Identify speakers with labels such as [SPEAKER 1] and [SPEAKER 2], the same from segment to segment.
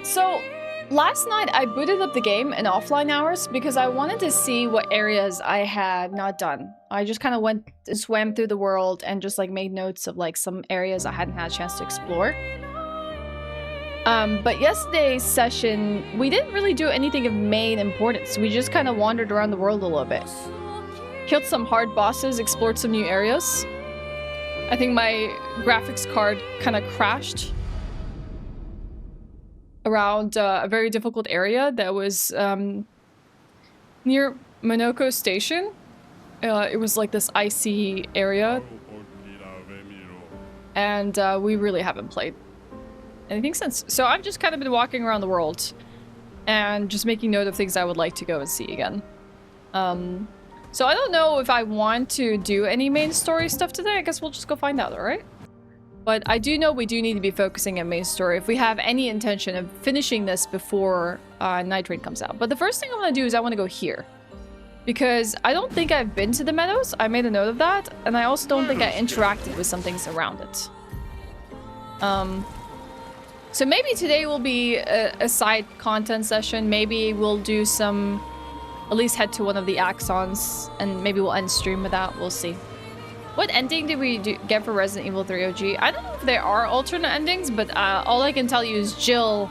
[SPEAKER 1] So, last night I booted up the game in offline hours because I wanted to see what areas I had not done. I just kind of swam through the world and just like made notes of like some areas I hadn't had a chance to explore. But yesterday's session, we didn't really do anything of main importance. We just kind of wandered around the world a little bit. Killed some hard bosses, explored some new areas. I think my graphics card kind of crashed around a very difficult area that was near Monoko Station. It was like this icy area. And we really haven't played anything since. So I've just kind of been walking around the world and just making note of things I would like to go and see again. So I don't know if I want to do any main story stuff today. I guess we'll just go find out, alright? But I do know we do need to be focusing on main story if we have any intention of finishing this before Night Rain comes out. But the first thing I want to do is I want to go here. Because I don't think I've been to the meadows. I made a note of that. And I also don't think I interacted with some things around it. So maybe today will be a side content session. Maybe we'll do some... At least head to one of the axons. And maybe we'll end stream with that. We'll see. What ending did we get for Resident Evil 3 OG? I don't know if there are alternate endings, but all I can tell you is Jill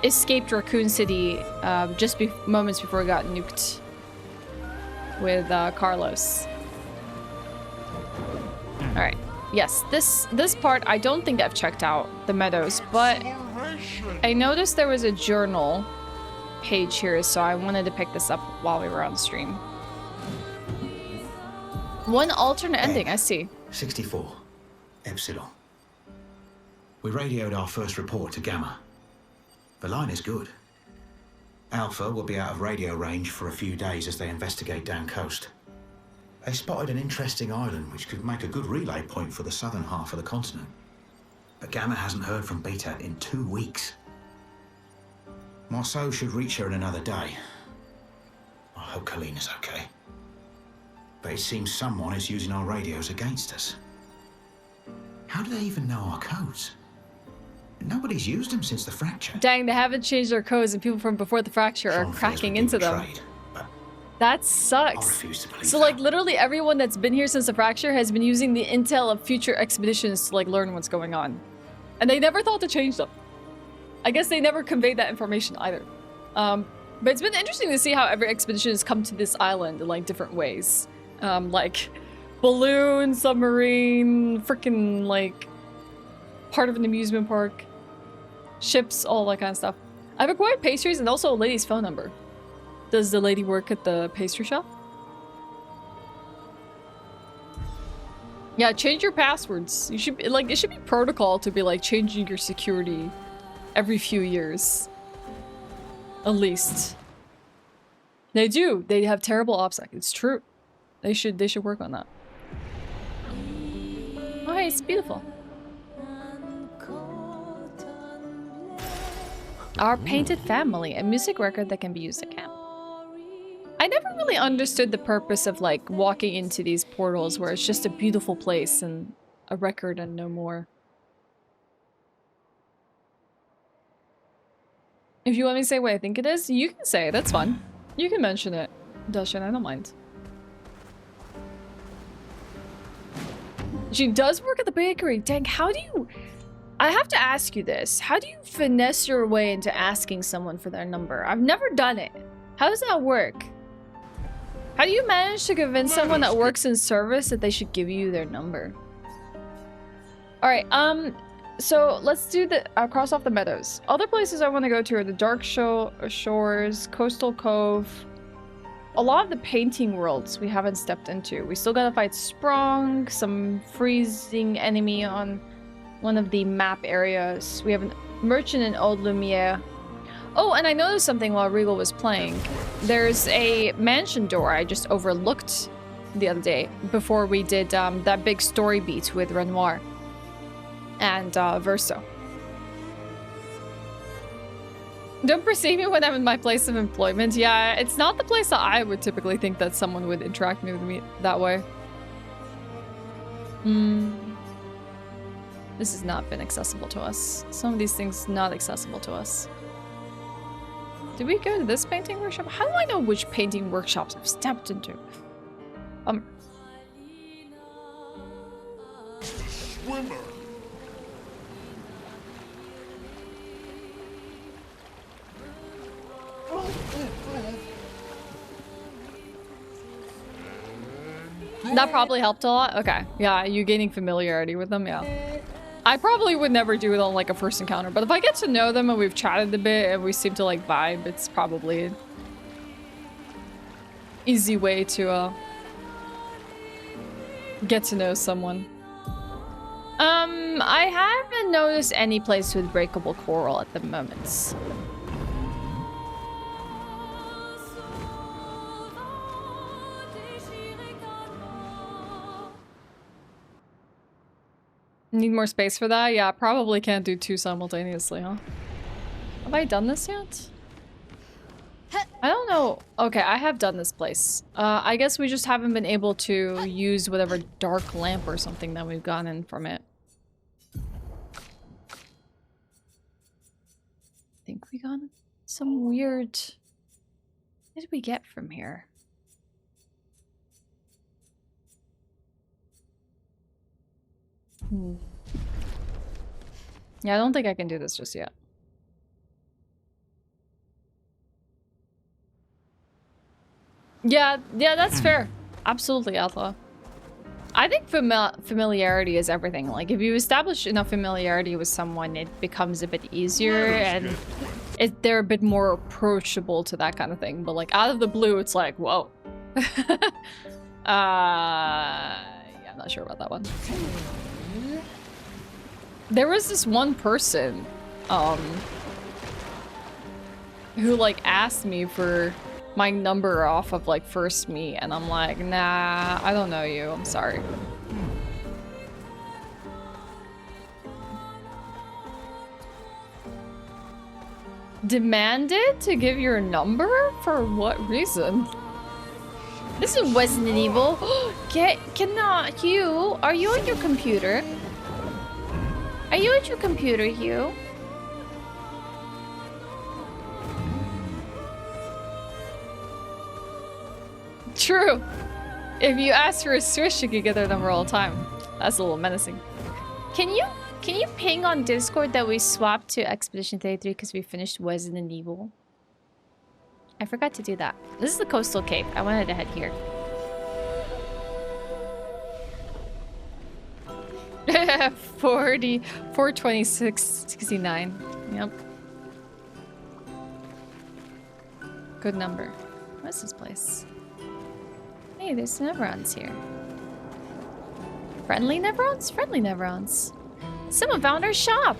[SPEAKER 1] escaped Raccoon City just moments before it got nuked with Carlos. Alright. Yes, this part I don't think I've checked out the meadows, but I noticed there was a journal page here, so I wanted to pick this up while we were on stream. One alternate ending, I see.
[SPEAKER 2] 64. Epsilon. We radioed our first report to Gamma. The line is good. Alpha will be out of radio range for a few days as they investigate down coast. They spotted an interesting island which could make a good relay point for the southern half of the continent. But Gamma hasn't heard from Beta in 2 weeks. Marceau should reach her in another day. I hope Kalina's okay. But it seems someone is using our radios against us. How do they even know our codes? Nobody's used them since the fracture.
[SPEAKER 1] Dang, they haven't changed their codes and people from before the fracture are cracking into them. That sucks. So like literally everyone that's been here since the fracture has been using the intel of future expeditions to like learn what's going on. And they never thought to change them. I guess they never conveyed that information either. But it's been interesting to see how every expedition has come to this island in like different ways. Like balloon, submarine, freaking like part of an amusement park, ships, all that kind of stuff. I've acquired pastries and also a lady's phone number. Does the lady work at the pastry shop? Yeah, change your passwords. You should be, like, it should be protocol to be like changing your security every few years. At least. They do. They have terrible OPSEC. It's true. They should work on that. Oh, hey, it's beautiful. Our Painted Family, a music record that can be used at camp. I never really understood the purpose of like walking into these portals where it's just a beautiful place and a record and no more. If you want me to say what I think it is, you can say it. That's fun. You can mention it, Dushin. I don't mind. She does work at the bakery. Dang, how do you... I have to ask you this. How do you finesse your way into asking someone for their number? I've never done it. How does that work? How do you manage to convince someone that works in service that they should give you their number? Alright, so let's do the... cross off the meadows. Other places I want to go to are the Dark Shores, Coastal Cove. A lot of the painting worlds we haven't stepped into. We still gotta fight Sprung, some freezing enemy on one of the map areas. We have a merchant in Old Lumiere. Oh, and I noticed something while Regal was playing. There's a mansion door I just overlooked the other day before we did that big story beat with Renoir and Verso. Don't perceive me when I'm in my place of employment. Yeah, it's not the place that I would typically think that someone would interact with me that way. This has not been accessible to us. Some of these things not accessible to us. Did we go to this painting workshop? How do I know which painting workshops I've stepped into?
[SPEAKER 3] Swimmer.
[SPEAKER 1] That probably helped a lot. Okay. Yeah, you gaining familiarity with them, yeah. I probably would never do it on like a first encounter, but if I get to know them and we've chatted a bit and we seem to like vibe, it's probably an easy way to get to know someone. I haven't noticed any place with breakable coral at the moment. Need more space for that? Yeah, probably can't do two simultaneously, huh? Have I done this yet? I don't know. Okay, I have done this place. I guess we just haven't been able to use whatever dark lamp or something that we've gotten from it. I think we got some weird... What did we get from here? Yeah, I don't think I can do this just yet. Yeah, that's fair. Absolutely, Alpha. I think familiarity is everything. Like, if you establish enough familiarity with someone, it becomes a bit easier and they're a bit more approachable to that kind of thing. But like, out of the blue, it's like, whoa. Yeah, I'm not sure about that one. There was this one person, who like asked me for my number off of like first meet, and I'm like, nah, I don't know you, I'm sorry. Demanded to give your number? For what reason? This is Resident Evil. Cannot you? Are you on your computer? Are you at your computer, Hugh? True. If you ask for a Swish, you can get their number all the time. That's a little menacing. Can you ping on Discord that we swapped to Expedition 33 because we finished Resident Evil? I forgot to do that. This is the Coastal Cape. I wanted to head here. 42669. Yep. Good number. What's this place? Hey, there's Neverons here. Friendly Neverons? Friendly Neverons. Someone found our shop!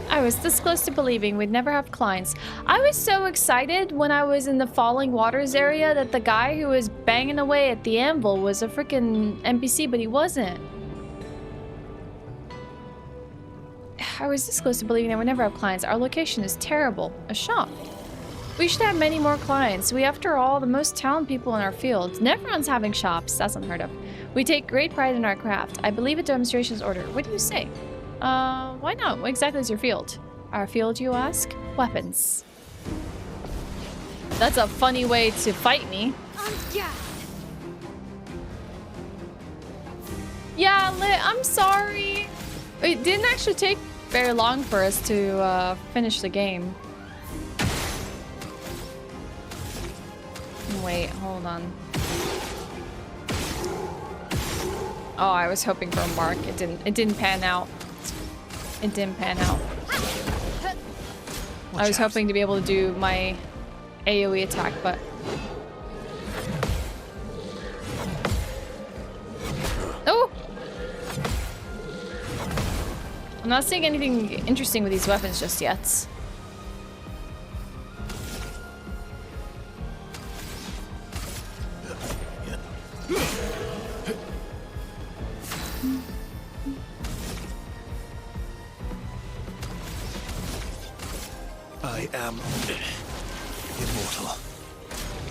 [SPEAKER 1] I was this close to believing we'd never have clients. I was so excited when I was in the Falling Waters area that the guy who was banging away at the anvil was a freaking NPC, but he wasn't. I was this close to believing that we'd never have clients. Our location is terrible. A shop. We should have many more clients. We, after all, the most talented people in our field. Neverons having shops. That's unheard of. We take great pride in our craft. I believe a demonstration is ordered. What do you say? Why not? What exactly is your field? Our field, you ask? Weapons. That's a funny way to fight me. Yeah, I'm sorry. It didn't actually take very long for us to finish the game. Wait, hold on. Oh, I was hoping for a mark. It didn't pan out. It didn't pan out. I was hoping to be able to do my AoE attack, but... Oh! I'm not seeing anything interesting with these weapons just yet.
[SPEAKER 3] I am immortal.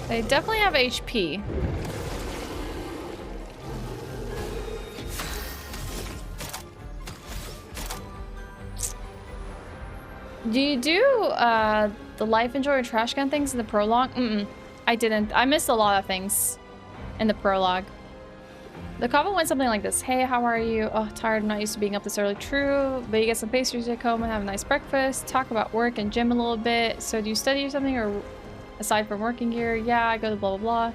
[SPEAKER 1] They definitely have HP. Do you do the life enjoy trash can things in the prologue? I didn't. I missed a lot of things in the prologue. The comment went something like this. Hey, how are you? Oh, tired. I'm not used to being up this early. True. But you get some pastries to take home and have a nice breakfast. Talk about work and gym a little bit. So do you study or something, or aside from working here? Yeah, I go to blah, blah, blah.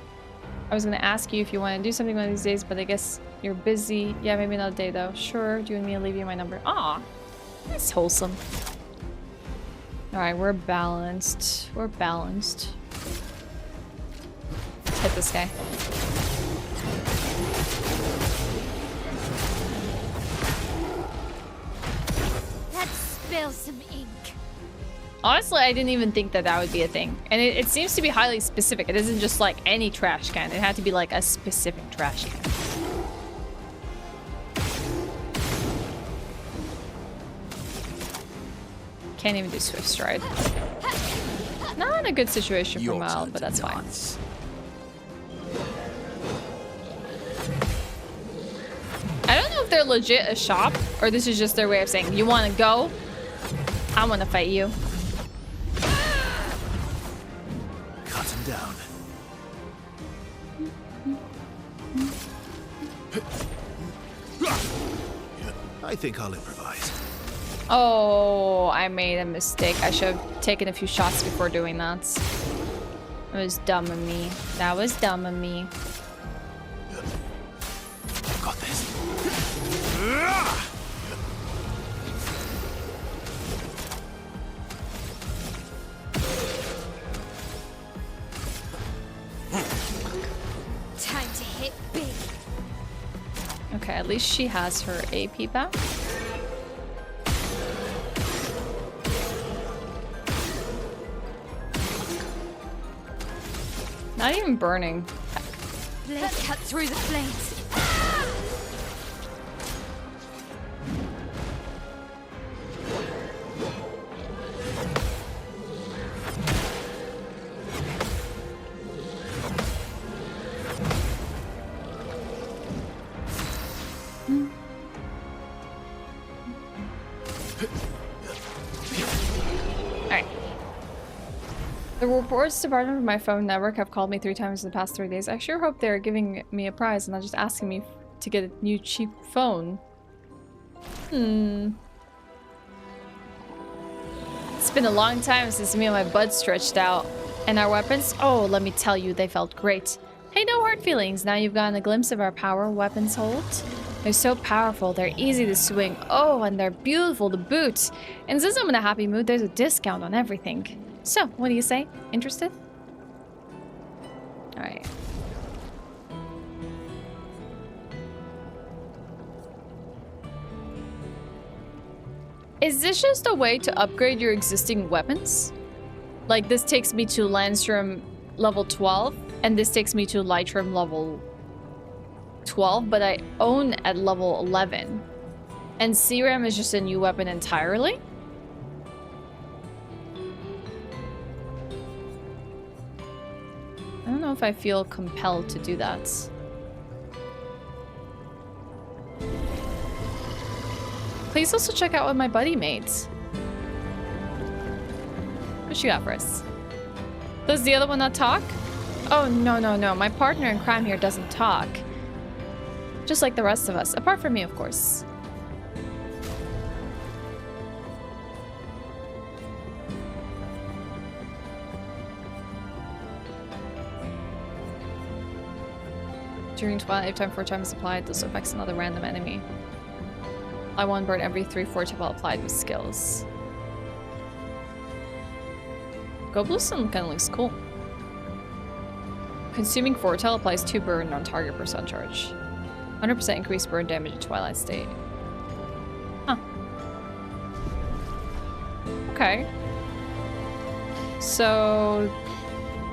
[SPEAKER 1] I was going to ask you if you want to do something one of these days, but I guess you're busy. Yeah, maybe another day, though. Sure. Do you want me to leave you my number? Aw. That's wholesome. Alright, we're balanced. We're balanced. Let's hit this guy.
[SPEAKER 4] Let's spill some ink.
[SPEAKER 1] Honestly, I didn't even think that that would be a thing. And it seems to be highly specific. It isn't just like any trash can. It had to be like a specific trash can. Can't even do Swift Stride. Not a good situation for Mild, but that's fine. I don't know if they're legit a shop, or this is just their way of saying, you want to go? I want to fight you.
[SPEAKER 3] Cut him down. I think I'll improvise.
[SPEAKER 1] Oh, I made a mistake. I should have taken a few shots before doing that. It was dumb of me. That was dumb of me.
[SPEAKER 3] Got this.
[SPEAKER 4] Time to hit big.
[SPEAKER 1] Okay, at least she has her AP back. Not even burning.
[SPEAKER 4] Blade cut through the flames.
[SPEAKER 1] Alright. The reports department of my phone network have called me 3 times in the past 3 days. I sure hope they're giving me a prize and not just asking me to get a new cheap phone. It's been a long time since me and my butt stretched out. And our weapons? Oh, let me tell you, they felt great. Hey, no hard feelings. Now you've gotten a glimpse of our power weapons hold. They're so powerful, they're easy to swing. Oh, and they're beautiful to boot. And since I'm in a happy mood, there's a discount on everything. So, what do you say? Interested? Alright. Is this just a way to upgrade your existing weapons? Like, this takes me to Landstrom level 12, and this takes me to Lightrum level 12, but I own at level 11. And CRAM is just a new weapon entirely? I don't know if I feel compelled to do that. Please also check out what my buddy made. What you got for us? Does the other one not talk? Oh, no, no, no. My partner in crime here doesn't talk. Just like the rest of us. Apart from me, of course. During Twilight, if time 4 times applied, this affects another random enemy. I one burn every 3/4 while applied with skills. Gobluson kind of looks cool. Consuming Foretell applies 2 burn on target per sun charge. 100% increased burn damage in Twilight state. Huh. Okay. So,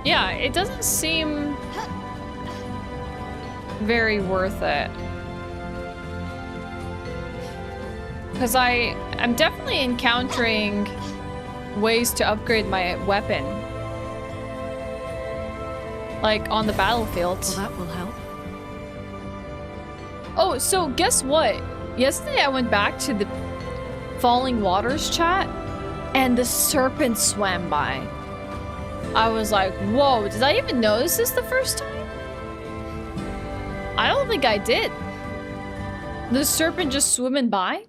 [SPEAKER 1] yeah, it doesn't seem very worth it. Because I'm definitely encountering ways to upgrade my weapon. Like on the battlefield.
[SPEAKER 4] Well, that will help.
[SPEAKER 1] Oh, so guess what? Yesterday I went back to the Falling Waters chat And the serpent swam by. I was like, whoa, did I even notice this the first time? I don't think I did. The serpent just swimming by?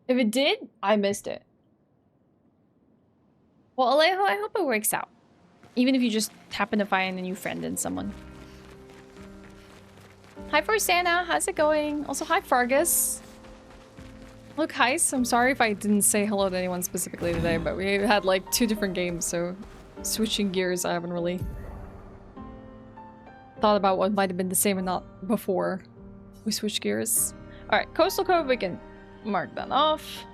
[SPEAKER 1] If it did, I missed it. Well, Alejo, I hope it works out. Even if you just happen to find a new friend in someone. Hi, Forsana. How's it going? Also, hi, Fargus. Look, Heist, I'm sorry if I didn't say hello to anyone specifically today, but we had like 2 different games, so switching gears, I haven't really thought about what might have been the same and not before we switched gears. Alright, Coastal Cove, we can mark that off.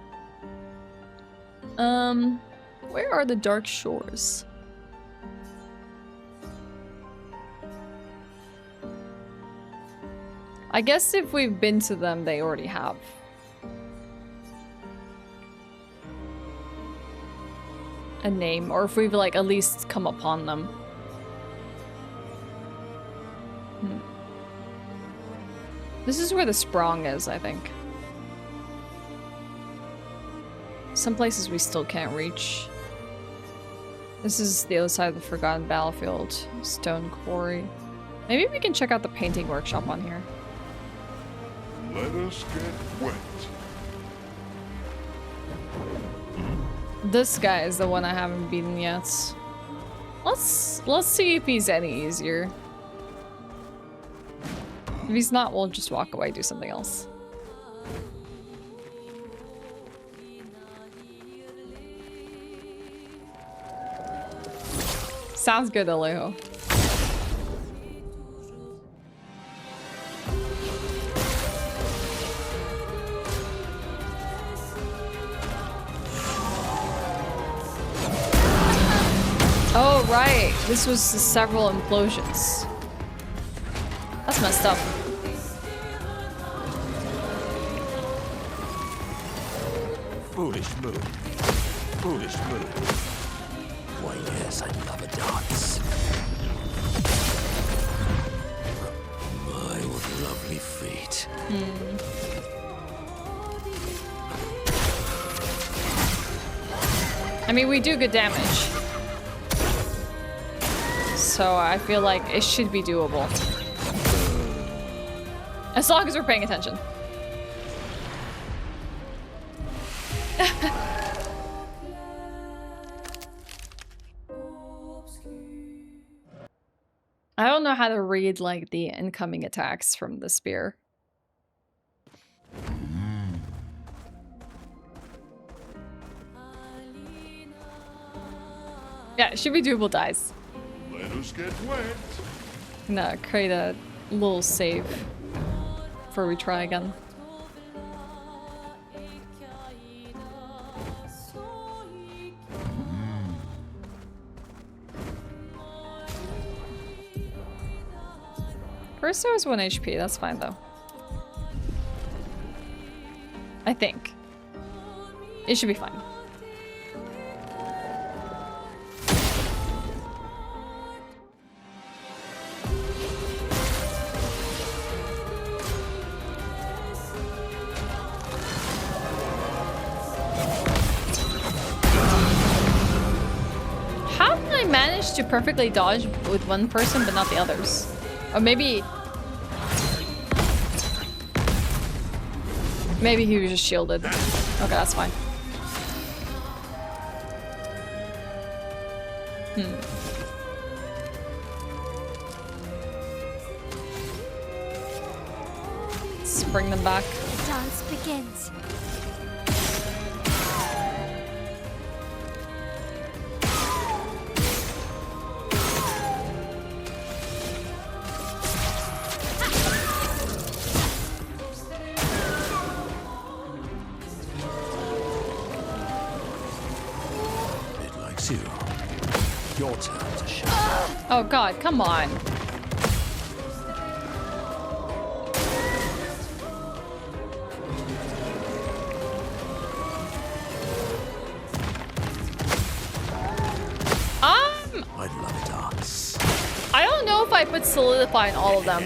[SPEAKER 1] Where are the Dark Shores? I guess if we've been to them, they already have. A name, or if we've like at least come upon them. This is where the Sprong is, I think. Some places we still can't reach. This is the other side of the Forgotten Battlefield. Stone Quarry. Maybe we can check out the painting workshop on here.
[SPEAKER 5] Let us get wet.
[SPEAKER 1] This guy is the one I haven't beaten yet. Let's see if he's any easier. If he's not, we'll just walk away, do something else. Sounds good, Alejo. Oh, right. This was several implosions. That's messed up.
[SPEAKER 3] Foolish move. Foolish move. Why, yes, I love a dance. My, what lovely feet.
[SPEAKER 1] I mean, we do good damage. So I feel like it should be doable. As long as we're paying attention. I don't know how to read like the incoming attacks from the spear. Yeah, it should be doable dice.
[SPEAKER 5] Let us get wet.
[SPEAKER 1] Gonna create a little save before we try again. First I was 1 HP, that's fine though. I think. It should be fine. How did I manage to perfectly dodge with one person but not the others? Or maybe he was just shielded. Okay, that's fine. Let's bring them back.
[SPEAKER 4] The dance begins.
[SPEAKER 3] Your turn to shine.
[SPEAKER 1] Oh god, come on.
[SPEAKER 3] I'd love a dance.
[SPEAKER 1] I don't know if I put Solidify on all of them.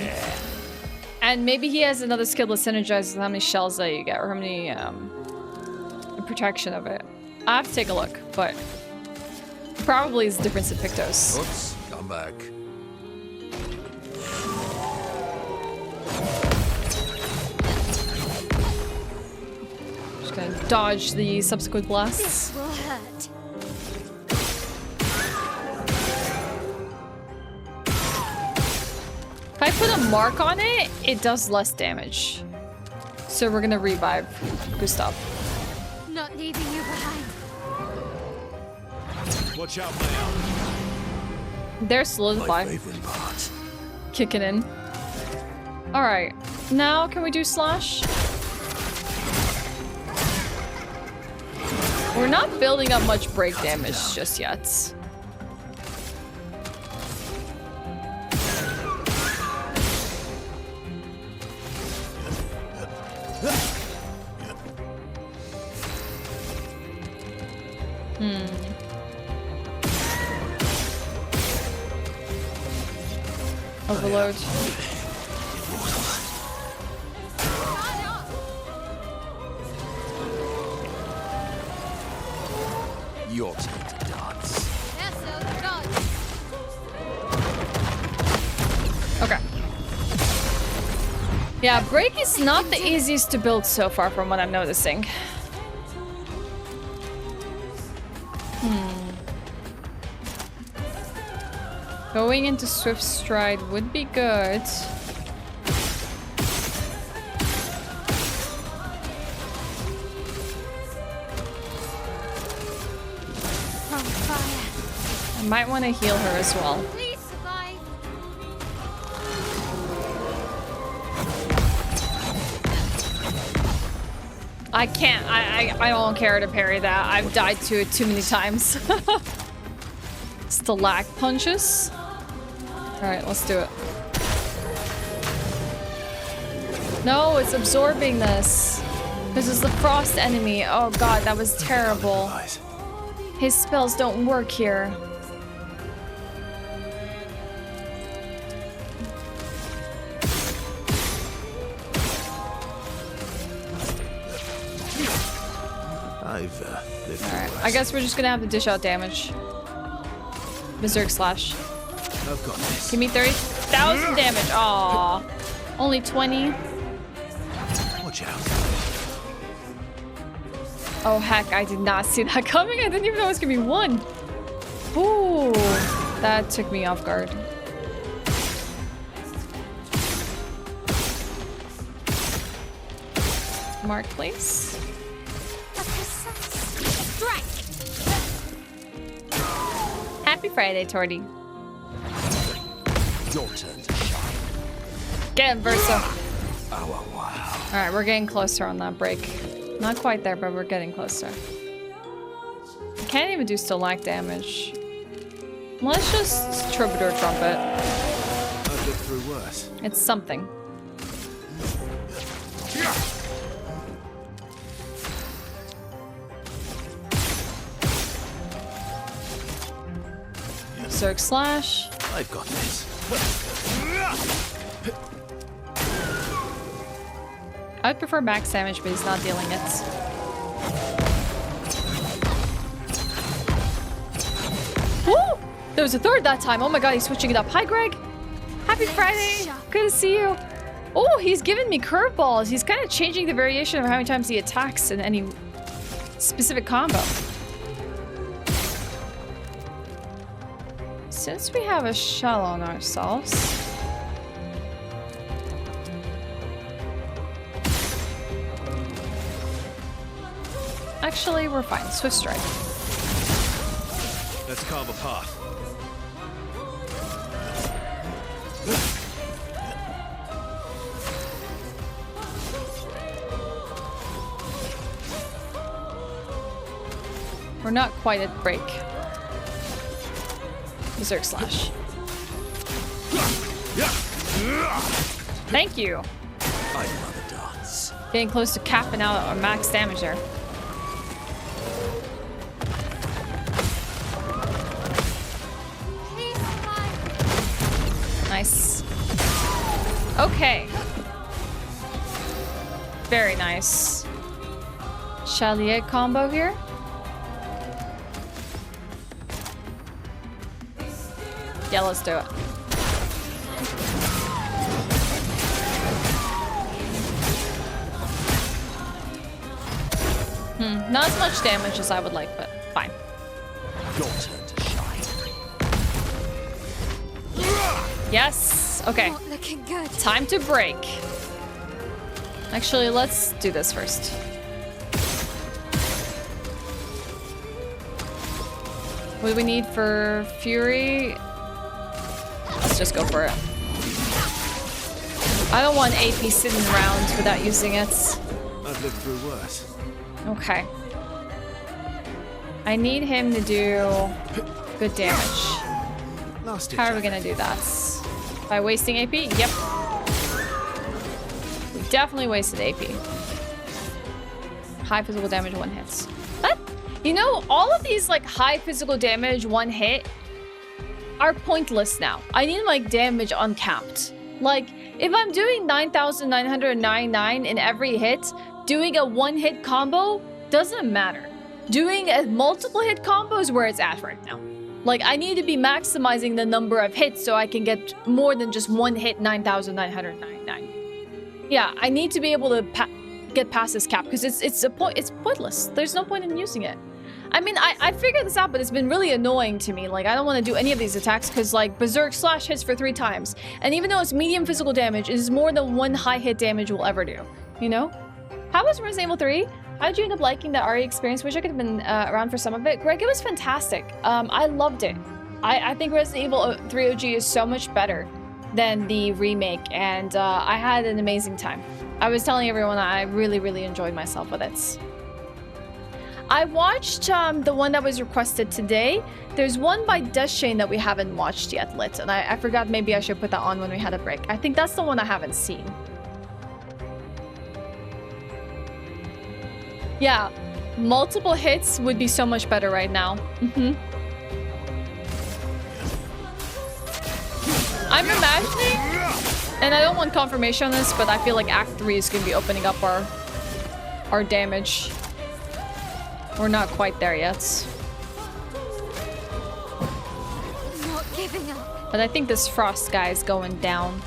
[SPEAKER 1] And maybe he has another skill that synergizes with how many shells that you get, or how many, the protection of it. I have to take a look, but probably is the difference in Pictos.
[SPEAKER 3] Oops, come back.
[SPEAKER 1] Just gonna dodge the subsequent blasts.
[SPEAKER 4] This will hurt.
[SPEAKER 1] If I put a mark on it, it does less damage. So we're gonna revive Gustav.
[SPEAKER 4] Not leaving you behind.
[SPEAKER 3] Watch out now.
[SPEAKER 1] They're
[SPEAKER 3] My
[SPEAKER 1] solidify.
[SPEAKER 3] favorite part.
[SPEAKER 1] Kicking in. Alright. Now can we do slash? We're not building up much break damage just yet. Overload.
[SPEAKER 3] Your turn to dance.
[SPEAKER 4] Yes, oh God.
[SPEAKER 1] Okay. Yeah, break is not the easiest to build so far from what I'm noticing. Going into Swift Stride would be good.
[SPEAKER 4] On fire.
[SPEAKER 1] I might want to heal her as well.
[SPEAKER 4] Please survive.
[SPEAKER 1] I can't. I don't care to parry that. I've died to it too many times. Stalag punches. All right, let's do it. No, it's absorbing this. This is the frost enemy. Oh god, that was terrible.
[SPEAKER 3] Guys,
[SPEAKER 1] His spells don't work here.
[SPEAKER 3] I've lived
[SPEAKER 1] All right, I guess we're just gonna have to dish out damage. Berserk slash.
[SPEAKER 3] I've got this.
[SPEAKER 1] Give me 30,000 damage. Aw, only 20.
[SPEAKER 3] Watch out.
[SPEAKER 1] Oh heck, I did not see that coming. I didn't even know it was gonna be one. Ooh, that took me off guard. Mark, please.
[SPEAKER 4] Strike.
[SPEAKER 1] Happy Friday, Torty.
[SPEAKER 3] Your turn to shine.
[SPEAKER 1] Get him, Versa.
[SPEAKER 3] Oh, wow.
[SPEAKER 1] All right, we're getting closer on that break. Not quite there, but we're getting closer. I can't even do stalag damage. Let's just Troubadour Trumpet.
[SPEAKER 3] I've lived through worse.
[SPEAKER 1] It's something. Berserk slash.
[SPEAKER 3] I've got this.
[SPEAKER 1] I'd prefer max damage, but he's not dealing it. Woo! There was a third that time. Oh my god, he's switching it up. Hi, Greg. Happy Friday. Good to see you. Oh, he's giving me curveballs. He's kind of changing the variation of how many times he attacks in any specific combo. Since we have a shell on ourselves... Actually, we're fine. Swift Strike.
[SPEAKER 3] Let's carve a path.
[SPEAKER 1] We're not quite at break. Berserk slash. Thank you.
[SPEAKER 3] I love a dance.
[SPEAKER 1] Getting close to capping out our max damage there.
[SPEAKER 4] Please survive.
[SPEAKER 1] Nice. Okay. Very nice. Chalier combo here. Yeah, let's do it. Not as much damage as I would like, but fine.
[SPEAKER 3] Your turn to shine.
[SPEAKER 1] Yes. Okay.
[SPEAKER 4] Not looking good.
[SPEAKER 1] Time to break. Actually, let's do this first. What do we need for Fury? Let's just go for it. I don't want AP sitting around without using it.
[SPEAKER 3] I've lived through worse.
[SPEAKER 1] Okay. I need him to do good damage.
[SPEAKER 3] Last
[SPEAKER 1] How are we gonna do that? By wasting AP? Yep. We definitely wasted AP. High physical damage, 1 hit. But, you know, all of these like high physical damage, 1 hit are pointless now. I need like damage uncapped. Like, if I'm doing 9,999 in every hit, doing a 1-hit combo doesn't matter. Doing a multiple hit combo is where it's at right now. Like, I need to be maximizing the number of hits so I can get more than just 1 hit 9,999. Yeah, I need to be able to get past this cap because it's pointless. There's no point in using it. I mean, I figured this out, but it's been really annoying to me. Like, I don't want to do any of these attacks because, like, Berserk slash hits for 3 times. And even though it's medium physical damage, it is more than 1 high hit damage will ever do. You know? How was Resident Evil 3? How did you end up liking the RE experience? Wish I could have been around for some of it. Greg, it was fantastic. I loved it. I think Resident Evil 3 OG is so much better than the remake. And I had an amazing time. I was telling everyone I really, really enjoyed myself with it. I watched the one that was requested today. There's one by Deathshane that we haven't watched yet, Lit. And I forgot maybe I should put that on when we had a break. I think that's the one I haven't seen. Yeah, multiple hits would be so much better right now. I'm imagining, and I don't want confirmation on this, but I feel like Act 3 is going to be opening up our damage. We're not quite there yet.
[SPEAKER 4] Not giving up.
[SPEAKER 1] But I think this Frost guy is going down.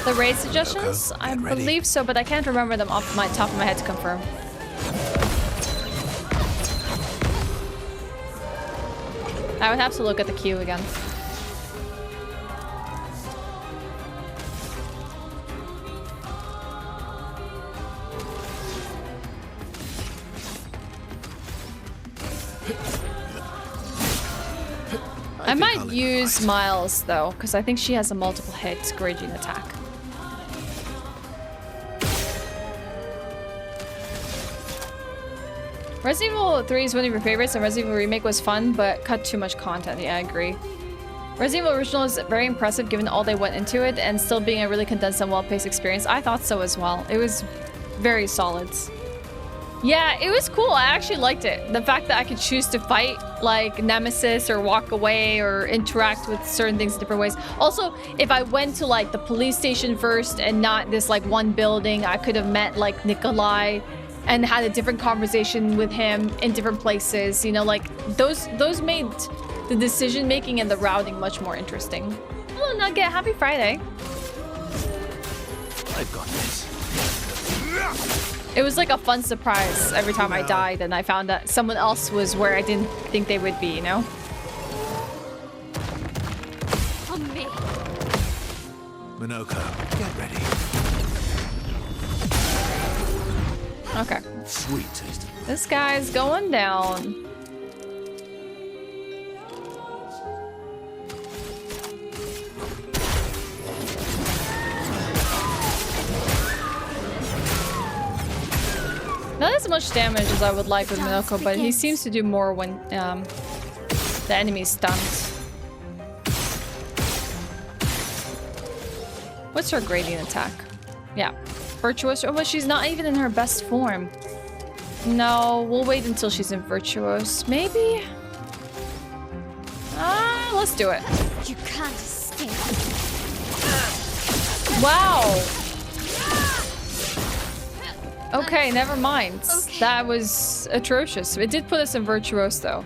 [SPEAKER 1] The raid suggestions? I believe so, but I can't remember them off my top of my head to confirm. I would have to look at the queue again. I might use Miles though, because I think she has a multiple hit raging attack. Resident Evil 3 is one of your favorites, and Resident Evil Remake was fun, but cut too much content. Yeah, I agree. Resident Evil Original is very impressive given all they went into it, and still being a really condensed and well-paced experience. I thought so as well. It was very solid. Yeah, it was cool. I actually liked it. The fact that I could choose to fight like Nemesis or walk away or interact with certain things in different ways. Also, if I went to like the police station first and not this like one building, I could have met like Nikolai and had a different conversation with him in different places. You know, like those made the decision making and the routing much more interesting. Hello, Nugget. Happy Friday.
[SPEAKER 3] I've got this.
[SPEAKER 1] It was like a fun surprise every time I died and I found that someone else was where I didn't think they would be, you know?
[SPEAKER 4] On me.
[SPEAKER 3] Minoko, get ready.
[SPEAKER 1] Okay.
[SPEAKER 3] Sweet taste.
[SPEAKER 1] This guy's going down. Not as much damage as I would like with Minoko, but he seems to do more when the enemy's stunned. What's her gradient attack? Yeah. Virtuous. Oh, but she's not even in her best form. No, we'll wait until she's in Virtuous. Maybe? Let's do it.
[SPEAKER 4] You can't escape.
[SPEAKER 1] Wow. Okay, never mind.
[SPEAKER 4] Okay.
[SPEAKER 1] That was atrocious. It did put us in Virtuose, though.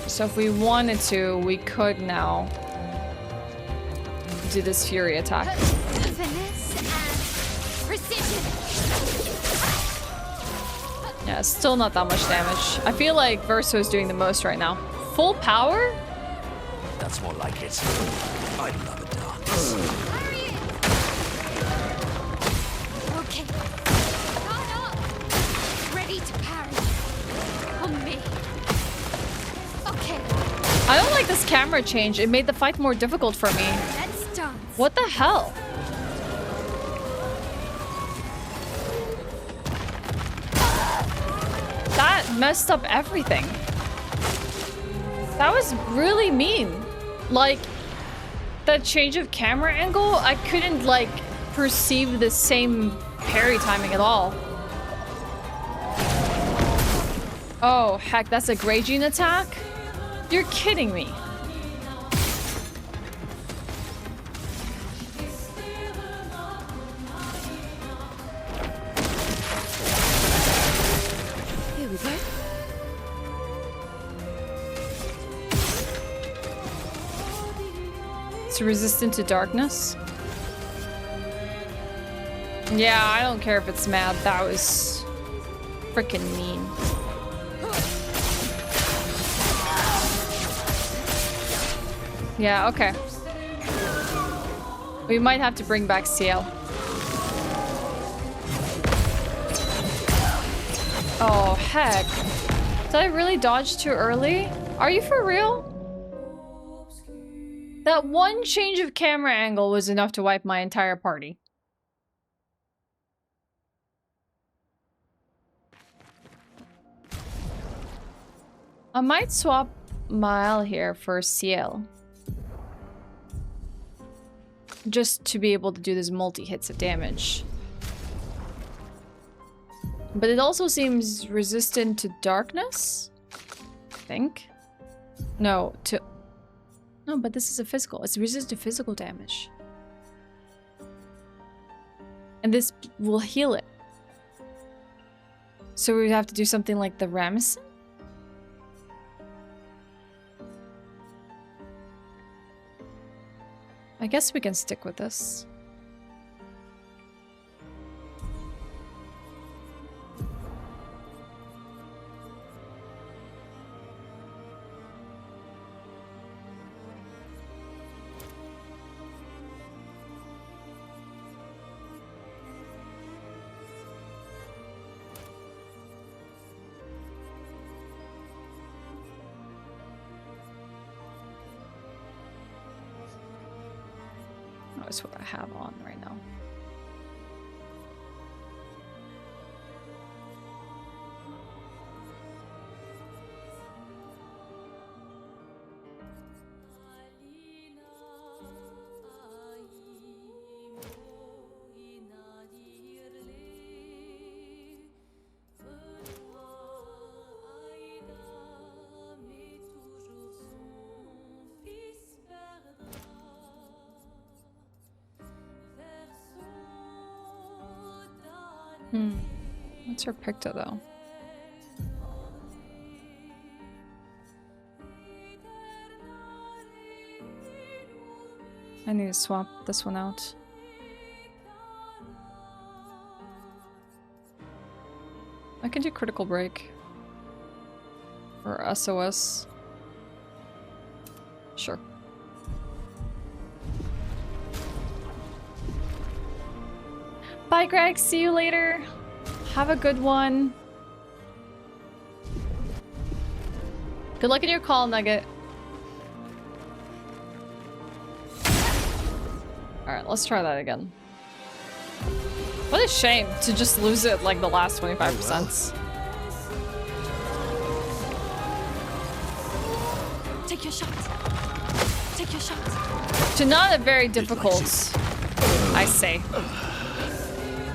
[SPEAKER 1] So if we wanted to, we could now do this Fury attack.
[SPEAKER 4] Finesse and precision.
[SPEAKER 1] Yeah, still not that much damage. I feel like Verso is doing the most right now. Full power?
[SPEAKER 3] That's more like it. I love a darkness.
[SPEAKER 4] Hurry it. Okay. Caught up. Ready to parry. On me. Okay.
[SPEAKER 1] I don't like this camera change. It made the fight more difficult for me.
[SPEAKER 4] Let's dance.
[SPEAKER 1] What the hell? That messed up everything. That was really mean. Like, that change of camera angle, I couldn't, like, perceive the same parry timing at all. Oh, heck, that's a Grey Gene attack? You're kidding me.
[SPEAKER 4] Here we go.
[SPEAKER 1] It's resistant to darkness. Yeah, I don't care if it's mad. That was freaking mean. Yeah, okay. We might have to bring back Sciel. Oh, heck. Did I really dodge too early? Are you for real? That one change of camera angle was enough to wipe my entire party. I might swap Mael here for Sciel. Just to be able to do this multi-hits of damage. But it also seems resistant to darkness? I think. No, to... No, but this is a physical. It's resistant to physical damage. And this will heal it. So we would have to do something like the Ramison? I guess we can stick with this. That's what I have on right now. What's her picta though? I need to swap this one out. I can do critical break. Or SOS. Sure. Bye, Greg. See you later. Have a good one. Good luck in your call, Nugget. Alright, let's try that again. What a shame to just lose it like the last 25%.
[SPEAKER 4] Take your shot. Take your shot.
[SPEAKER 1] To not a very difficult, I say.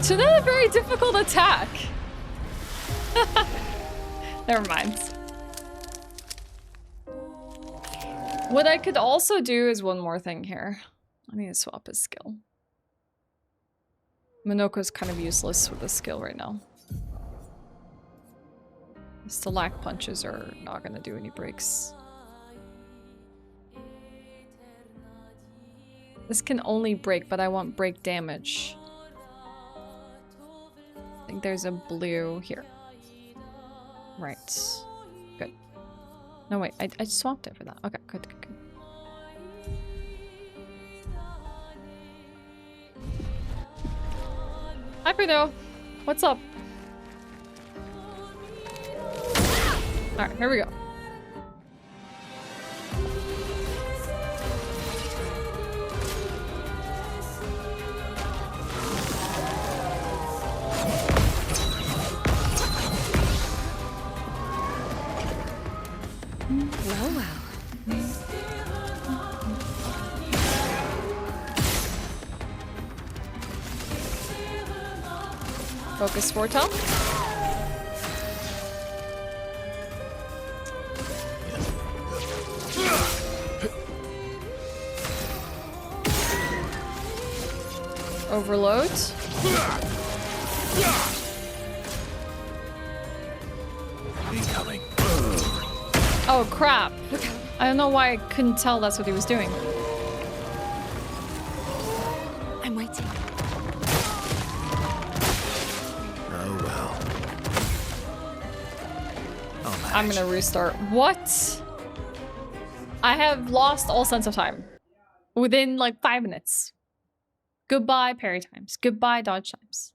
[SPEAKER 1] To not a very difficult attack. Never mind. What I could also do is one more thing here. I need to swap his skill. Minoko's kind of useless with his skill right now. The Stalak punches are not gonna do any breaks. This can only break, but I want break damage. I think there's a blue here. Right. Good. No, wait. I swapped it for that. Okay, good, good, good. Hi, Bruno. What's up? Alright, here we go.
[SPEAKER 4] Well, well.
[SPEAKER 1] Focus foretell. Overload.
[SPEAKER 3] Incoming.
[SPEAKER 1] Oh crap. I don't know why I couldn't tell that's what he was doing.
[SPEAKER 4] I'm waiting.
[SPEAKER 3] Oh well. Oh,
[SPEAKER 1] I'm gonna restart. What? I have lost all sense of time. Within like 5 minutes. Goodbye parry times. Goodbye dodge times.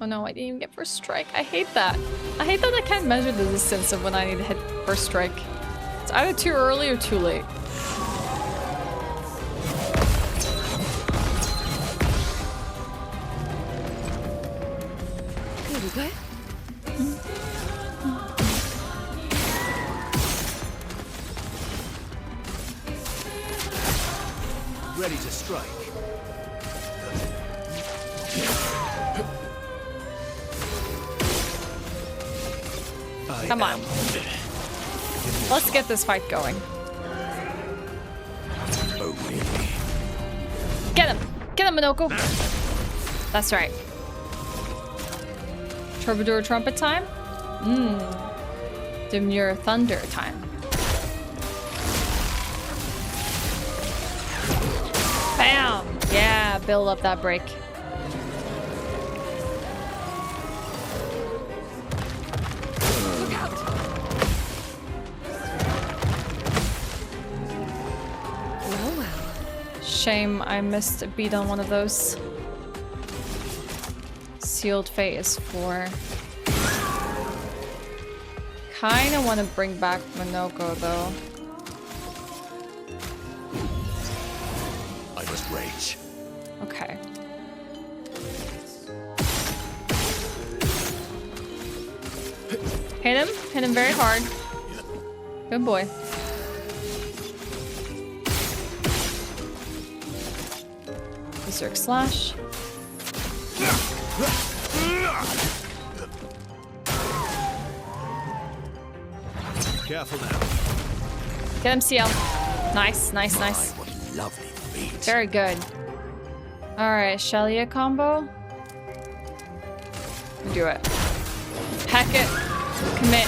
[SPEAKER 1] Oh no, I didn't even get first strike. I hate that. I hate that I can't measure the distance of when I need to hit first strike. It's either too early or too late.
[SPEAKER 4] Here we go.
[SPEAKER 3] ready to strike.
[SPEAKER 1] Come on. Let's get this fight going.
[SPEAKER 3] Oh, really?
[SPEAKER 1] Get him! Get him, Minoko! That's right. Troubadour trumpet time? Demure thunder time. Bam! Yeah, build up that break. Shame I missed a beat on one of those. Sealed Fate is 4. Kinda want to bring back Minoko though.
[SPEAKER 3] I must rage.
[SPEAKER 1] Okay. Hit him very hard. Good boy. Berserk slash.
[SPEAKER 3] Careful now.
[SPEAKER 1] Get him, Sciel. Nice, nice, nice.
[SPEAKER 3] What a lovely feat.
[SPEAKER 1] Very good. Alright, Shelia combo. Do it. Pack it. Commit.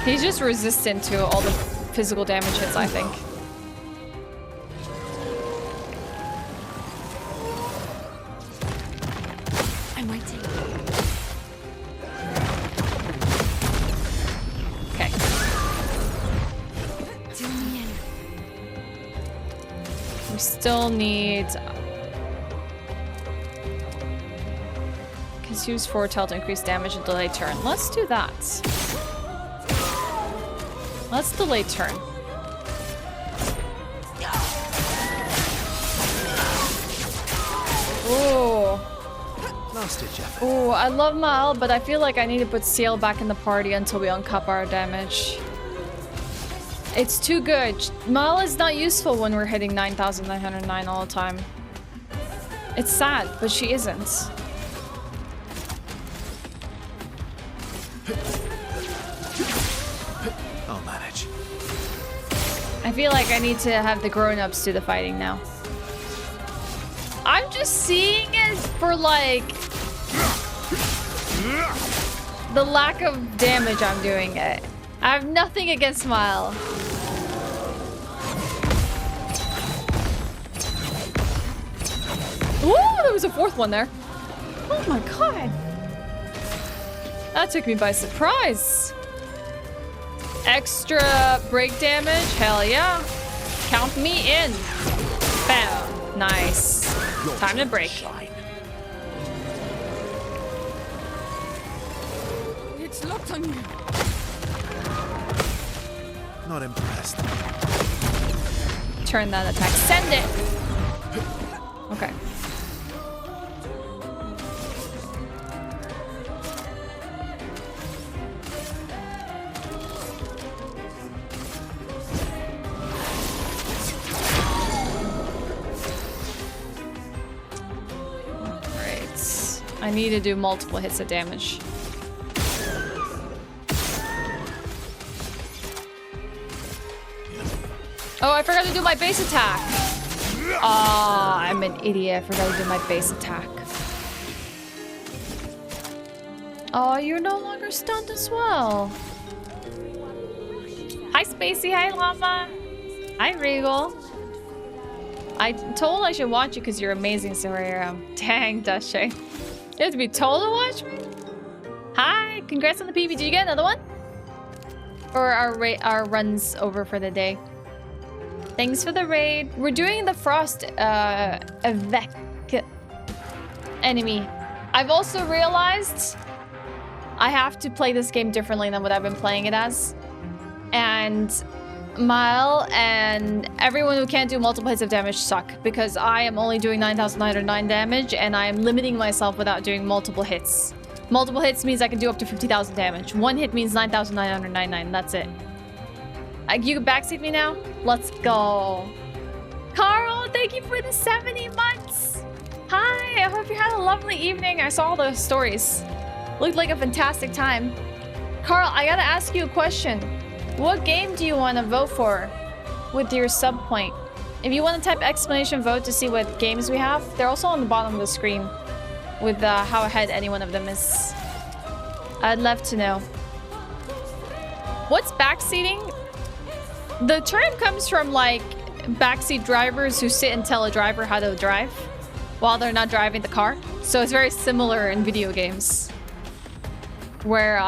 [SPEAKER 1] He's just resistant to all the physical damage hits, I think.
[SPEAKER 4] I'm waiting.
[SPEAKER 1] Okay.
[SPEAKER 4] Do me in.
[SPEAKER 1] We still need... Use foretell to increase damage and delay turn. Let's do that. Let's delay turn. Ooh.
[SPEAKER 3] Last ditch effort.
[SPEAKER 1] Ooh, I love Mal, but I feel like I need to put Sciel back in the party until we uncap our damage. It's too good. Mal is not useful when we're hitting 9,909 all the time. It's sad, but she isn't.
[SPEAKER 3] I'll manage.
[SPEAKER 1] I feel like I need to have the grown-ups do the fighting now. I'm just seeing it for like the lack of damage I'm doing it. I have nothing against Smile. Ooh, there was a fourth one there. Oh my god. That took me by surprise. Extra break damage? Hell yeah. Count me in. Bam. Nice. Time to break.
[SPEAKER 4] It's locked on you.
[SPEAKER 3] Not impressed.
[SPEAKER 1] Turn that attack. Send it. Okay. I need to do multiple hits of damage. Oh, I forgot to do my base attack. Ah, I'm an idiot. I forgot to do my base attack. Oh, you're no longer stunned as well. Hi, Spacey. Hi, Llama. Hi, Regal. I told I should watch you because you're amazing, so here I am. Dang, Dashay. You have to be told to watch me? Hi, congrats on the PB. Did you get another one? Or our run's over for the day? Thanks for the raid. We're doing the Frost Avec enemy. I've also realized I have to play this game differently than what I've been playing it as. And Mile and everyone who can't do multiple hits of damage suck because I am only doing 9,909 damage and I am limiting myself without doing multiple hits. Multiple hits means I can do up to 50,000 damage. One hit means 9,999. That's it. You can backseat me now? Let's go. Carl, thank you for the 70 months. Hi, I hope you had a lovely evening. I saw the stories. Looked like a fantastic time. Carl, I gotta ask you a question. What game do you want to vote for with your sub point? If you want to type exclamation vote to see what games we have, they're also on the bottom of the screen with how ahead any one of them is. I'd love to know. What's backseating? The term comes from like backseat drivers who sit and tell a driver how to drive while they're not driving the car. So it's very similar in video games where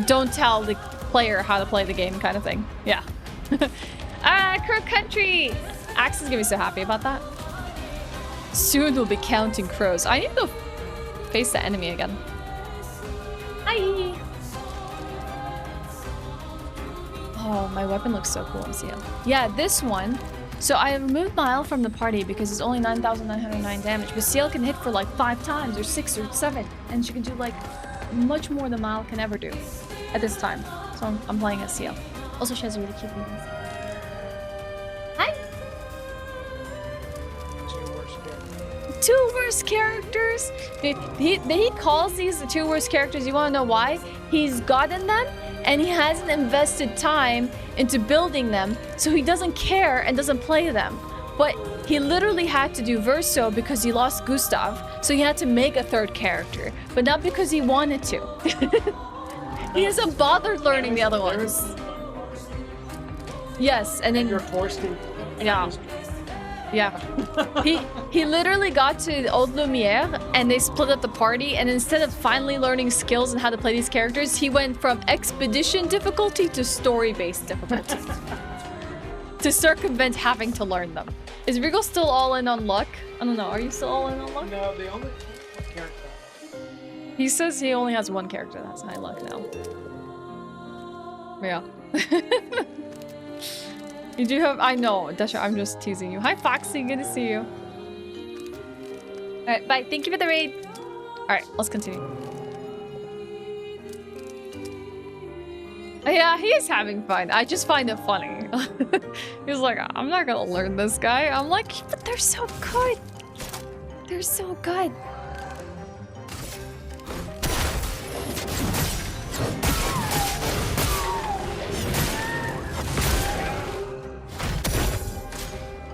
[SPEAKER 1] don't tell the player how to play the game kind of thing. Yeah. Crow Country! Axe is gonna be so happy about that. Soon we'll be counting crows. I need to go face the enemy again. Hi! Oh, my weapon looks so cool in Sciel. Yeah, this one. So I removed Mile from the party because it's only 9,909 damage, but Sciel can hit for like 5 times or 6 or 7, and she can do like much more than Mile can ever do at this time. So I'm playing as Sciel. Also, she has really cute wings. Hi! 2 worst characters? He calls these the 2 worst characters. You want to know why? He's gotten them, and he hasn't invested time into building them, so he doesn't care and doesn't play them. But he literally had to do Verso because he lost Gustav, so he had to make a 3rd character, but not because he wanted to. He hasn't bothered learning the other ones. Yes, and then
[SPEAKER 6] you're forced to.
[SPEAKER 1] Yeah. Yeah. He literally got to Old Lumiere and they split up the party, and instead of finally learning skills and how to play these characters, he went from expedition difficulty to story-based difficulty. To circumvent having to learn them. Is Regal still all in on luck? I don't know, are you still all in on luck?
[SPEAKER 6] No, they only have 1 character.
[SPEAKER 1] He says he only has 1 character that has high luck now. Yeah. You do have- I know, Dasha, I'm just teasing you. Hi Foxy, good to see you. Alright, bye. Thank you for the raid. Alright, let's continue. Yeah, he is having fun. I just find it funny. He's like, I'm not gonna learn this guy. I'm like, but they're so good. They're so good.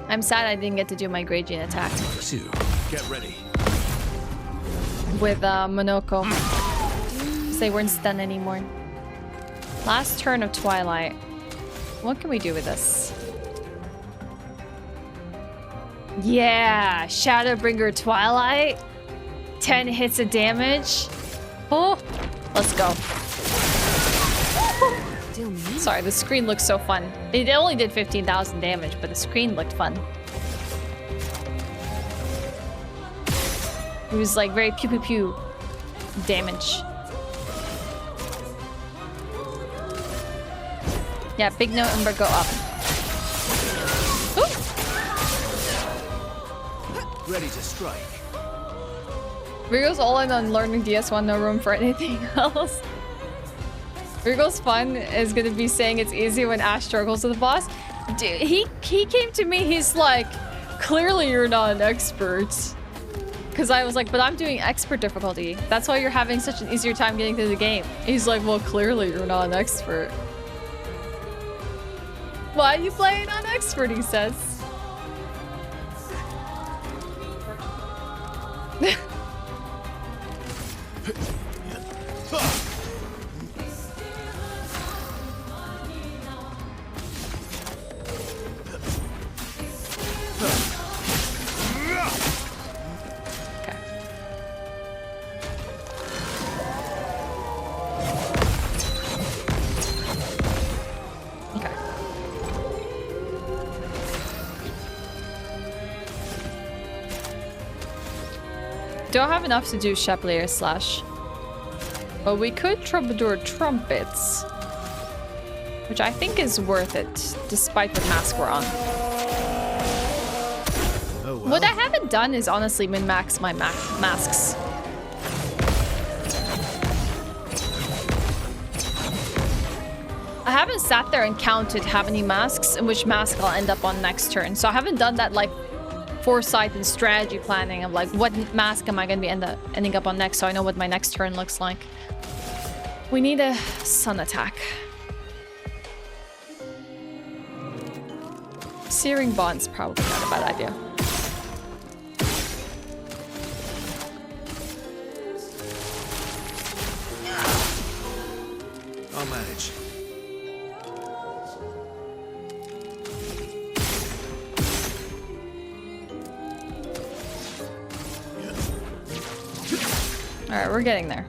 [SPEAKER 1] I'm sad I didn't get to do my Gradian attack
[SPEAKER 3] Two. Get ready.
[SPEAKER 1] with Monoko. 'Cause they weren't stunned anymore. Last turn of Twilight. What can we do with this? Yeah! Shadowbringer Twilight. 10 hits of damage. Oh! Let's go.
[SPEAKER 4] Still me.
[SPEAKER 1] Sorry, the screen looks so fun. It only did 15,000 damage, but the screen looked fun. It was like very pew pew pew damage. Yeah, big note Ember go up. Ooh.
[SPEAKER 3] Ready to strike.
[SPEAKER 1] Virgo's all in on learning DS1, no room for anything else. Virgo's fun is gonna be saying it's easy when Ashe struggles with the boss. Dude, he came to me, he's like, clearly you're not an expert. Because I was like, but I'm doing expert difficulty. That's why you're having such an easier time getting through the game. He's like, well, clearly you're not an expert. Why are you playing on expert, he says. Don't have enough to do Chapelier Slash. But we could Troubadour Trumpets. Which I think is worth it, despite what mask we're on.
[SPEAKER 3] Oh, well.
[SPEAKER 1] What I haven't done is honestly min-max my masks. I haven't sat there and counted how many masks and which mask I'll end up on next turn. So I haven't done that like foresight and strategy planning of like what mask am I going to be ending up on next, so I know what my next turn looks like. We need a sun attack. Searing Bond's probably not a bad idea.
[SPEAKER 3] I'll manage.
[SPEAKER 1] Alright, we're getting there.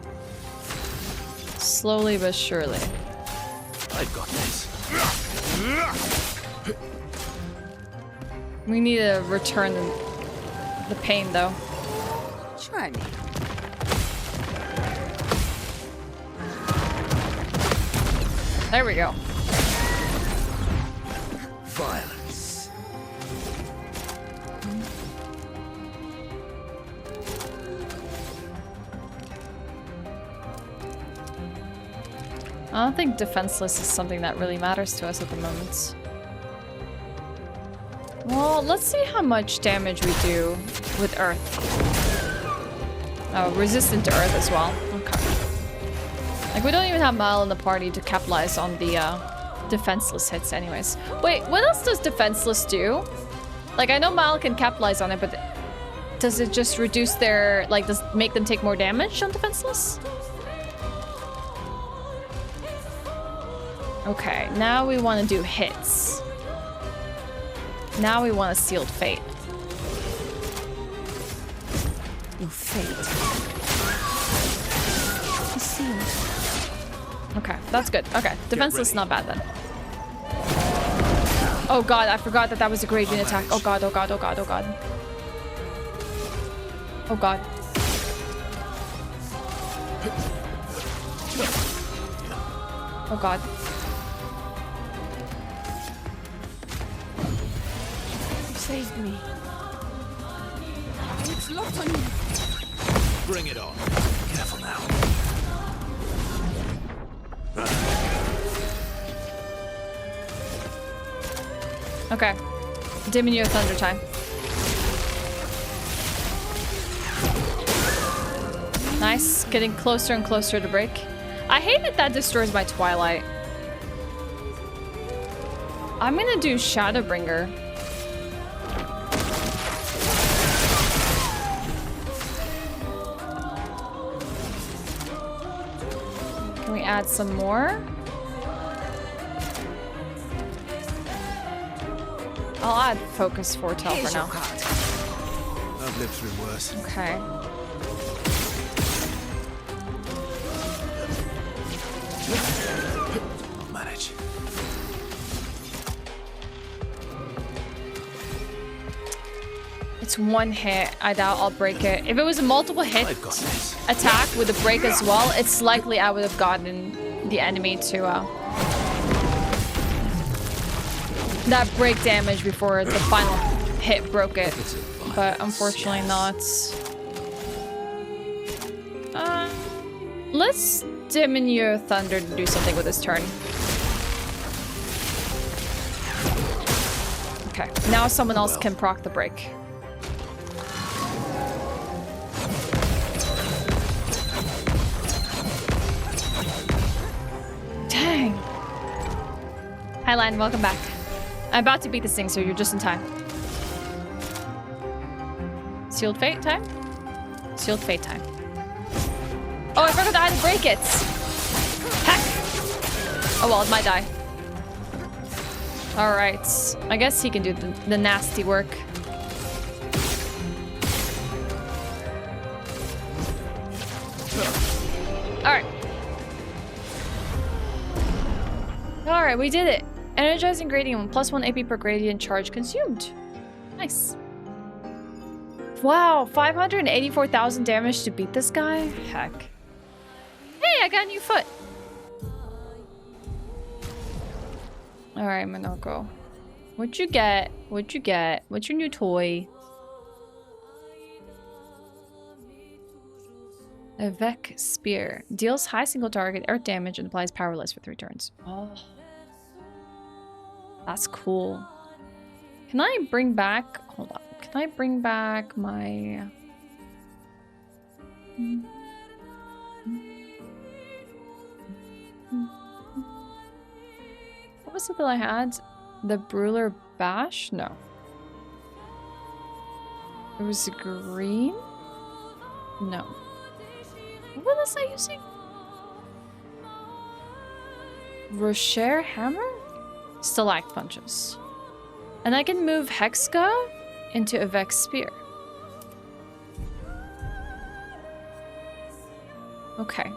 [SPEAKER 1] Slowly but surely.
[SPEAKER 3] I've got this.
[SPEAKER 1] We need to return the pain, though.
[SPEAKER 4] Try me.
[SPEAKER 1] There we go.
[SPEAKER 3] Violence.
[SPEAKER 1] I don't think defenseless is something that really matters to us at the moment. Well, let's see how much damage we do with Earth. Oh, resistant to Earth as well. Okay. Like, we don't even have Mal in the party to capitalize on the defenseless hits anyways. Wait, what else does defenseless do? Like, I know Mal can capitalize on it, but does it just reduce their... Like, does it make them take more damage on defenseless? Okay, now we want to do hits. Now we want a sealed fate.
[SPEAKER 4] Your fate is sealed.
[SPEAKER 1] Okay, that's good. Okay, defenseless not bad then. Oh god, I forgot that that was a gradient attack. Oh god, oh god, oh god, oh god. Oh god. Oh god.
[SPEAKER 4] You saved me. It's locked on you.
[SPEAKER 3] Bring it on. Careful now.
[SPEAKER 1] Okay. Diminu Thunder time. Nice. Getting closer and closer to break. I hate that that destroys my Twilight. I'm gonna do Shadowbringer. Can we add some more? I'll add Focus Foretell for now.
[SPEAKER 3] I've lived through worse.
[SPEAKER 1] Okay.
[SPEAKER 3] I'll manage.
[SPEAKER 1] It's one hit. I doubt I'll break it. If it was a multiple hit
[SPEAKER 3] I've got this.
[SPEAKER 1] attack with a break as well, it's likely I would have gotten the enemy to that break damage before the final hit broke it. But unfortunately not. Let's Diminu Thunder to do something with this turn. Okay, now someone else can proc the break. Dang. Hi, Lan, welcome back. I'm about to beat this thing, so you're just in time. Sealed Fate time? Sealed Fate time. Oh, I forgot to add break it! Heck! Oh well, it might die. Alright. I guess he can do the nasty work. Alright. Alright, we did it. Energizing gradient, +1 AP per gradient charge consumed. Nice. Wow, 584,000 damage to beat this guy? Heck. Hey, I got a new foot. Alright, Monoko. What'd you get? What'd you get? What's your new toy? A Vec Spear. Deals high single target earth damage and applies powerless for 3 turns. Oh. That's cool. Can I bring back... Hold on. Can I bring back my... What was it that I had? The Brûler Bash? No. It was green? No. What was I using? Rocher Hammer? Stalactite punches. And I can move Hexka into a Vex Spear. Okay.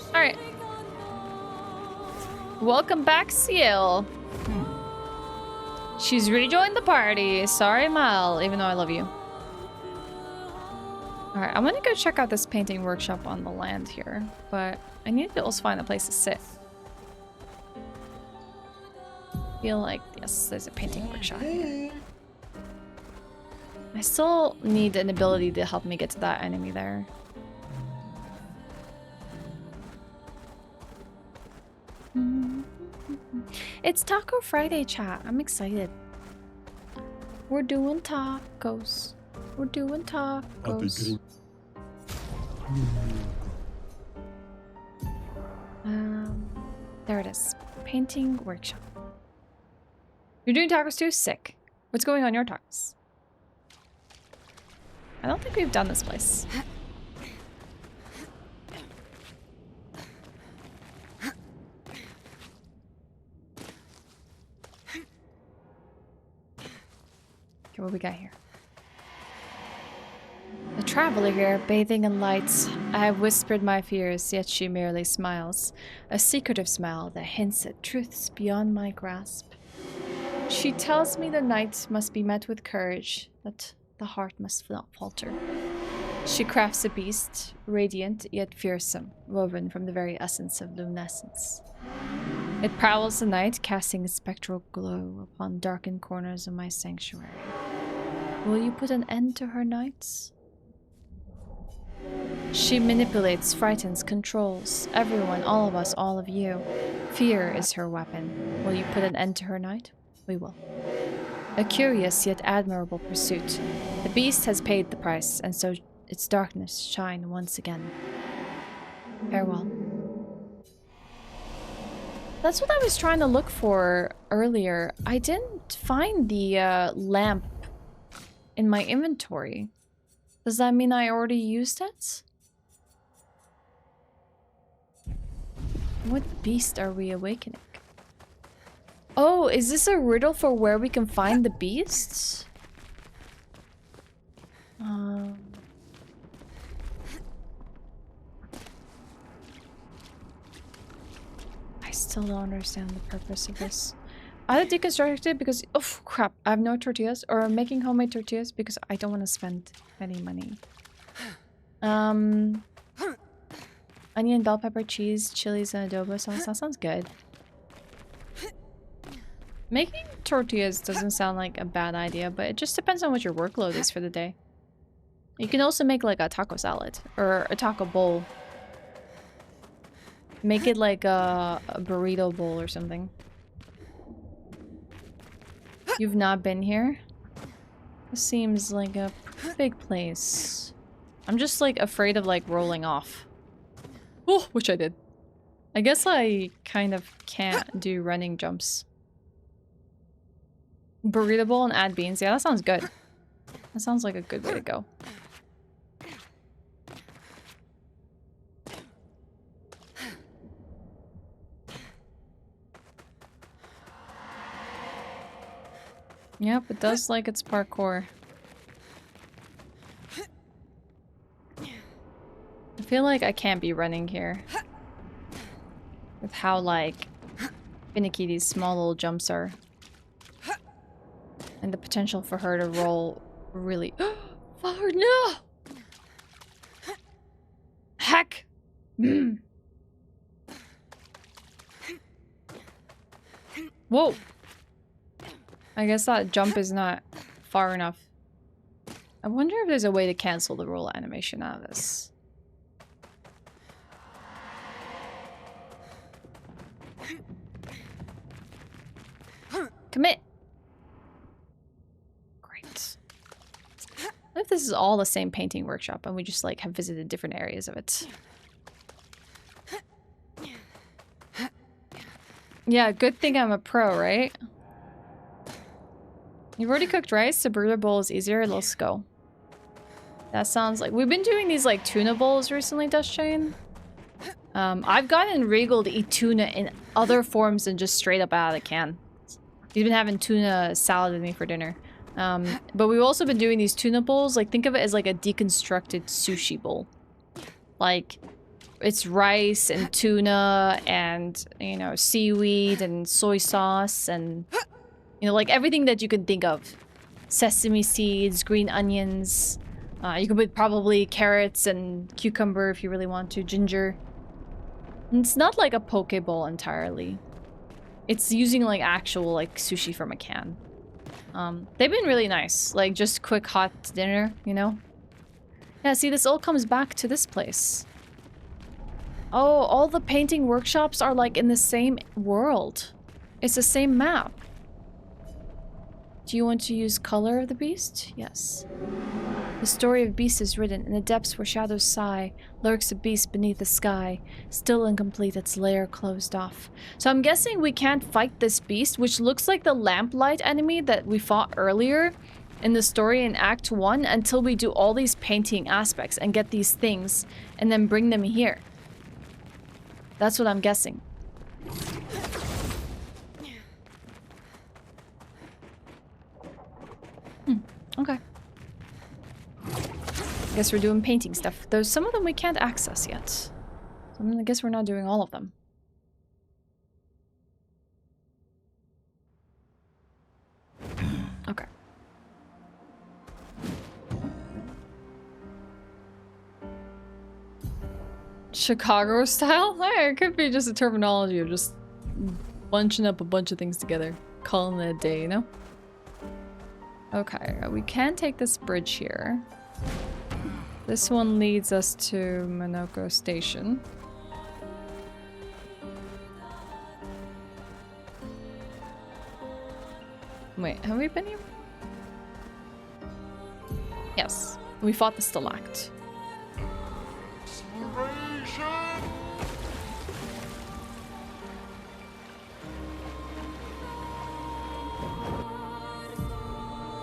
[SPEAKER 1] Alright. Welcome back, Sciel. She's rejoined the party. Sorry, Mal, even though I love you. Alright, I'm gonna go check out this painting workshop on the land here, but I need to also find a place to sit. I feel like, yes, there's a painting workshop here. I still need an ability to help me get to that enemy there. It's Taco Friday, chat. I'm excited. We're doing tacos. We're doing tacos. There it is. Painting workshop. You're doing tacos too? Sick. What's going on your tacos? I don't think we've done this place. Okay, what we got here? A traveler here, bathing in lights. I have whispered my fears, yet she merely smiles. A secretive smile that hints at truths beyond my grasp. She tells me the night must be met with courage, that the heart must not falter. She crafts a beast, radiant yet fearsome, woven from the very essence of luminescence. It prowls the night, casting a spectral glow upon darkened corners of my sanctuary. Will you put an end to her nights? She manipulates, frightens, controls. Everyone, all of us, all of you. Fear is her weapon. Will you put an end to her night? We will. A curious yet admirable pursuit. The beast has paid the price, and so its darkness shine once again. Farewell. That's what I was trying to look for earlier. I didn't find the lamp in my inventory. Does that mean I already used it? What beast are we awakening? Oh, is this a riddle for where we can find the beasts? I still don't understand the purpose of this. Either deconstructed because... Oh, crap. I have no tortillas. Or I'm making homemade tortillas because I don't want to spend any money. Onion, bell pepper, cheese, chilies, and adobo sauce. That sounds good. Making tortillas doesn't sound like a bad idea, but it just depends on what your workload is for the day. You can also make like a taco salad or a taco bowl. Make it like a burrito bowl or something. You've not been here? This seems like a big place. I'm just like afraid of like rolling off. Oh, which I did. I guess I kind of can't do running jumps. Burrito bowl and add beans. Yeah, that sounds good. That sounds like a good way to go. Yep, it does like its parkour. I feel like I can't be running here. With how, like, finicky these small little jumps are. And the potential for her to roll really... Forward, no! Heck! Whoa! I guess that jump is not far enough. I wonder if there's a way to cancel the roll animation out of this. Commit! Great. What if this is all the same painting workshop and we just like have visited different areas of it? Yeah, good thing I'm a pro, right? You've already cooked rice, the burrito bowl is easier, let's go. That sounds like... We've been doing these like tuna bowls recently, Dust Chain. I've gotten Regal to eat tuna in other forms than just straight up out of the can. He's been having tuna salad with me for dinner. But we've also been doing these tuna bowls. Like, think of it as like a deconstructed sushi bowl. Like, it's rice and tuna and, you know, seaweed and soy sauce and, you know, like everything that you can think of. Sesame seeds, green onions. You can put probably carrots and cucumber if you really want to, ginger. And it's not like a poke bowl entirely. It's using like actual like sushi from a can. They've been really nice. Like just quick hot dinner, you know? Yeah, see, this all comes back to this place. Oh, all the painting workshops are like in the same world. It's the same map. Do you want to use color of the beast? Yes. The story of beast is written in the depths where shadows sigh, lurks a beast beneath the sky, still incomplete, its lair closed off. So I'm guessing we can't fight this beast, which looks like the lamplight enemy that we fought earlier in the story in Act 1, until we do all these painting aspects and get these things and then bring them here. That's what I'm guessing. Okay. Guess we're doing painting stuff. There's some of them we can't access yet. So I guess we're not doing all of them. Okay. Chicago style? Hey, it could be just a terminology of just bunching up a bunch of things together. Calling it a day, you know? Okay, we can take this bridge here. This one leads us to Minoko Station. Wait, have we been here? Yes. We fought the Stalact.
[SPEAKER 5] Exploration!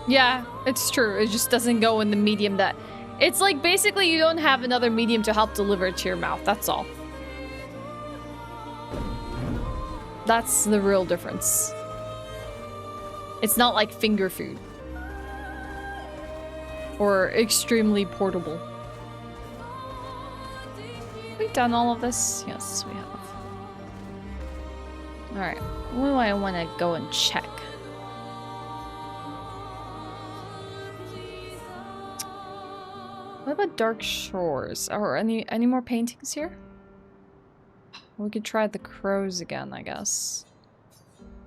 [SPEAKER 1] Yeah, it's true. It just doesn't go in the medium that... It's like basically you don't have another medium to help deliver it to your mouth. That's all. That's the real difference. It's not like finger food. Or extremely portable. We've done all of this? Yes, we have. Alright. What do I want to go and check? What about Dark Shores? Or any more paintings here? We could try the crows again, I guess.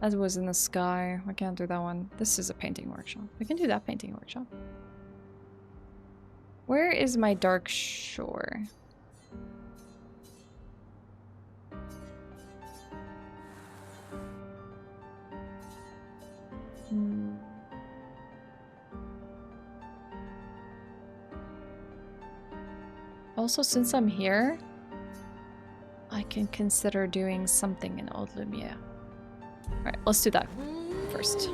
[SPEAKER 1] That was in the sky. I can't do that one. This is a painting workshop. We can do that painting workshop. Where is my Dark Shore? Also, since I'm here, I can consider doing something in Old Lumiere. Alright, let's do that first.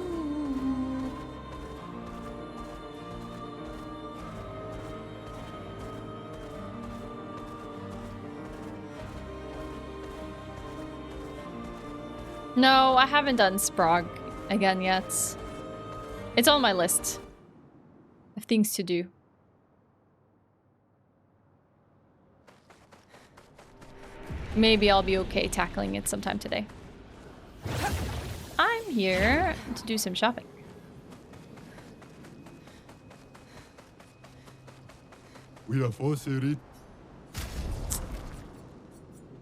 [SPEAKER 1] No, I haven't done Sprague again yet. It's on my list of things to do. Maybe I'll be okay tackling it sometime today. I'm here to do some shopping.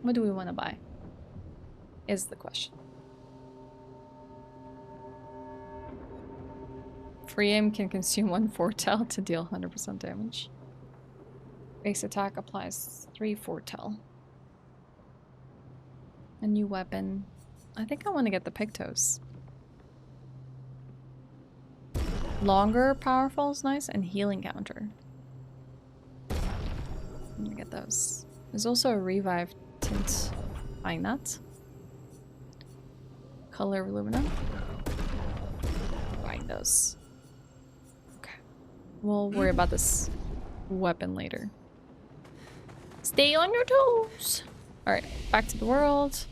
[SPEAKER 1] What do we want to buy? Is the question. Free aim can consume 1 foretell to deal 100% damage. Base attack applies 3 foretell. A new weapon. I think I want to get the Pictos. Longer powerful is nice, and healing counter. I'm gonna get those. There's also a revive tint. Buying that. Color Lumina. Buying those. Okay. We'll worry about this weapon later. Stay on your toes! Alright, back to the world.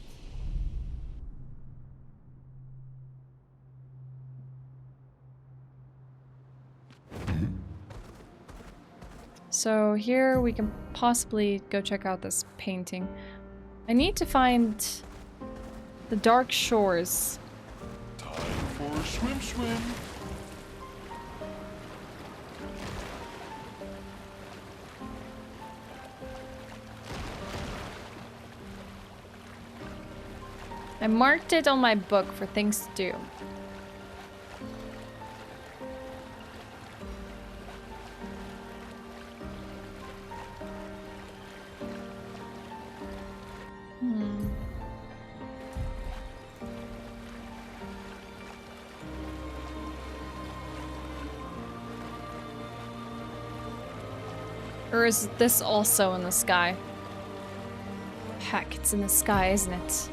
[SPEAKER 1] So here we can possibly go check out this painting. I need to find the Dark Shores.
[SPEAKER 5] Time for a swim.
[SPEAKER 1] I marked it on my book for things to do. Or is this also in the sky? Heck, it's in the sky, isn't it?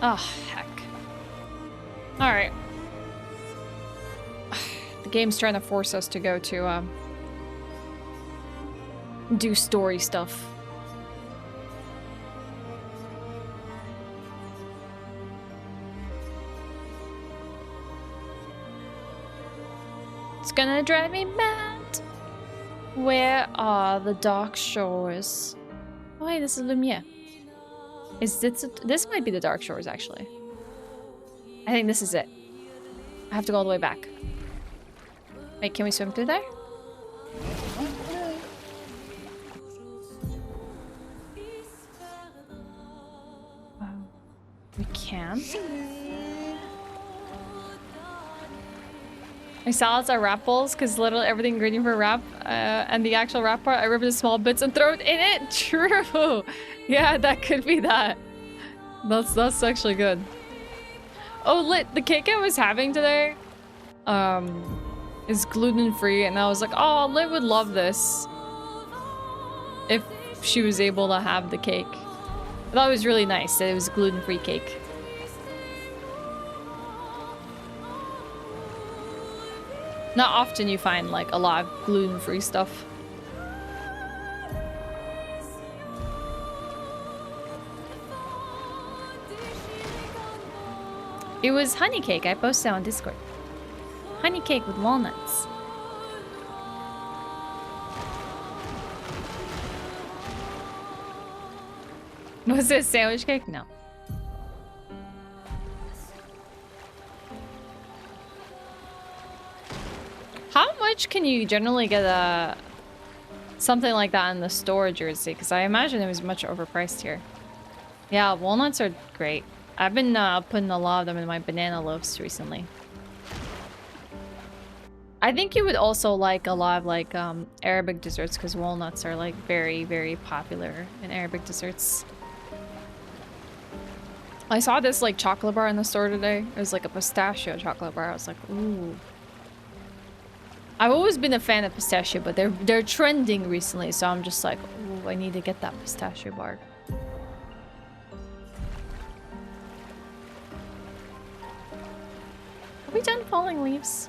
[SPEAKER 1] Oh, heck. Alright. The game's trying to force us to go to, do story stuff. It's gonna drive me mad. Where are the Dark Shores? Oh, hey, this is Lumiere. Is this might be the Dark Shores, actually. I think this is it. I have to go all the way back. Wait, can we swim through there? We can. My salads are wrap bowls because literally everything ingredient for wrap and the actual wrap part, I rip into small bits and throw it in it. True. Yeah, that could be that. That's actually good. Oh, lit. The cake I was having today, is gluten-free, and I was like, oh, Lit would love this if she was able to have the cake. I thought it was really nice that it was gluten-free cake. Not often you find like a lot of gluten-free stuff. It was honey cake. I posted on Discord. Honey cake with walnuts. Was it a sandwich cake? No. How much can you generally get something like that in the store, Jersey? Because I imagine it was much overpriced here. Yeah, walnuts are great. I've been putting a lot of them in my banana loaves recently. I think you would also like a lot of like Arabic desserts because walnuts are like very, very popular in Arabic desserts. I saw this like chocolate bar in the store today. It was like a pistachio chocolate bar. I was like, ooh. I've always been a fan of pistachio, but they're trending recently, so I'm just like, ooh, I need to get that pistachio bar. Have we done Falling Leaves?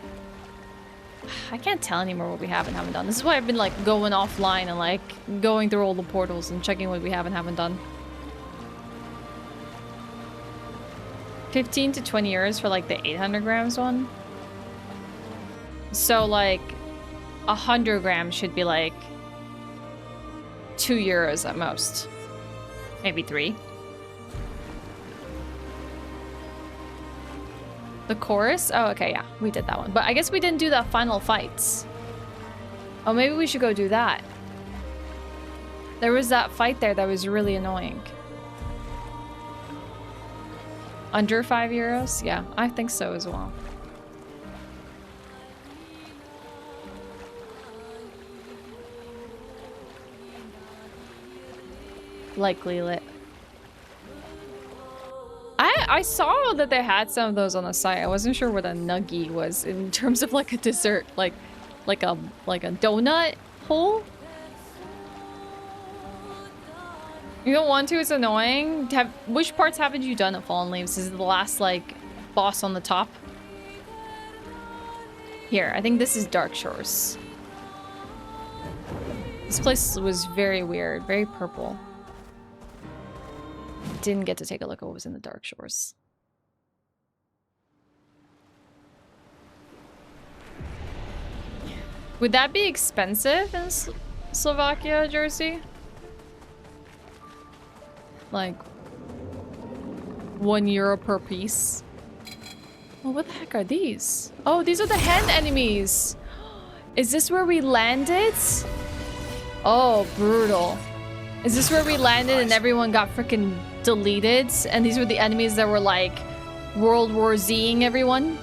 [SPEAKER 1] I can't tell anymore what we have and haven't done. This is why I've been like going offline and like going through all the portals and checking what we have and haven't done. 15 to 20 euros for like the 800 grams one. So like 100 grams should be like 2 euros at most. Maybe 3. The chorus? Oh, okay, yeah. We did that one. But I guess we didn't do the final fights. Oh, maybe we should go do that. There was that fight there that was really annoying. Under 5 euros? Yeah, I think so as well. Likely lit. I saw that they had some of those on the site. I wasn't sure what a nuggie was in terms of like a dessert, like a donut hole. You don't want to? It's annoying. Which parts haven't you done at Fallen Leaves? Is it the last like boss on the top? Here, I think this is Dark Shores. This place was very weird, very purple. Didn't get to take a look at what was in the Dark Shores. Would that be expensive in Slovakia, Jersey? Like €1 per piece. Well, what the heck are these? Oh, these are the hand enemies. Is this where we landed? Oh, brutal. Is this where we landed and everyone got freaking deleted? And these were the enemies that were like World War Z-ing everyone?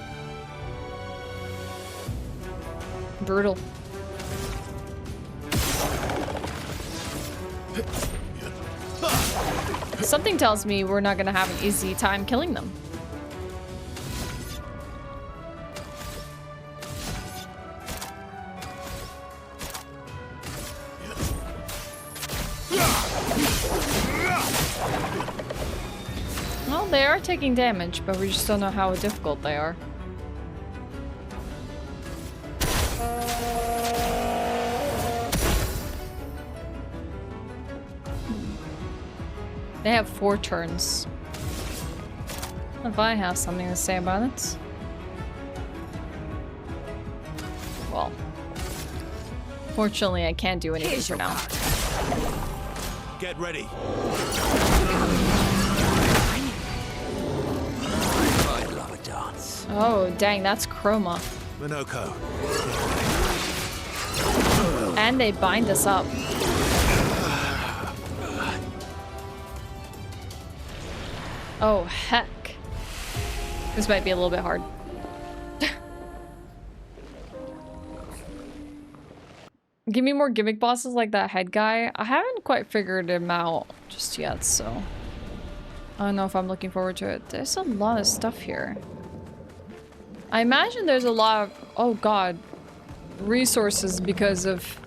[SPEAKER 1] Brutal. Something tells me we're not gonna have an easy time killing them. Well, they are taking damage, but we just don't know how difficult they are. They have 4 turns. If I have something to say about it. Well, fortunately I can't do anything for now.
[SPEAKER 3] Get ready. I'd love a dance.
[SPEAKER 1] Oh, dang, that's Chroma.
[SPEAKER 3] Minoko.
[SPEAKER 1] And they bind us up. Oh, heck. This might be a little bit hard. Give me more gimmick bosses like that head guy. I haven't quite figured him out just yet, so... I don't know if I'm looking forward to it. There's a lot of stuff here. I imagine there's a lot of, oh god, resources because of...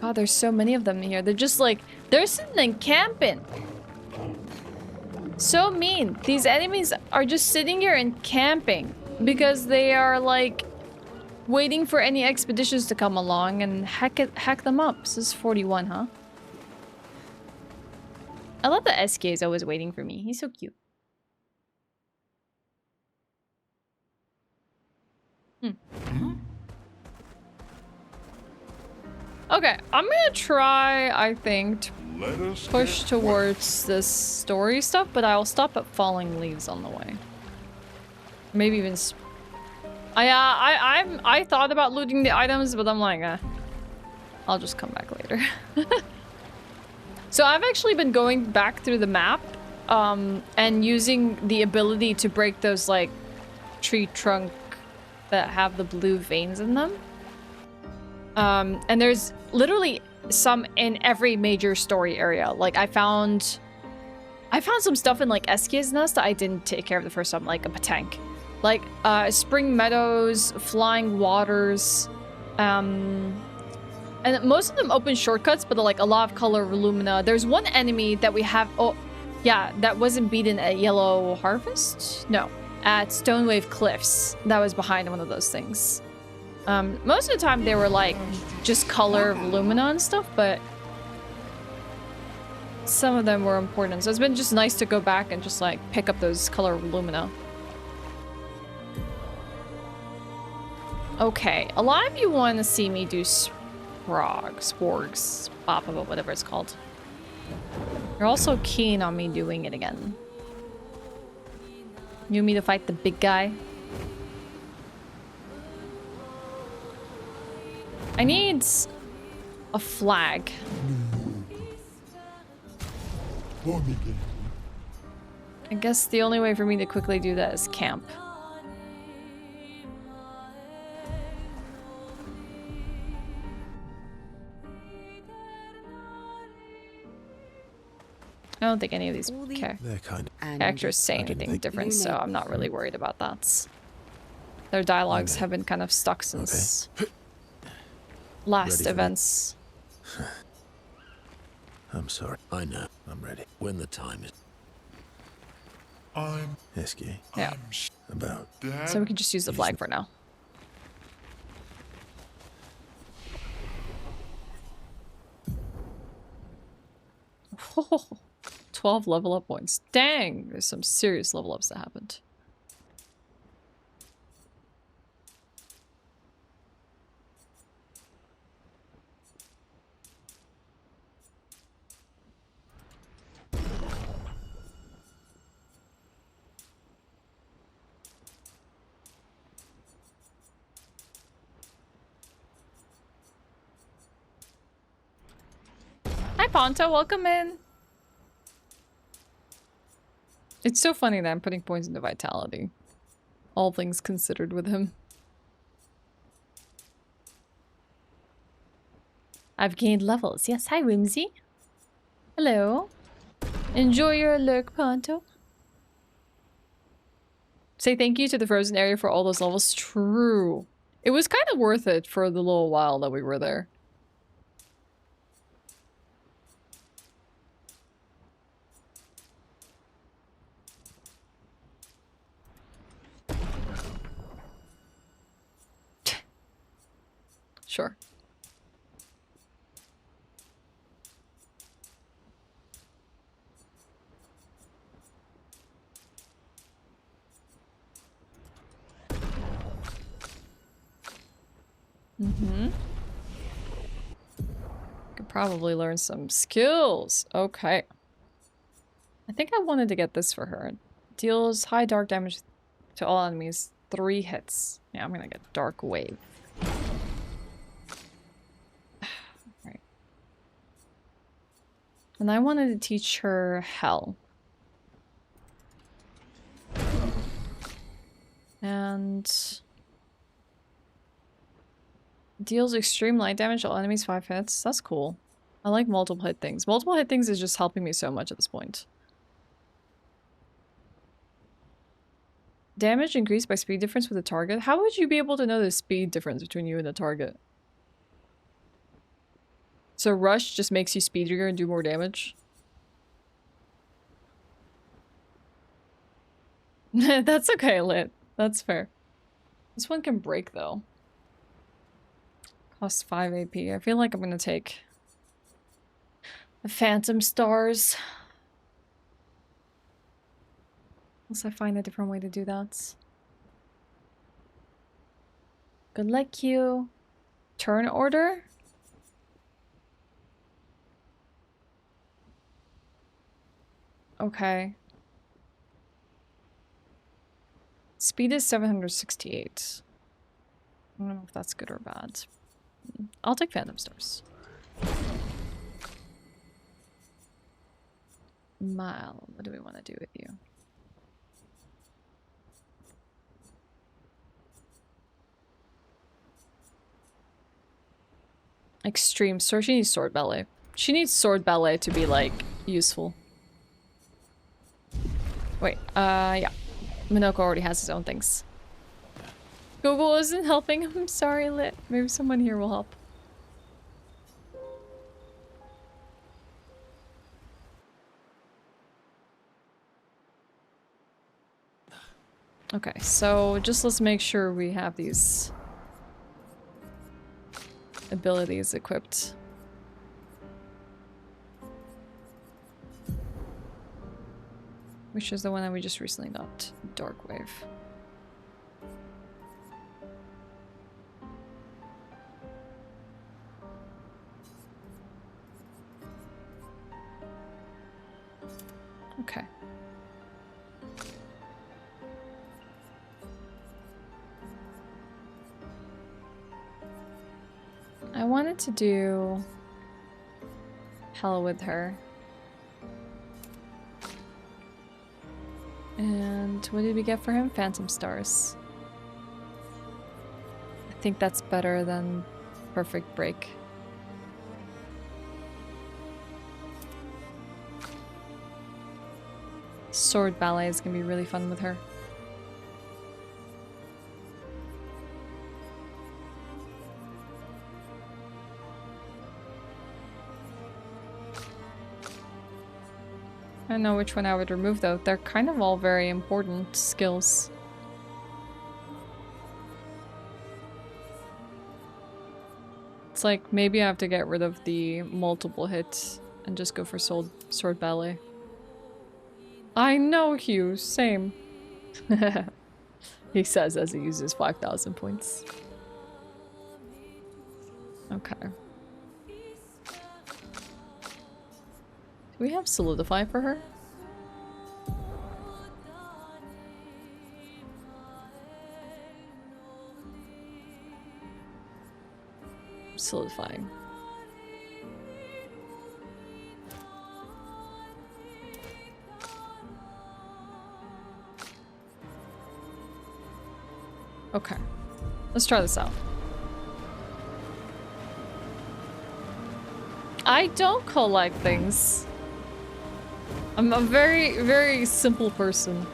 [SPEAKER 1] God, there's so many of them here. They're just like, they're sitting and camping. So mean. These enemies are just sitting here and camping because they are like waiting for any expeditions to come along and hack them up. This is 41, huh? I love that SK is always waiting for me. He's so cute. Okay, I'm gonna try, I think, to
[SPEAKER 5] Let us
[SPEAKER 1] push
[SPEAKER 5] get
[SPEAKER 1] towards this story stuff, but I'll stop at falling leaves on the way. Maybe even... I thought about looting the items, but I'm like, I'll just come back later. So I've actually been going back through the map, and using the ability to break those, like, tree trunk that have the blue veins in them. And there's literally some in every major story area. Like, I found some stuff in, like, Eskia's Nest that I didn't take care of the first time, like a tank. Like, Spring Meadows, Flying Waters, and most of them open shortcuts, but like a lot of color Lumina. There's one enemy that we have, oh, yeah, that wasn't beaten at Yellow Harvest? No, at Stonewave Cliffs. That was behind one of those things. Most of the time they were like just color Lumina and stuff, but some of them were important. So it's been just nice to go back and just like pick up those color Lumina. Okay, a lot of you want to see me do sporgs, whatever it's called. You're also keen on me doing it again. You want me to fight the big guy? I need a flag. I guess the only way for me to quickly do that is camp. I don't think any of these characters say anything different, so I'm not really worried about that. Their dialogues have been kind of stuck since last events.
[SPEAKER 3] I'm sorry. I know. I'm ready. When the time is.
[SPEAKER 5] I'm
[SPEAKER 3] Esky.
[SPEAKER 1] Yeah.
[SPEAKER 3] About.
[SPEAKER 5] Dad.
[SPEAKER 1] So we can just use the flag for now. Oh, 12 level up points. Dang, there's some serious level ups that happened. Hi Ponto, welcome in. It's so funny that I'm putting points into vitality. All things considered with him. I've gained levels. Yes, hi Whimsy. Hello. Enjoy your lurk, Ponto. Say thank you to the frozen area for all those levels. True. It was kind of worth it for the little while that we were there. Sure. Could probably learn some skills. Okay. I think I wanted to get this for her. Deals high dark damage to all enemies. 3 hits. Yeah, I'm gonna get Dark Wave. Right. And I wanted to teach her Hell. And deals extreme light damage to all enemies 5 hits. That's cool. I like multiple hit things. Multiple hit things is just helping me so much at this point. Damage increased by speed difference with the target. How would you be able to know the speed difference between you and the target? So rush just makes you speedier and do more damage? That's okay, Lit. That's fair. This one can break though. Costs 5 AP. I feel like I'm gonna take the Phantom Stars. Unless I find a different way to do that. Good luck, you. Turn order? Okay. Speed is 768. I don't know if that's good or bad. I'll take Phantom Stars. Mile, what do we want to do with you? Extreme. So she needs sword ballet. She needs sword ballet to be like useful. Wait, yeah. Minoko already has his own things. Google isn't helping. I'm sorry, Lit. Maybe someone here will help. Okay, so just let's make sure we have these abilities equipped. Which is the one that we just recently got, Dark Wave. Okay. I wanted to do Hell with her. And what did we get for him? Phantom Stars. I think that's better than Perfect Break. Sword Ballet is gonna be really fun with her. I don't know which one I would remove though. They're kind of all very important skills. It's like maybe I have to get rid of the multiple hits and just go for sword ballet. I know, Hugh. Same. He says as he uses 5,000 points. Okay. Do we have Solidify for her? Solidifying. Okay. Let's try this out. I don't collect things. I'm a very, very simple person.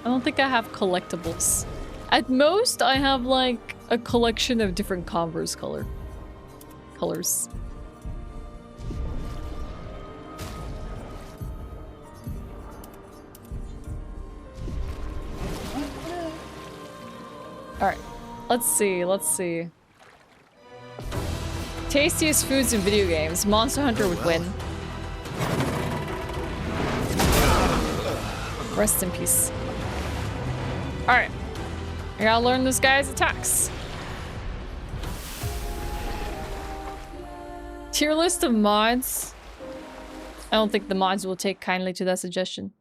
[SPEAKER 1] I don't think I have collectibles. At most, I have like a collection of different Converse colors. Alright. Let's see. Tastiest foods in video games. Monster Hunter would win. Rest in peace. Alright. I gotta learn this guy's attacks. Tier list of mods. I don't think the mods will take kindly to that suggestion.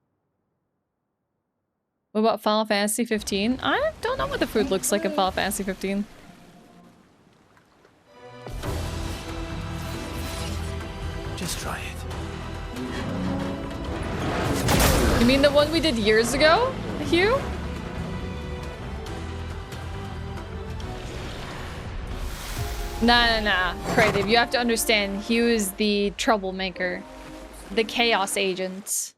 [SPEAKER 1] What about Final Fantasy 15? I don't know what the food looks like in Final Fantasy 15.
[SPEAKER 3] Just try it.
[SPEAKER 1] You mean the one we did years ago, Hugh? Nah. Creative, you have to understand, Hugh is the troublemaker. The chaos agent.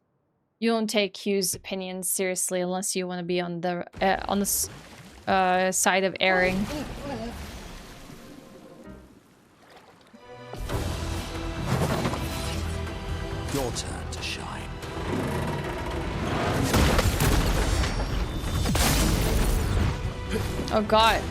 [SPEAKER 1] You don't take Hugh's opinions seriously unless you want to be on the side of airing.
[SPEAKER 3] Your turn to shine.
[SPEAKER 1] Oh god.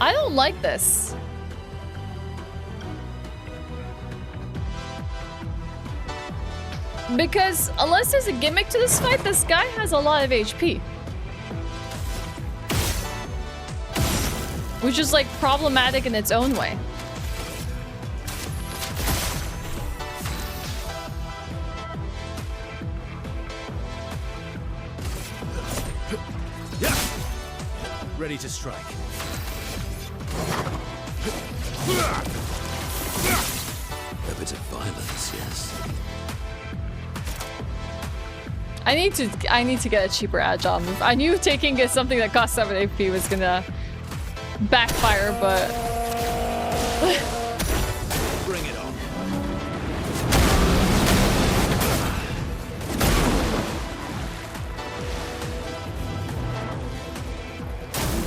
[SPEAKER 1] I don't like this. Because unless there's a gimmick to this fight, this guy has a lot of HP. Which is like problematic in its own way.
[SPEAKER 3] Ready to strike. A bit of violence, yes.
[SPEAKER 1] I need to get a cheaper agile move. I knew taking something that cost 7 AP was gonna backfire, but
[SPEAKER 3] Bring it on.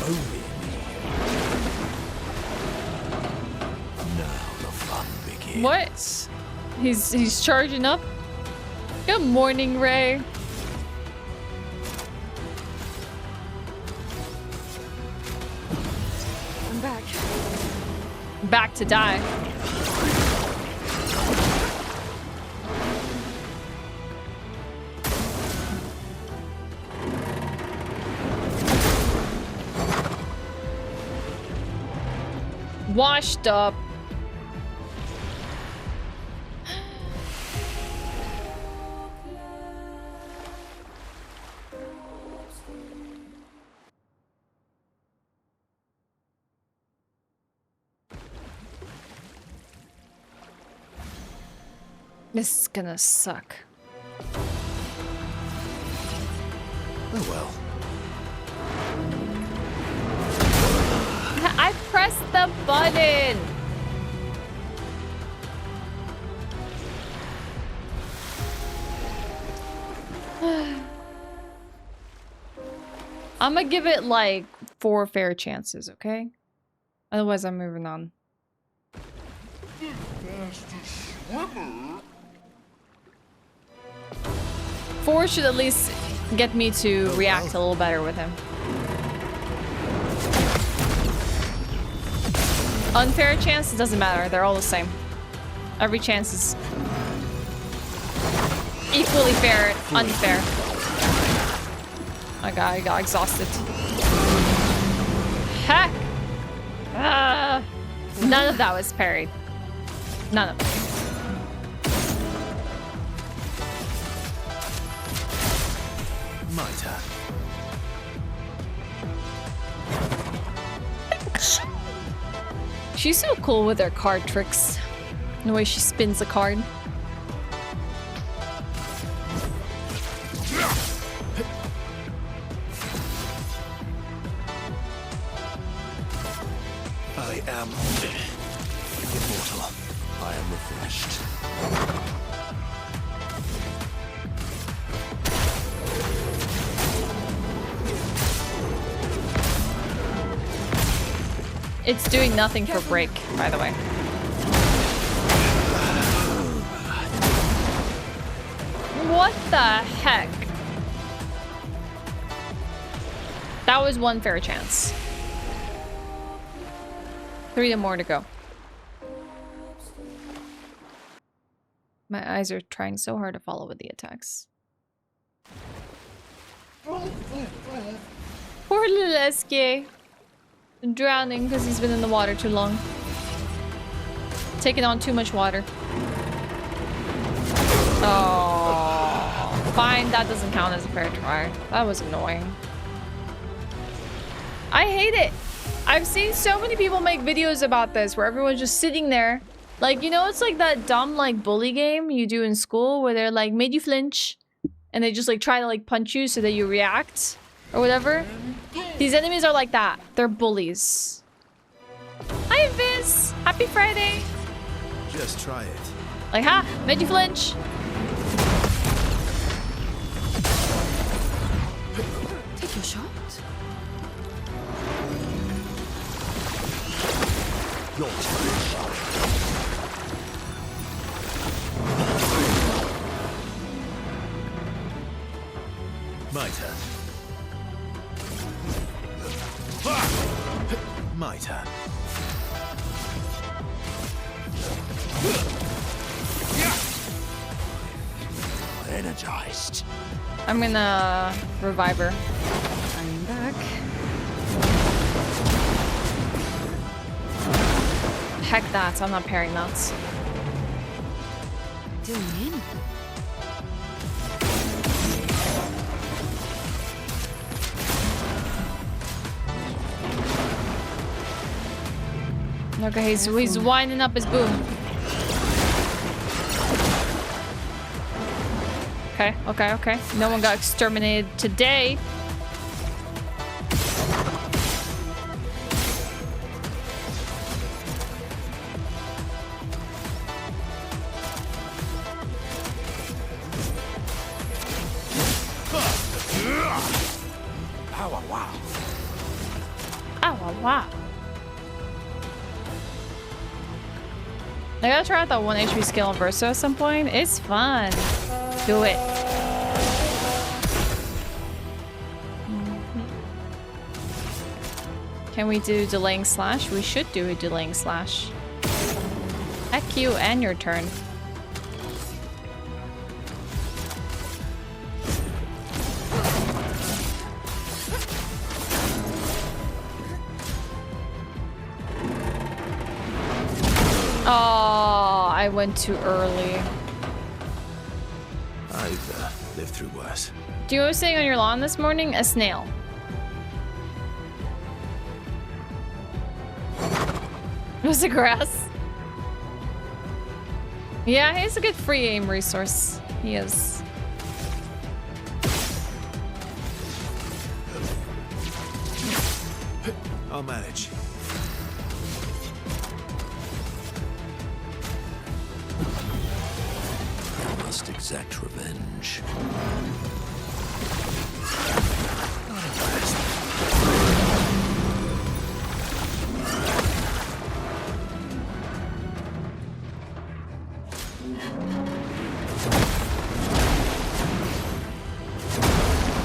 [SPEAKER 3] Only me. Now the fun begins.
[SPEAKER 1] what? He's charging up. Good morning, Ray.
[SPEAKER 4] I'm back.
[SPEAKER 1] Back to die. Washed up. This is gonna suck.
[SPEAKER 3] Oh well.
[SPEAKER 1] I pressed the button. I'm gonna give it like 4 fair chances, okay? Otherwise, I'm moving on.
[SPEAKER 5] The fastest swimmer.
[SPEAKER 1] 4 should at least get me to react a little better with him. Unfair chance, it doesn't matter. They're all the same. Every chance is equally fair, unfair. I got exhausted. Heck! None of that was parried. None of it.
[SPEAKER 3] My turn.
[SPEAKER 1] She's so cool with her card tricks. The way she spins a card.
[SPEAKER 3] I am immortal. I am refreshed.
[SPEAKER 1] It's doing nothing for break, by the way. What the heck? That was 1 fair chance. 3 more to go. My eyes are trying so hard to follow with the attacks. Poor little SK. Drowning because he's been in the water too long. Taking on too much water. Oh, fine. That doesn't count as a fair try. That was annoying. I hate it. I've seen so many people make videos about this where everyone's just sitting there. Like, you know, it's like that dumb, like, bully game you do in school where they're like, made you flinch. And they just, like, try to, like, punch you so that you react. or whatever. These enemies are like that. They're bullies. Hi, Viz. Happy Friday.
[SPEAKER 7] Just try it.
[SPEAKER 1] Like, ha, made you flinch.
[SPEAKER 4] Take your shot.
[SPEAKER 3] Your turn.
[SPEAKER 7] My turn. My turn.
[SPEAKER 3] Energized.
[SPEAKER 1] I'm gonna revive her.
[SPEAKER 4] I'm back.
[SPEAKER 1] Heck that, I'm not pairing that.
[SPEAKER 4] Doing in.
[SPEAKER 1] Okay, he's winding up his boom. Okay. No one got exterminated today. Wow. I gotta try out that 1 HP skill on Verso at some point. It's fun. Do it. Can we do delaying slash? We should do a delaying slash. Heck you and your turn. Oh, I went too early.
[SPEAKER 7] I've lived through worse.
[SPEAKER 1] Do you know what was sitting on your lawn this morning? A snail. Was it grass? Yeah, he's a good free aim resource. He is.
[SPEAKER 7] I'll manage.
[SPEAKER 3] I must exact revenge.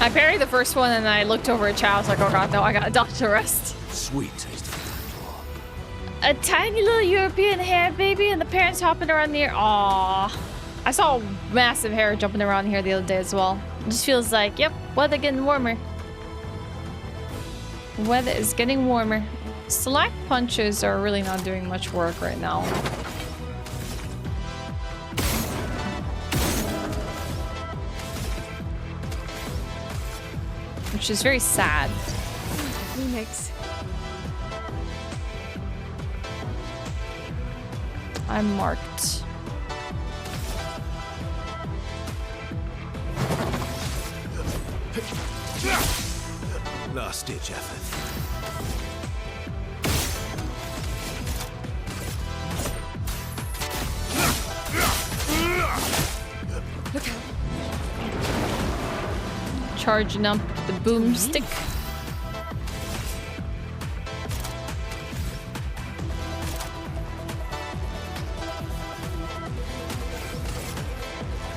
[SPEAKER 1] I parried the first one and I looked over at Chow. I was like, oh god, no, I gotta dodge the rest.
[SPEAKER 3] Sweet taste of
[SPEAKER 1] A tiny little European hare baby and the parents hopping around the air. Aww. I saw a massive hare jumping around here the other day as well. It just feels like, yep, weather getting warmer. Weather is getting warmer. Select punches are really not doing much work right now. Which is very sad.
[SPEAKER 4] Remix.
[SPEAKER 1] I'm marked.
[SPEAKER 7] Last ditch effort.
[SPEAKER 4] Look out.
[SPEAKER 1] Charging up the boomstick.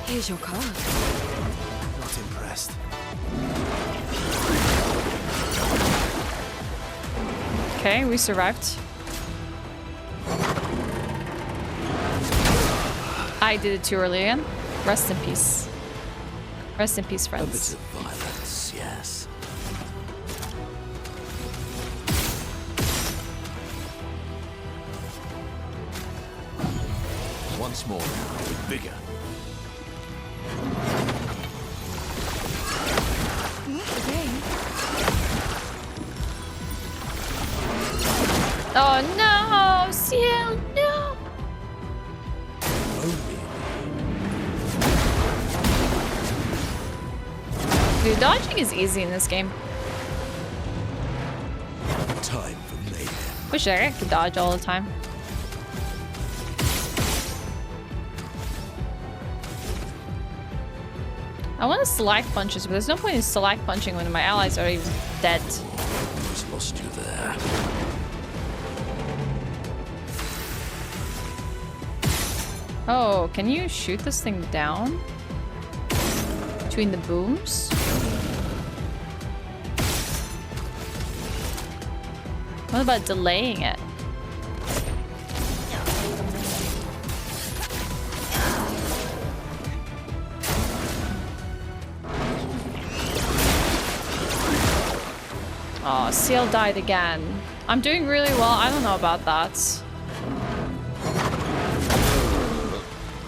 [SPEAKER 4] Here's your card.
[SPEAKER 7] Not impressed.
[SPEAKER 1] Okay, we survived. I did it too early again. Rest in peace. Rest in peace,
[SPEAKER 3] a bit
[SPEAKER 1] friends.
[SPEAKER 3] of violence, yes. Once more now, with vigor.
[SPEAKER 4] Again.
[SPEAKER 1] Oh no! Sciel, no! Dude, dodging is easy in this game. Wish I could dodge all the time. I want to select punches, but there's no point in select punching when my allies are even dead.
[SPEAKER 3] Who's lost you there?
[SPEAKER 1] Oh, can you shoot this thing down? Between the booms? What about delaying it? Oh, Sciel died again. I'm doing really well. I don't know about that.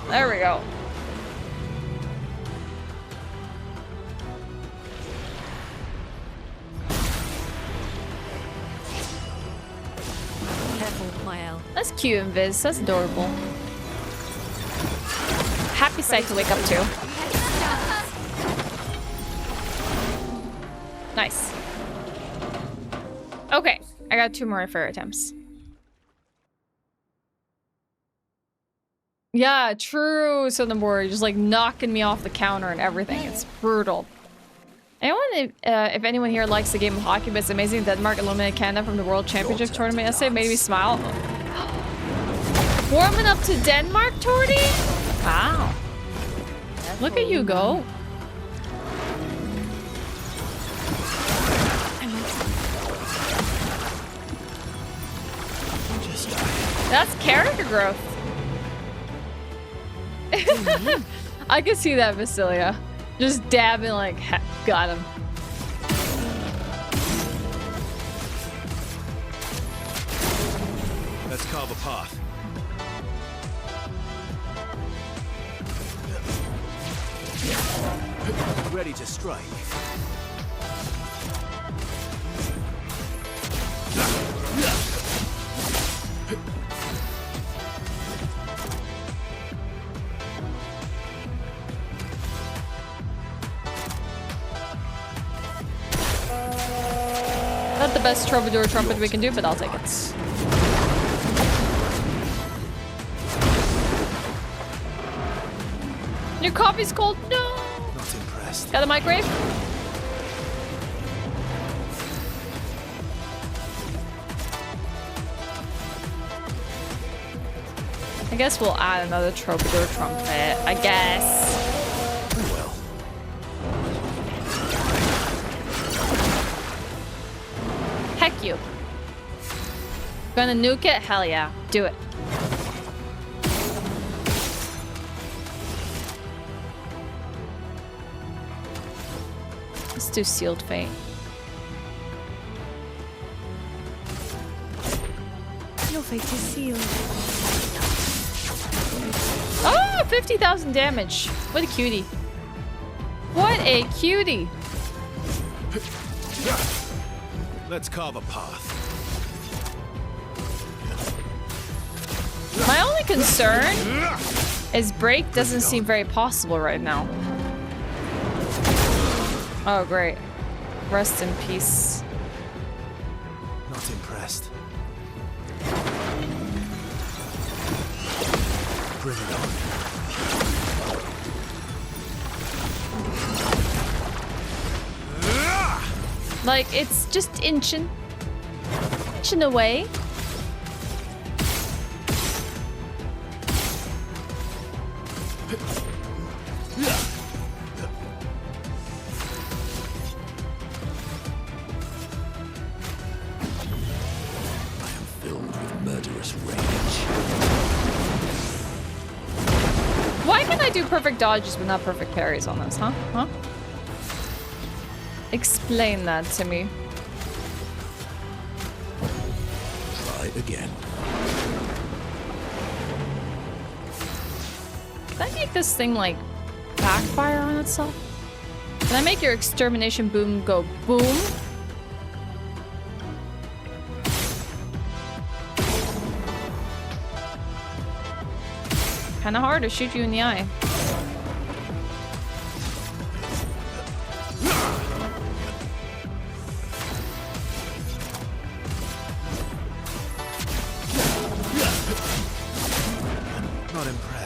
[SPEAKER 1] There we go.
[SPEAKER 4] Careful, Sciel.
[SPEAKER 1] That's cute, Invis. That's adorable. Happy sight to wake up to. Nice. Okay, I got 2 more fair attempts. Yeah, true. So the board just like knocking me off the counter and everything. It's brutal. If anyone here likes the game of hockey, but it's amazing Denmark eliminated Canada from the World Championship tournament yesterday. Made me smile. Warming up to Denmark, Torty? Wow. Look at you go. That's character growth. I can see that, Vasilia. Just dabbing like, got him.
[SPEAKER 7] Let's carve a path. Ready to strike.
[SPEAKER 1] Not the best troubadour trumpet we can do, but I'll take it. Your coffee's cold? No!
[SPEAKER 7] Not impressed.
[SPEAKER 1] Got a microwave? I guess we'll add another troubadour trumpet. I guess.
[SPEAKER 7] Well.
[SPEAKER 1] Heck you. Gonna nuke it? Hell yeah. Do it. Let's do Sealed Fate.
[SPEAKER 4] Your fate is sealed.
[SPEAKER 1] Oh, 50,000 damage. What a cutie. What a cutie.
[SPEAKER 7] Let's carve a path.
[SPEAKER 1] My only concern is break doesn't seem very possible right now. Oh, great. Rest in peace.
[SPEAKER 7] Not impressed. Bring it on.
[SPEAKER 1] Like, it's just inching away.
[SPEAKER 3] Filled with murderous rage.
[SPEAKER 1] Why can I do perfect dodges but not perfect parries on this, huh? Huh? Explain that to me.
[SPEAKER 3] Try again.
[SPEAKER 1] Can I make this thing, like, backfire on itself? Can I make your extermination boom go boom? Kinda hard to shoot you in the eye.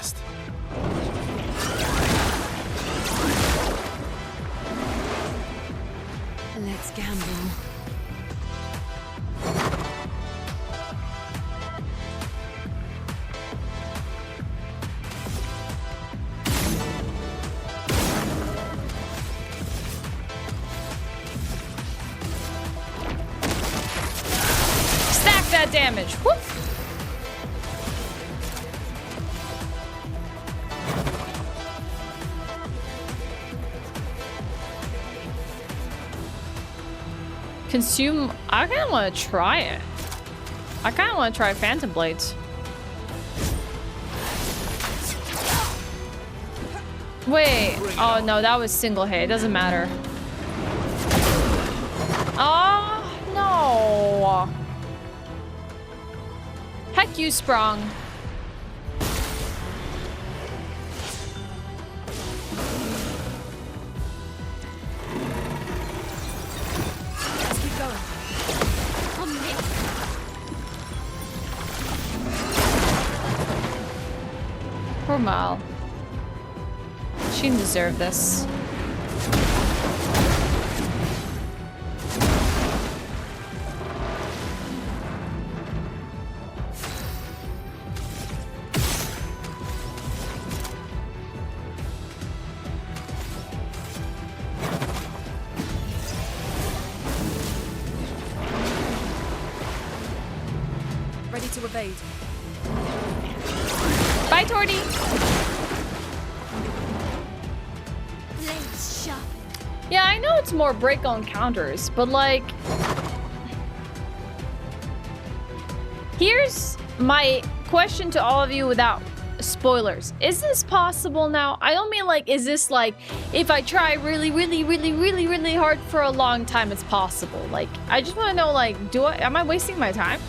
[SPEAKER 7] impressed.
[SPEAKER 4] Let's gamble.
[SPEAKER 1] Stack that damage. Whoop. Consume. I kind of want to try it. I kind of want to try Phantom Blades. Wait. Oh no, that was single hit. It doesn't matter. Oh no. Heck you, Sprung.
[SPEAKER 4] Let's keep going. On me.
[SPEAKER 1] Poor Mal. She didn't deserve this.
[SPEAKER 4] Ready to evade.
[SPEAKER 1] Bye, Torty.
[SPEAKER 4] Blades sharpen.
[SPEAKER 1] Yeah, I know it's more break on counters, but like... Here's my question to all of you without spoilers. Is this possible now? I don't mean like, is this like, if I try really, really, really, really, really hard for a long time, it's possible. Like, I just want to know, like, am I wasting my time?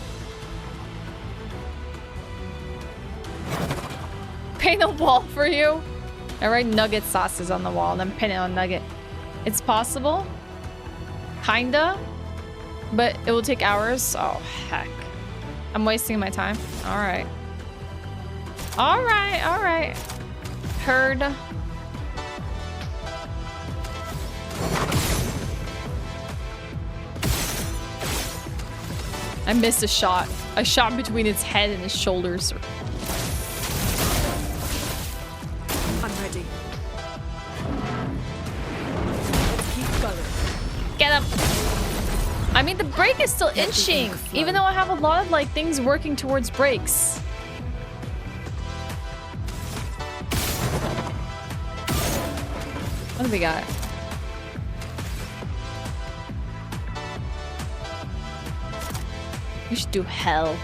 [SPEAKER 1] Paint a wall for you. I write nugget sauces on the wall and then pin it on nugget. It's possible. Kinda. But it will take hours. Oh, heck. I'm wasting my time. All right. All right. All right. Heard. I missed a shot. A shot between its head and its shoulders.
[SPEAKER 4] I'm ready. Let's keep going.
[SPEAKER 1] Get up. I mean, the break is still inching, even though I have a lot of like things working towards breaks. What do we got? We should do hell.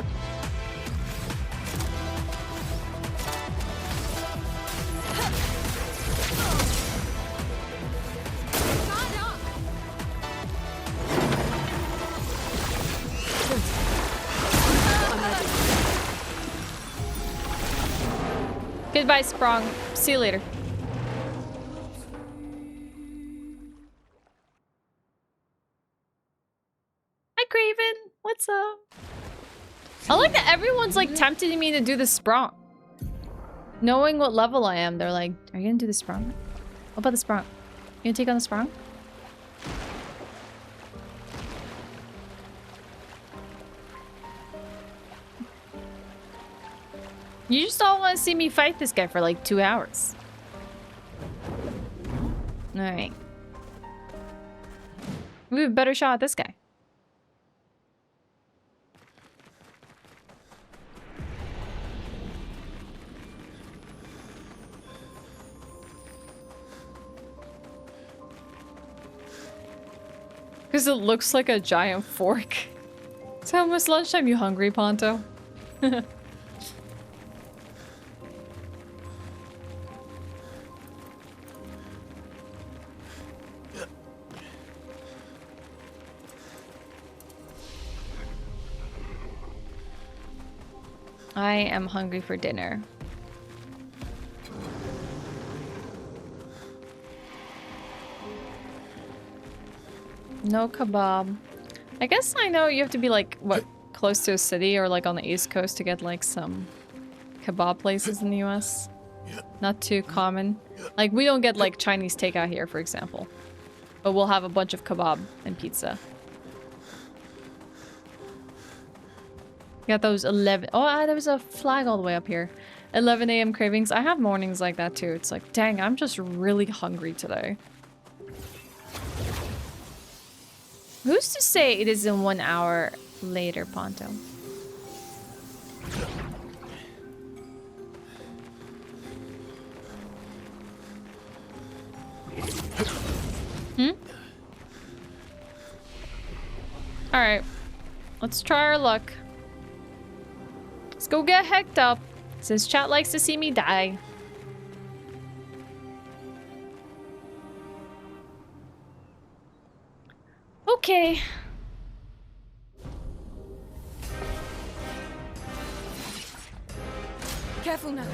[SPEAKER 1] Goodbye, Sprung. See you later. Hi, Craven. What's up? I like that everyone's like tempting me to do the Sprung. Knowing what level I am, they're like, are you gonna do the Sprung? What about the Sprung? You gonna take on the Sprung? You just all want to see me fight this guy for like 2 hours. Alright. We have a better shot at this guy. Because it looks like a giant fork. It's almost lunchtime. You hungry, Ponto? I am hungry for dinner. No kebab. I guess I know you have to be like, what, close to a city or like on the East Coast to get like some kebab places in the US. Not too common. Like, we don't get, like, Chinese takeout here, for example. But we'll have a bunch of kebab and pizza. Got those 11... Oh, there was a flag all the way up here. 11 a.m. cravings. I have mornings like that, too. It's like, dang, I'm just really hungry today. Who's to say it isn't 1 hour later, Ponto? Alright. Let's try our luck. Let's go get hecked up, since chat likes to see me die. Okay.
[SPEAKER 4] Careful now.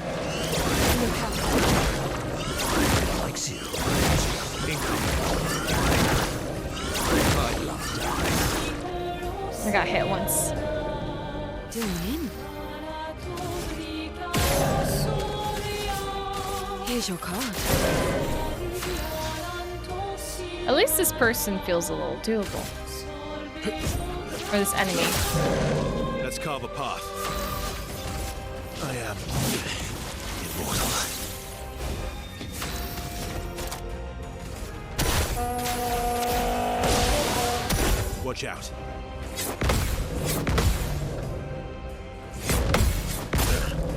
[SPEAKER 3] Like Sciel.
[SPEAKER 1] I got hit once.
[SPEAKER 4] Doing in. Here's your card.
[SPEAKER 1] At least this person feels a little doable. Or this enemy.
[SPEAKER 7] Let's carve a path. I am immortal. Watch out.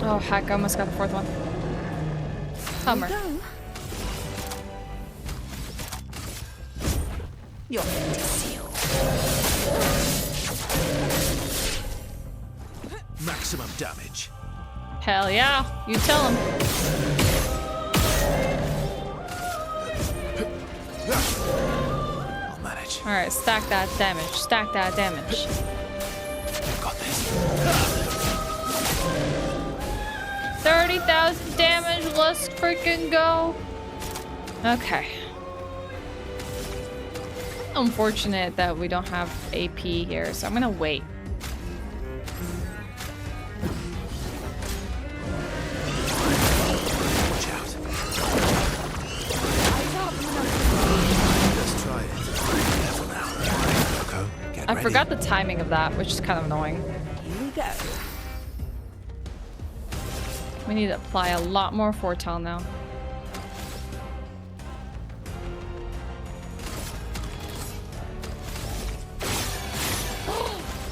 [SPEAKER 1] Oh heck, I almost got the fourth one. Hummer.
[SPEAKER 4] You're ready, Sciel.
[SPEAKER 7] Maximum damage.
[SPEAKER 1] Hell yeah, you tell him.
[SPEAKER 7] I'll manage.
[SPEAKER 1] Alright, stack that damage. Stack that damage.
[SPEAKER 7] Got this.
[SPEAKER 1] 30,000 damage, let's freaking go. Okay. Unfortunate that we don't have AP here, so I'm gonna wait.
[SPEAKER 7] Watch out. Let's try it. Careful now. Coco, get
[SPEAKER 1] I
[SPEAKER 7] ready.
[SPEAKER 1] forgot the timing of that, which is kind of annoying.
[SPEAKER 4] Here we go.
[SPEAKER 1] We need to apply a lot more foretell now.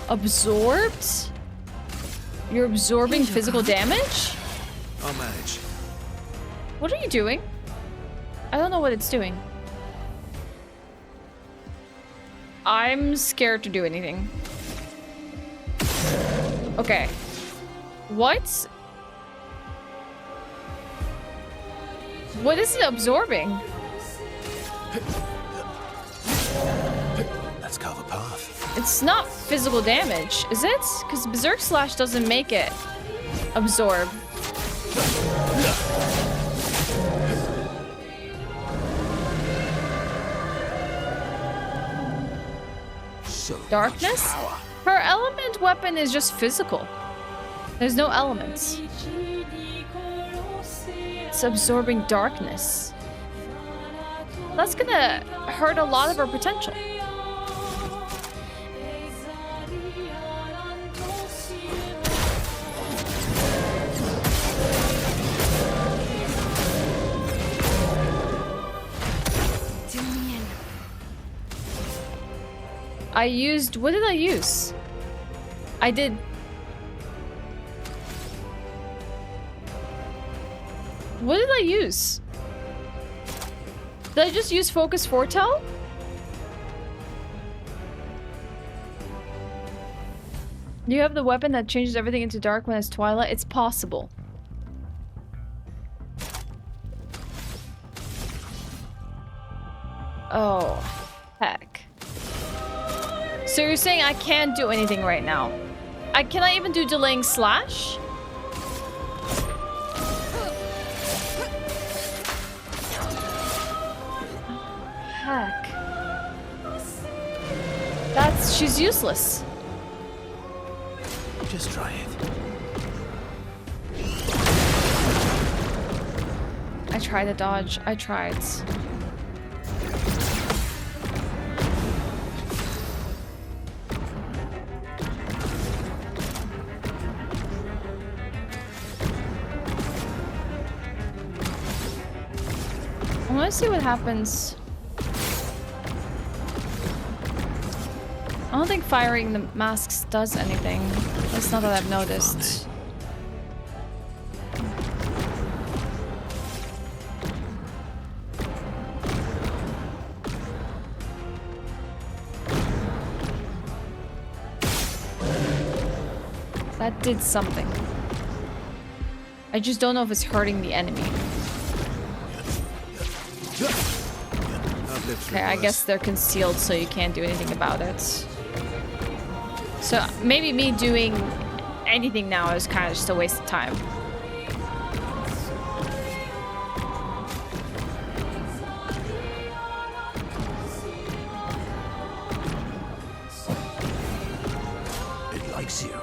[SPEAKER 1] Absorbed? You're absorbing physical damage?
[SPEAKER 7] I'll manage.
[SPEAKER 1] What are you doing? I don't know what it's doing. I'm scared to do anything. Okay. What? What is it absorbing?
[SPEAKER 7] Let's carve a path.
[SPEAKER 1] It's not physical damage, is it? Because Berserk Slash doesn't make it absorb.
[SPEAKER 3] So
[SPEAKER 1] Darkness? Her element weapon is just physical. There's no elements. It's absorbing darkness. That's gonna hurt a lot of her potential. I used... What did I use? I did... What did I use? Did I just use Focus Foretell? Do you have the weapon that changes everything into dark when it's twilight? It's possible. Oh, heck. So you're saying I can't do anything right now? Can I even do delaying slash? Heck. She's useless.
[SPEAKER 7] Just try it.
[SPEAKER 1] try to dodge. I tried. I want to see what happens. I don't think firing the masks does anything. That's not that I've noticed. That did something. I just don't know if it's hurting the enemy. Okay, I guess they're concealed, so you can't do anything about it. So maybe me doing anything now is kind of just a waste of time.
[SPEAKER 3] It likes you.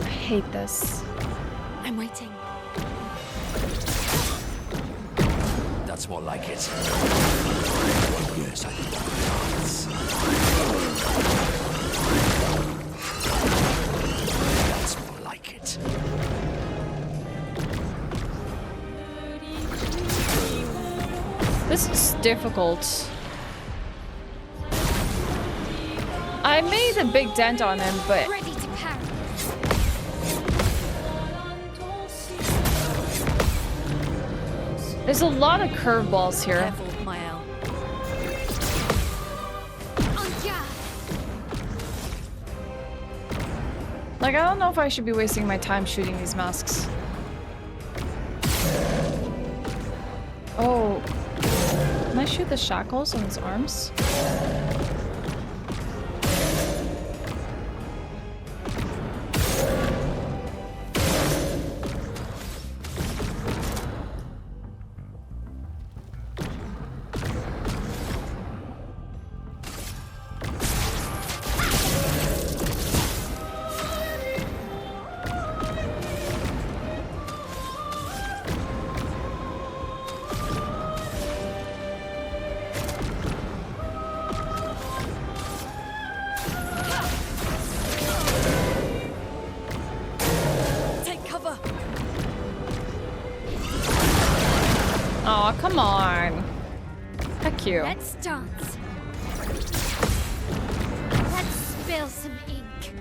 [SPEAKER 1] I hate this.
[SPEAKER 4] I'm waiting.
[SPEAKER 3] That's more like it. Yes, I do. That's more like it.
[SPEAKER 1] This is difficult. I made a big dent on him, but
[SPEAKER 4] Ready to parry.
[SPEAKER 1] there's a lot of curveballs here.
[SPEAKER 4] Careful, Sciel. On guard.
[SPEAKER 1] Like, I don't know if I should be wasting my time shooting these masks. Oh. Can I shoot the shackles on his arms?
[SPEAKER 4] Take cover.
[SPEAKER 1] Oh, come on. Heck you.
[SPEAKER 4] Let's dance. Let's spill some ink.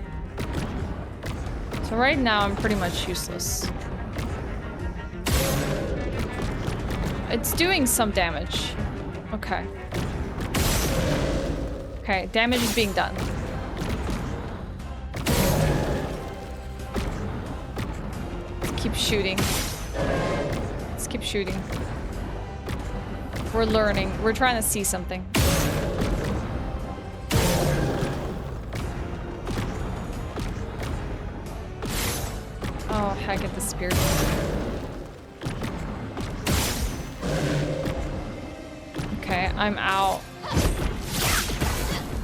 [SPEAKER 1] So right now I'm pretty much useless. It's doing some damage. Okay. Okay, damage is being done. Let's keep shooting. Let's keep shooting. We're learning. We're trying to see something. Oh, heck at the spear. Okay, I'm out.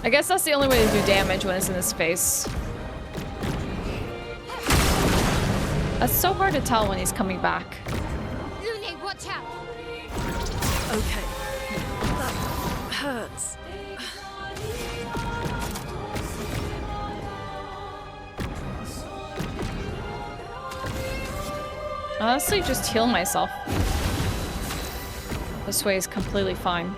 [SPEAKER 1] I guess that's the only way to do damage when it's in his face. That's so hard to tell when he's coming back.
[SPEAKER 4] Lune, watch out.
[SPEAKER 8] Okay. That hurts.
[SPEAKER 1] Honestly, just heal myself. This way is completely fine.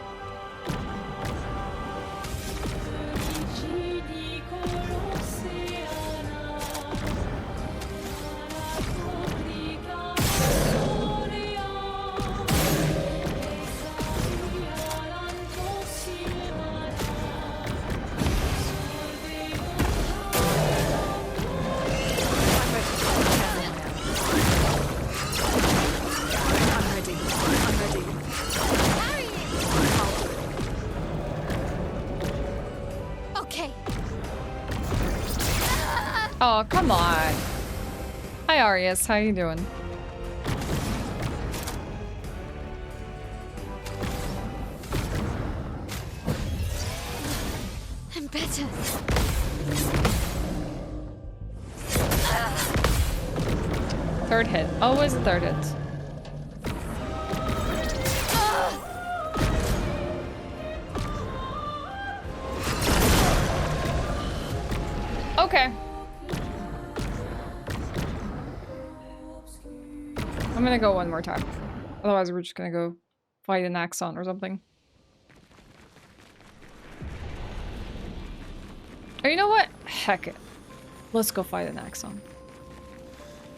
[SPEAKER 1] Oh, come on. Hi, Arias. How you doing?
[SPEAKER 4] I'm better.
[SPEAKER 1] Third hit. Always the third hit. Okay. I'm gonna go one more time. Otherwise, we're just gonna go fight an Axon or something. Or you know what? Heck it. Let's go fight an Axon.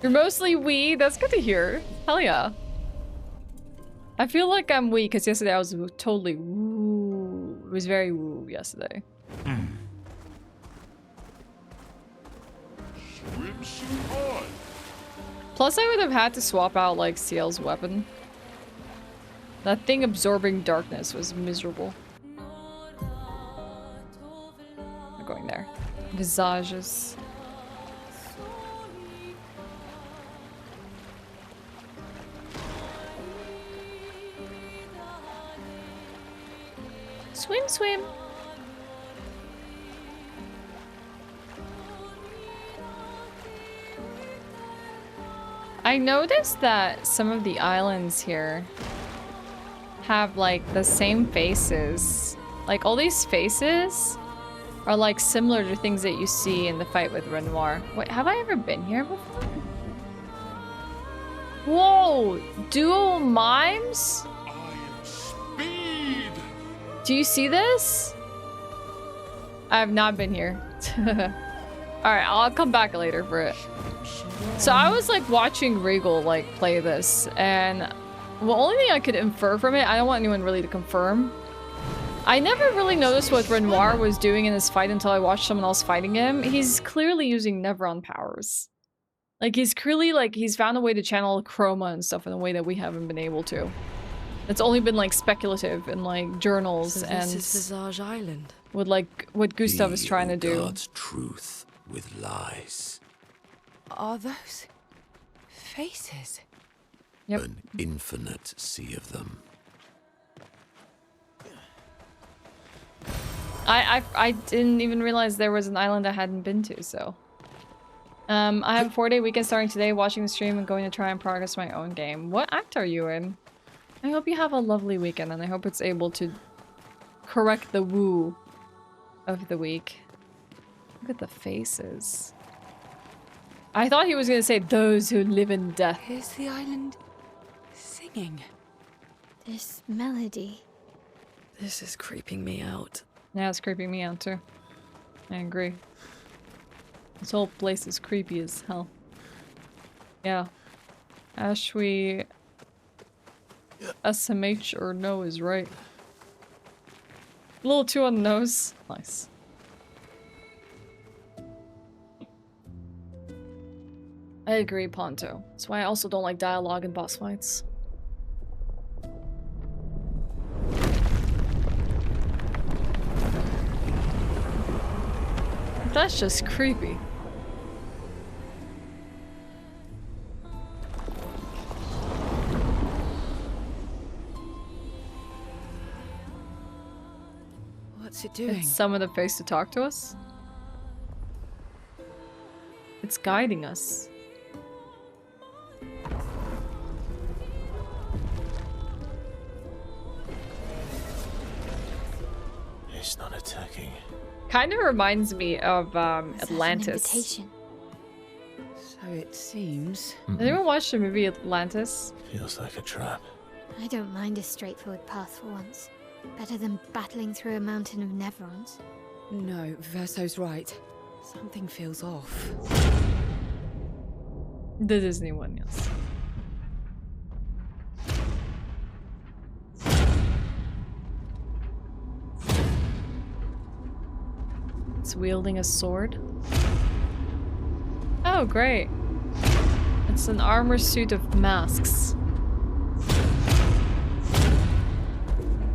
[SPEAKER 1] You're mostly wee. That's good to hear. Hell yeah. I feel like I'm wee because yesterday I was totally woo. It was very woo yesterday.
[SPEAKER 5] Swimsuit on.
[SPEAKER 1] Plus, I would have had to swap out, like, Sciel's weapon. That thing absorbing darkness was miserable. I'm going there. Visages. Swim, swim. I noticed that some of the islands here have like the same faces. Like all these faces are like similar to things that you see in the fight with Renoir. Wait, have I ever been here before? Whoa! Dual mimes?
[SPEAKER 5] I am speed.
[SPEAKER 1] Do you see this? I have not been here. Alright, I'll come back later for it. So I was like watching Regal like play this, and the only thing I could infer from it, I don't want anyone really to confirm. I never really noticed what Renoir was doing in this fight until I watched someone else fighting him. He's clearly using Nevron powers. Like he's clearly like he's found a way to channel chroma and stuff in a way that we haven't been able to. It's only been like speculative in like journals
[SPEAKER 8] So
[SPEAKER 1] and
[SPEAKER 8] this is Visage Island.
[SPEAKER 1] with like what Gustav is trying to do.
[SPEAKER 7] God's truth with lies.
[SPEAKER 4] Are those faces?
[SPEAKER 1] Yep.
[SPEAKER 7] An infinite sea of them.
[SPEAKER 1] I didn't even realize there was an island I hadn't been to, so. I have a 4-day weekend starting today, watching the stream and going to try and progress my own game. What act are you in? I hope you have a lovely weekend, and I hope it's able to correct the woo of the week. Look at the faces. I thought he was gonna say those who live in death.
[SPEAKER 4] Is the island singing?
[SPEAKER 9] This melody.
[SPEAKER 8] This is creeping me out.
[SPEAKER 1] Yeah, it's creeping me out too. I agree. This whole place is creepy as hell. Yeah. Ashewyn SMH or no is right. A little too on the nose. Nice. I agree, Ponto. That's why I also don't like dialogue in boss fights. That's just creepy.
[SPEAKER 8] What's it doing?
[SPEAKER 1] It's summon the face to talk to us. It's guiding us.
[SPEAKER 7] It's not attacking.
[SPEAKER 1] Kind of reminds me of
[SPEAKER 9] Is that an
[SPEAKER 1] Atlantis.
[SPEAKER 9] invitation?
[SPEAKER 8] So it seems.
[SPEAKER 1] Has anyone watched the movie Atlantis?
[SPEAKER 7] Feels like a trap.
[SPEAKER 9] I don't mind a straightforward path for once. Better than battling through a mountain of Nevrons.
[SPEAKER 8] No, Verso's right. Something feels off.
[SPEAKER 1] The Disney one, yes. It's wielding a sword. Oh, great. It's an armor suit of masks.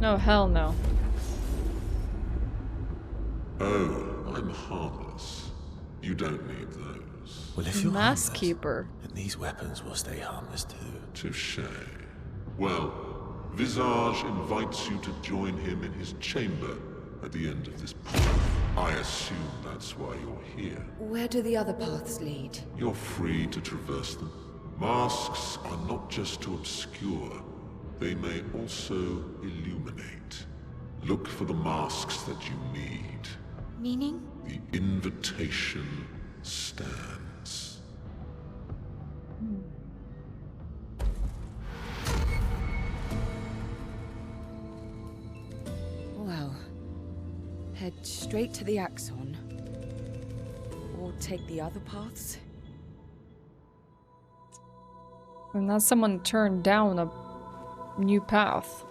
[SPEAKER 1] No, hell no.
[SPEAKER 5] Oh, I'm harmless. You don't need those.
[SPEAKER 7] Well, if you're
[SPEAKER 1] Mask
[SPEAKER 7] harmless,
[SPEAKER 1] Keeper.
[SPEAKER 7] then these weapons will stay harmless too.
[SPEAKER 5] Touché. Well, Visage invites you to join him in his chamber at the end of this path. I assume that's why you're here.
[SPEAKER 8] Where do the other paths lead?
[SPEAKER 5] You're free to traverse them. Masks are not just to obscure, they may also illuminate. Look for the masks that you need.
[SPEAKER 9] Meaning?
[SPEAKER 5] The invitation stands.
[SPEAKER 8] Well, head straight to the Axon. Or take the other paths.
[SPEAKER 1] And that's someone turned down a new path.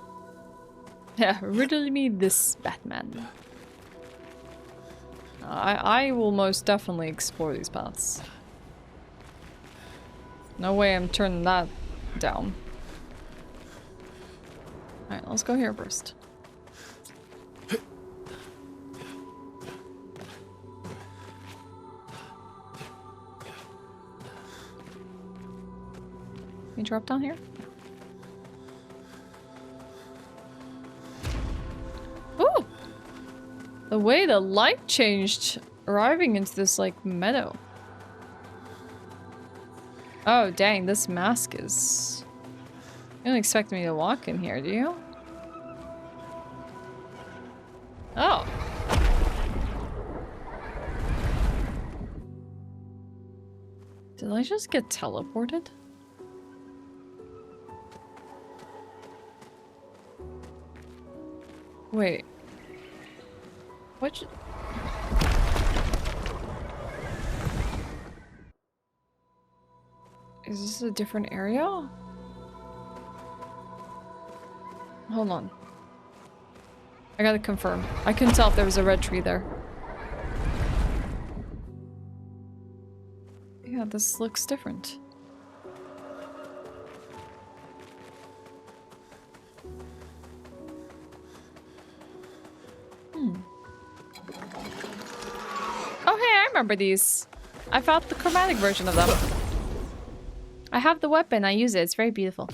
[SPEAKER 1] Yeah, riddle me this, Batman. I will most definitely explore these paths. No way I'm turning that down. Alright, let's go here first. Can you drop down here? Ooh! The way the light changed arriving into this, like, meadow. Oh, dang, this mask is... You don't expect me to walk in here, do you? Oh. Did I just get teleported? Wait. What? Is this a different area? Hold on. I gotta confirm. I couldn't tell if there was a red tree there. Yeah, this looks different. Oh, hey, I remember these. I found the chromatic version of them. I have the weapon. I use it. It's very beautiful.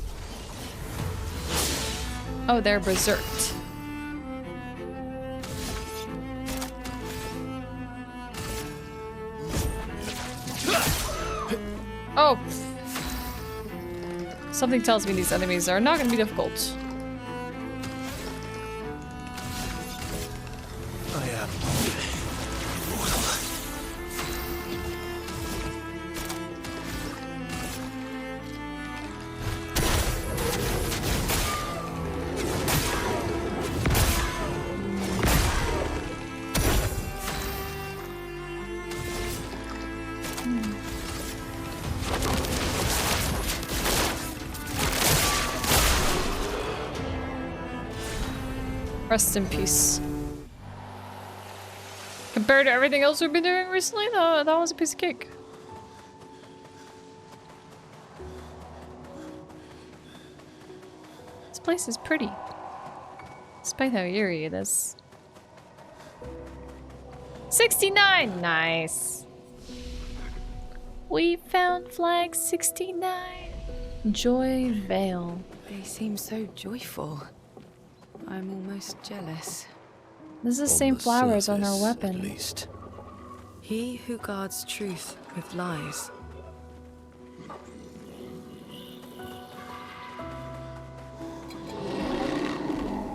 [SPEAKER 1] Oh, they're berserked. Oh. Something tells me these enemies are not going to be difficult.
[SPEAKER 7] I am.
[SPEAKER 1] Rest in peace. Compared to everything else we've been doing recently, that was a piece of cake. This place is pretty. Despite how eerie it is. 69! Nice. We found flag 69. Joy Vale.
[SPEAKER 8] They seem so joyful. I'm almost jealous.
[SPEAKER 1] This is the same flowers on our weapon.
[SPEAKER 7] At least.
[SPEAKER 8] He who guards truth with lies.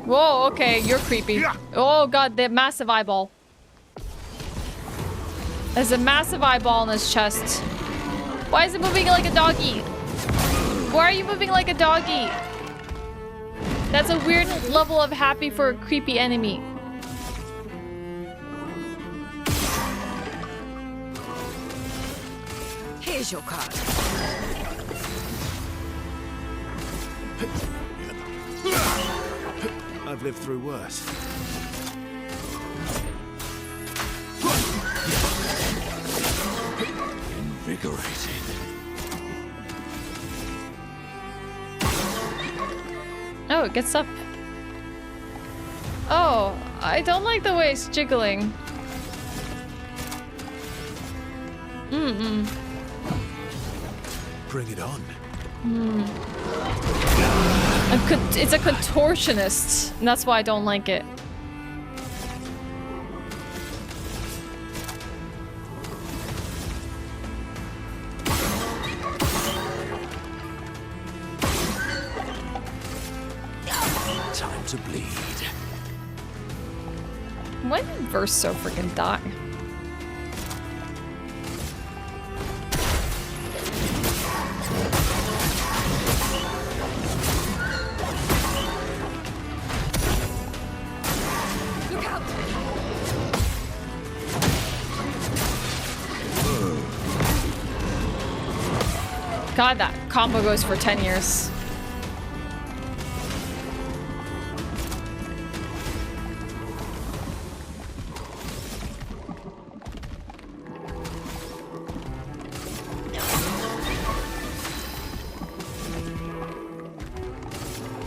[SPEAKER 1] Whoa, okay, you're creepy. Oh god, the massive eyeball. There's a massive eyeball in his chest. Why is it moving like a doggy? Why are you moving like a doggy? That's a weird level of happy for a creepy enemy.
[SPEAKER 8] Here's your card.
[SPEAKER 7] I've lived through worse.
[SPEAKER 3] Invigorating.
[SPEAKER 1] Oh, it gets up. Oh, I don't like the way it's jiggling.
[SPEAKER 7] Bring it on.
[SPEAKER 1] It's a contortionist, and that's why I don't like it.
[SPEAKER 3] to bleed.
[SPEAKER 1] When did Verso freaking die?
[SPEAKER 8] Look out!
[SPEAKER 1] God, that combo goes for 10 years.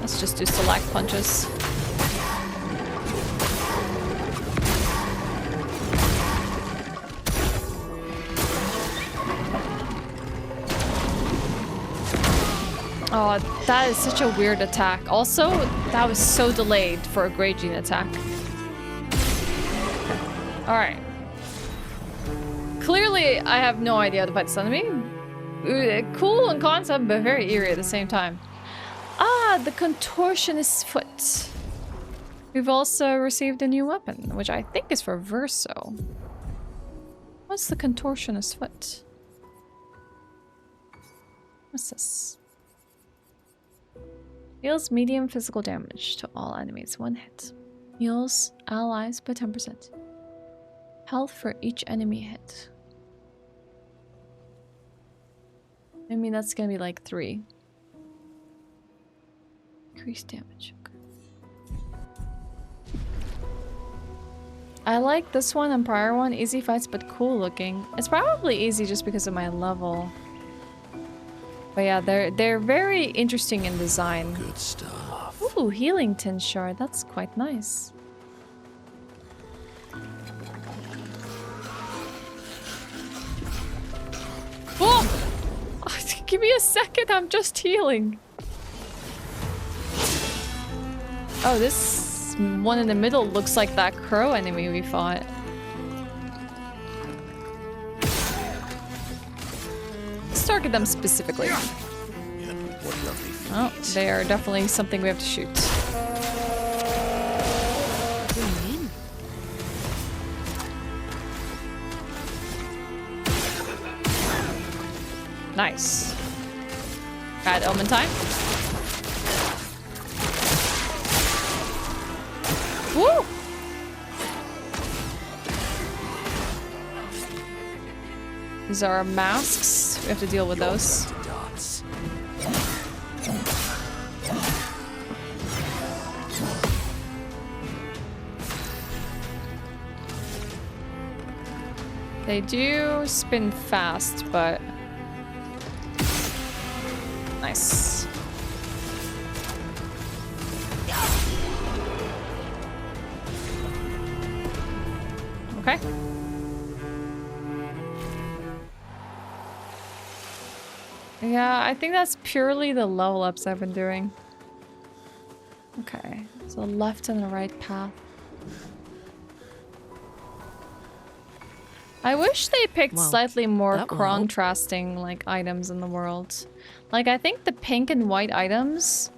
[SPEAKER 1] Let's just do select punches. Oh, that is such a weird attack. Also, that was so delayed for a Grey Gene attack. Alright. Clearly, I have no idea how to fight this enemy. Cool in concept, but very eerie at the same time. Ah, the Contortionist's Foot. We've also received a new weapon, which I think is for Verso. What's the Contortionist's Foot? What's this? Deals medium physical damage to all enemies, 1 hit. Heals allies by 10%. Health for each enemy hit. I mean, that's gonna be like 3. Increased damage. Okay. I like this one and prior one. Easy fights, but cool looking. It's probably easy just because of my level. But yeah, they're very interesting in design.
[SPEAKER 3] Good stuff.
[SPEAKER 1] Ooh, healing tin shard. That's quite nice. Oh! Give me a second. I'm just healing. Oh, this one in the middle looks like that crow enemy we fought. Let's target them specifically.
[SPEAKER 3] Yeah, what lovely feet.
[SPEAKER 1] Oh, they are definitely something we have to shoot. Nice. Bad omen time. Woo! These are our masks. We have to deal with those. They do spin fast, but nice. Okay. Yeah, I think that's purely the level ups I've been doing. Okay, so left and the right path. I wish they picked slightly more contrasting like items in the world. Like, I think the pink and white items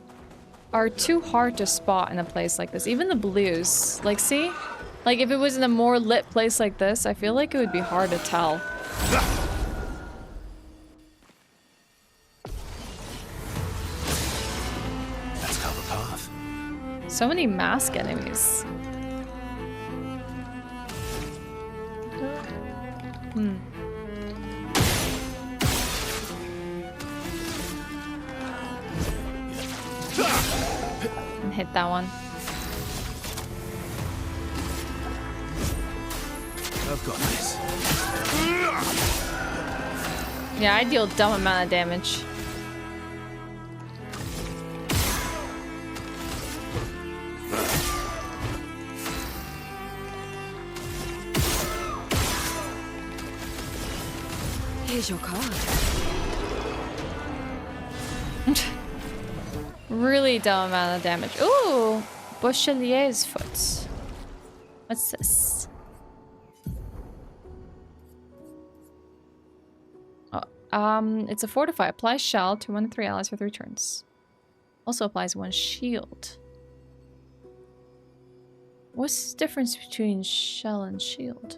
[SPEAKER 1] are too hard to spot in a place like this. Even the blues. Like, see? Like, if it was in a more lit place like this, I feel like it would be hard to tell.
[SPEAKER 3] Let's cover the path.
[SPEAKER 1] So many mask enemies. Hmm. And hit that one.
[SPEAKER 3] I've got this.
[SPEAKER 1] Yeah, I deal a dumb amount of damage.
[SPEAKER 8] Here's your card.
[SPEAKER 1] Really dumb amount of damage. Ooh! Bouchelier's foot. What's this? Oh, it's a fortify. Applies shell to 1 to 3 allies for 3 turns. Also applies 1 shield. What's the difference between shell and shield?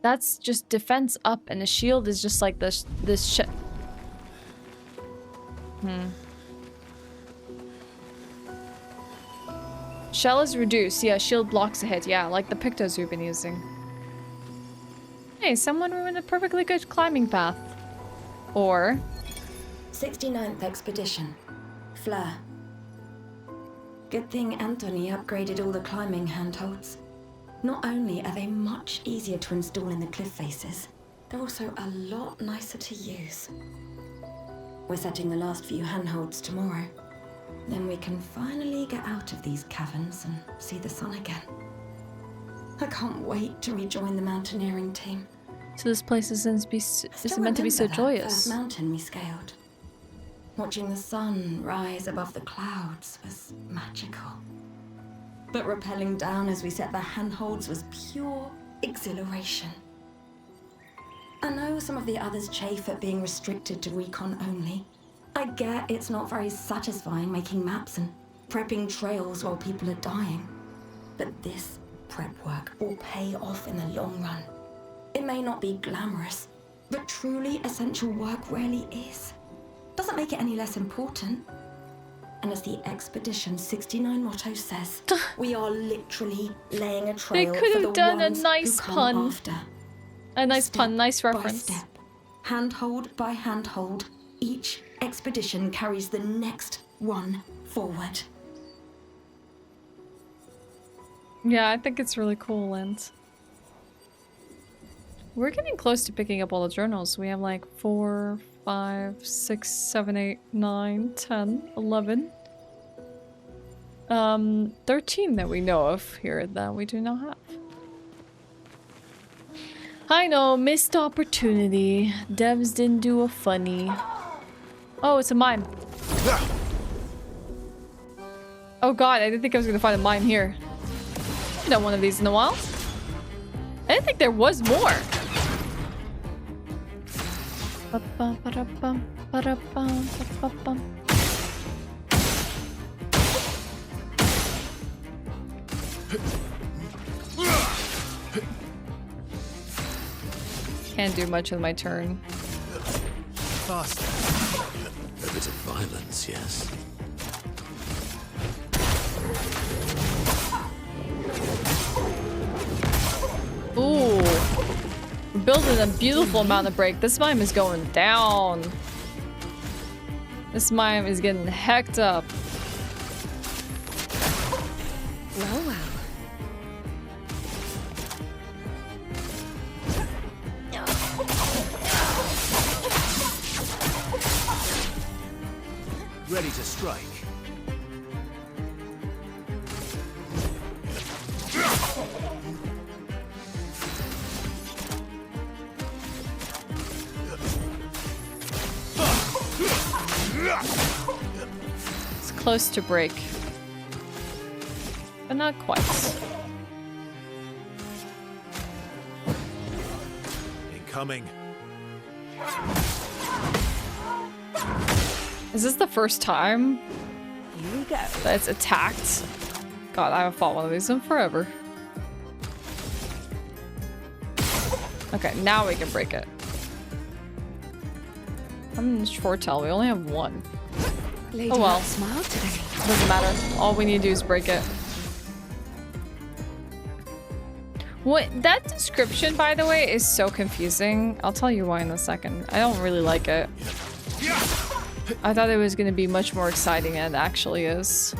[SPEAKER 1] That's just defense up, and a shield is just like this shit. Shell is reduced. Yeah, shield blocks a hit. Yeah, like the pictos we've been using. Hey, someone ruined a perfectly good climbing path. Or
[SPEAKER 10] 69th Expedition. Fleur. Good thing Anthony upgraded all the climbing handholds. Not only are they much easier to install in the cliff faces, they're also a lot nicer to use. We're setting the last few handholds tomorrow. Then we can finally get out of these caverns and see the sun again. I can't wait to rejoin the mountaineering team.
[SPEAKER 1] so this place isn't meant to be so joyous.
[SPEAKER 10] First mountain we scaled. Watching the sun rise above the clouds was magical. But rappelling down as we set the handholds was pure exhilaration. I know some of the others chafe at being restricted to recon only. I get it's not very satisfying making maps and prepping trails while people are dying. But this prep work will pay off in the long run. It may not be glamorous, but truly essential work rarely is. Doesn't make it any less important. And as the Expedition 69 motto says, we are literally laying a trail
[SPEAKER 1] They could
[SPEAKER 10] for
[SPEAKER 1] have
[SPEAKER 10] the
[SPEAKER 1] done a
[SPEAKER 10] ones
[SPEAKER 1] nice
[SPEAKER 10] who come
[SPEAKER 1] pun.
[SPEAKER 10] after.
[SPEAKER 1] A nice
[SPEAKER 10] Step
[SPEAKER 1] pun, nice
[SPEAKER 10] by
[SPEAKER 1] reference.
[SPEAKER 10] step, handhold by handhold, each expedition carries the next one forward.
[SPEAKER 1] Yeah, I think it's really cool, and we're getting close to picking up all the journals. We have like 4, 5, 6, 7, 8, 9, 10, 11. 13 that we know of here that we do not have. I know, missed opportunity. Devs didn't do a funny. Oh, it's a mime. Oh god, I didn't think I was gonna find a mime here. I've done one of these in a while. I didn't think there was more. Can't do much with my turn.
[SPEAKER 3] Faster. A bit of violence, yes.
[SPEAKER 1] Ooh. We're building a beautiful amount of break. This mime is going down. This mime is getting hecked up.
[SPEAKER 8] Well, well.
[SPEAKER 3] Ready to strike.
[SPEAKER 1] It's close to break. But not quite.
[SPEAKER 3] Incoming.
[SPEAKER 1] Is this the first time
[SPEAKER 8] Here we go.
[SPEAKER 1] that it's attacked? God, I haven't fought one of these in forever. Okay, now we can break it. I'm in Shortell, we only have one.
[SPEAKER 8] Lady
[SPEAKER 1] Oh well.
[SPEAKER 8] Smile today.
[SPEAKER 1] Doesn't matter. All we need to do is break it. What that description, by the way, is so confusing. I'll tell you why in a second. I don't really like it. I thought it was going to be much more exciting than it actually is.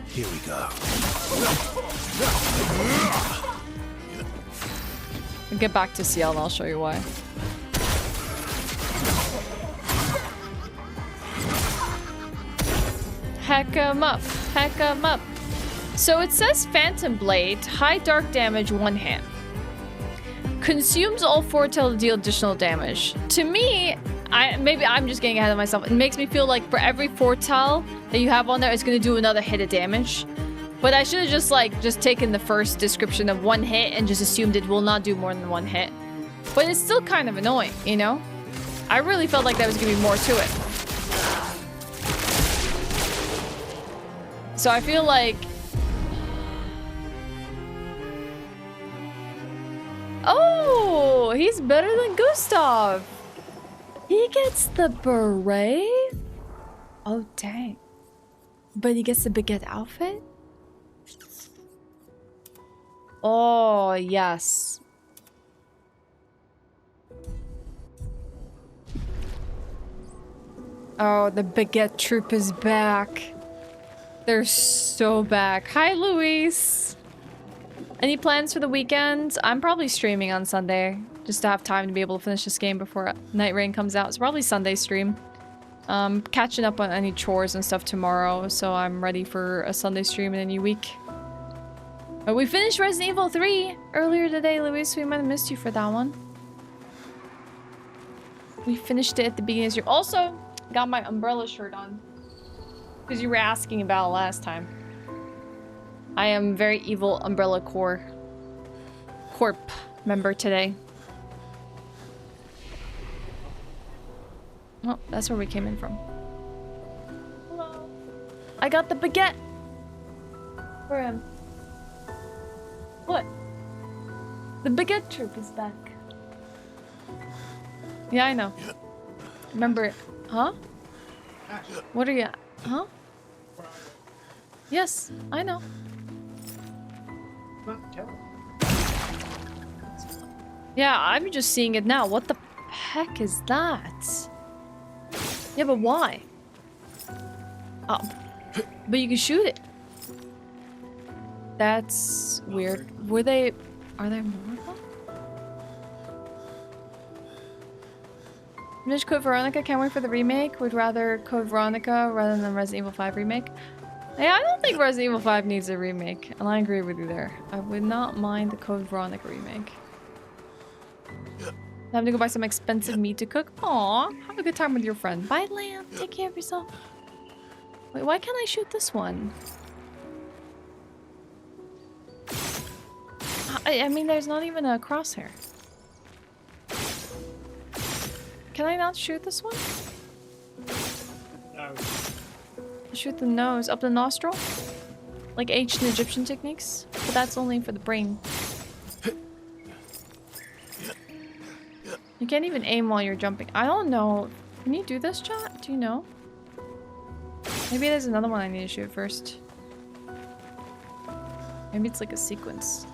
[SPEAKER 3] Here we go.
[SPEAKER 1] I'll get back to Sciel and I'll show you why. Heck 'em up. Heck 'em up. So it says Phantom Blade, high dark damage, one hit. Consumes all foretell to deal additional damage. To me, maybe I'm just getting ahead of myself. It makes me feel like for every foretell that you have on there is going to do another hit of damage. But I should have just taken the first description of 1 hit and just assumed it will not do more than 1 hit. But it's still kind of annoying, you know? I really felt like there was going to be more to it. So I feel like... Oh, he's better than Gustav. He gets the beret? Oh, dang. But he gets the baguette outfit? Oh, yes. Oh, the baguette troop is back. They're so back. Hi, Luis. Any plans for the weekend? I'm probably streaming on Sunday, just to have time to be able to finish this game before Night Rain comes out. So probably Sunday stream. Catching up on any chores and stuff tomorrow, so I'm ready for a Sunday stream in a new week. But we finished Resident Evil 3 earlier today, Luis. We might have missed you for that one. We finished it at the beginning of the stream. Also, got my umbrella shirt on. Because you were asking about it last time. I am very evil Umbrella Corp member today. Oh, that's where we came in from. Hello. I got the baguette. For him. What? The baguette troop is back. Yeah, I know. Remember, huh? What are you, huh? Yes, I know. Yeah, I'm just seeing it now. What the heck is that? Yeah, but why? Oh, but you can shoot it. That's weird. Are there more of them? Finish Code Veronica, can't wait for the remake. Would rather Code Veronica rather than Resident Evil 5 remake. Yeah, I don't think Resident Evil 5 needs a remake, and I agree with you there. I would not mind the Code Veronica remake. Time to go buy some expensive meat to cook. Aw, have a good time with your friend. Bye, Lamb. Take care of yourself. Wait, why can't I shoot this one? I mean, there's not even a crosshair. Can I not shoot this one?
[SPEAKER 6] No.
[SPEAKER 1] Shoot the nose, up the nostril? Like ancient Egyptian techniques? But that's only for the brain. You can't even aim while you're jumping. I don't know. Can you do this, chat? Do you know? Maybe there's another one I need to shoot first. Maybe it's like a sequence.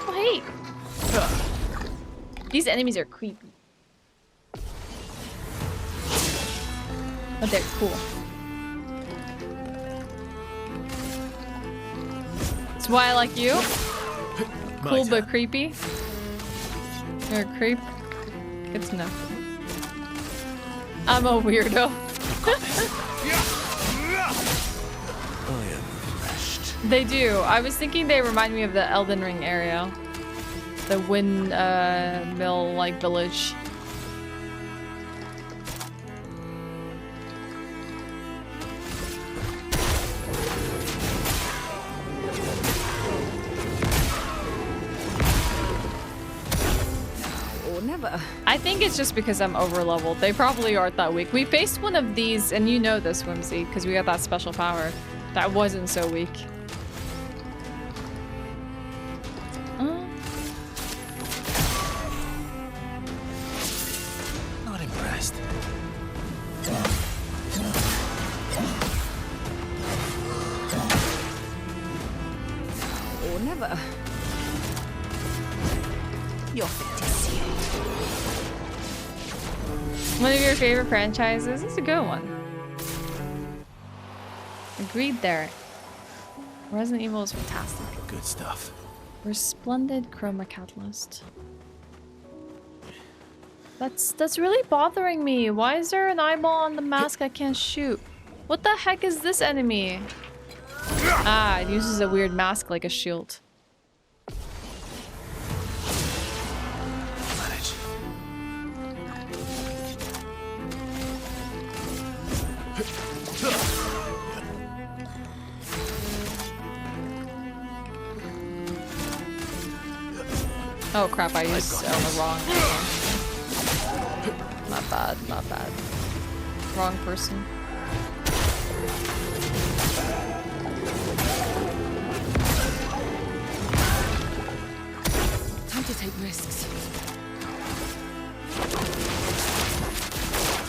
[SPEAKER 1] Oh, hey! These enemies are creepy. But they're cool. That's why I like you. Cool but creepy. You're a creep. Good to know. I'm a weirdo.
[SPEAKER 3] I am refreshed.
[SPEAKER 1] They do. I was thinking they remind me of the Elden Ring area. The windmill like village.
[SPEAKER 8] Never.
[SPEAKER 1] I think it's just because I'm over-leveled. They probably aren't that weak. We faced one of these, and you know this, Whimsy, because we got that special power. That wasn't so weak.
[SPEAKER 3] Not impressed.
[SPEAKER 8] Or never. You're fit to see it.
[SPEAKER 1] One of your favorite franchises? It's a good one. Agreed there. Resident Evil is fantastic.
[SPEAKER 3] Good stuff.
[SPEAKER 1] Resplendent Chroma Catalyst. That's really bothering me. Why is there an eyeball on the mask I can't shoot? What the heck is this enemy? Ah, it uses a weird mask like a shield. Oh crap, I used it on the wrong one. Not bad, not bad. Wrong person.
[SPEAKER 8] Time to take risks.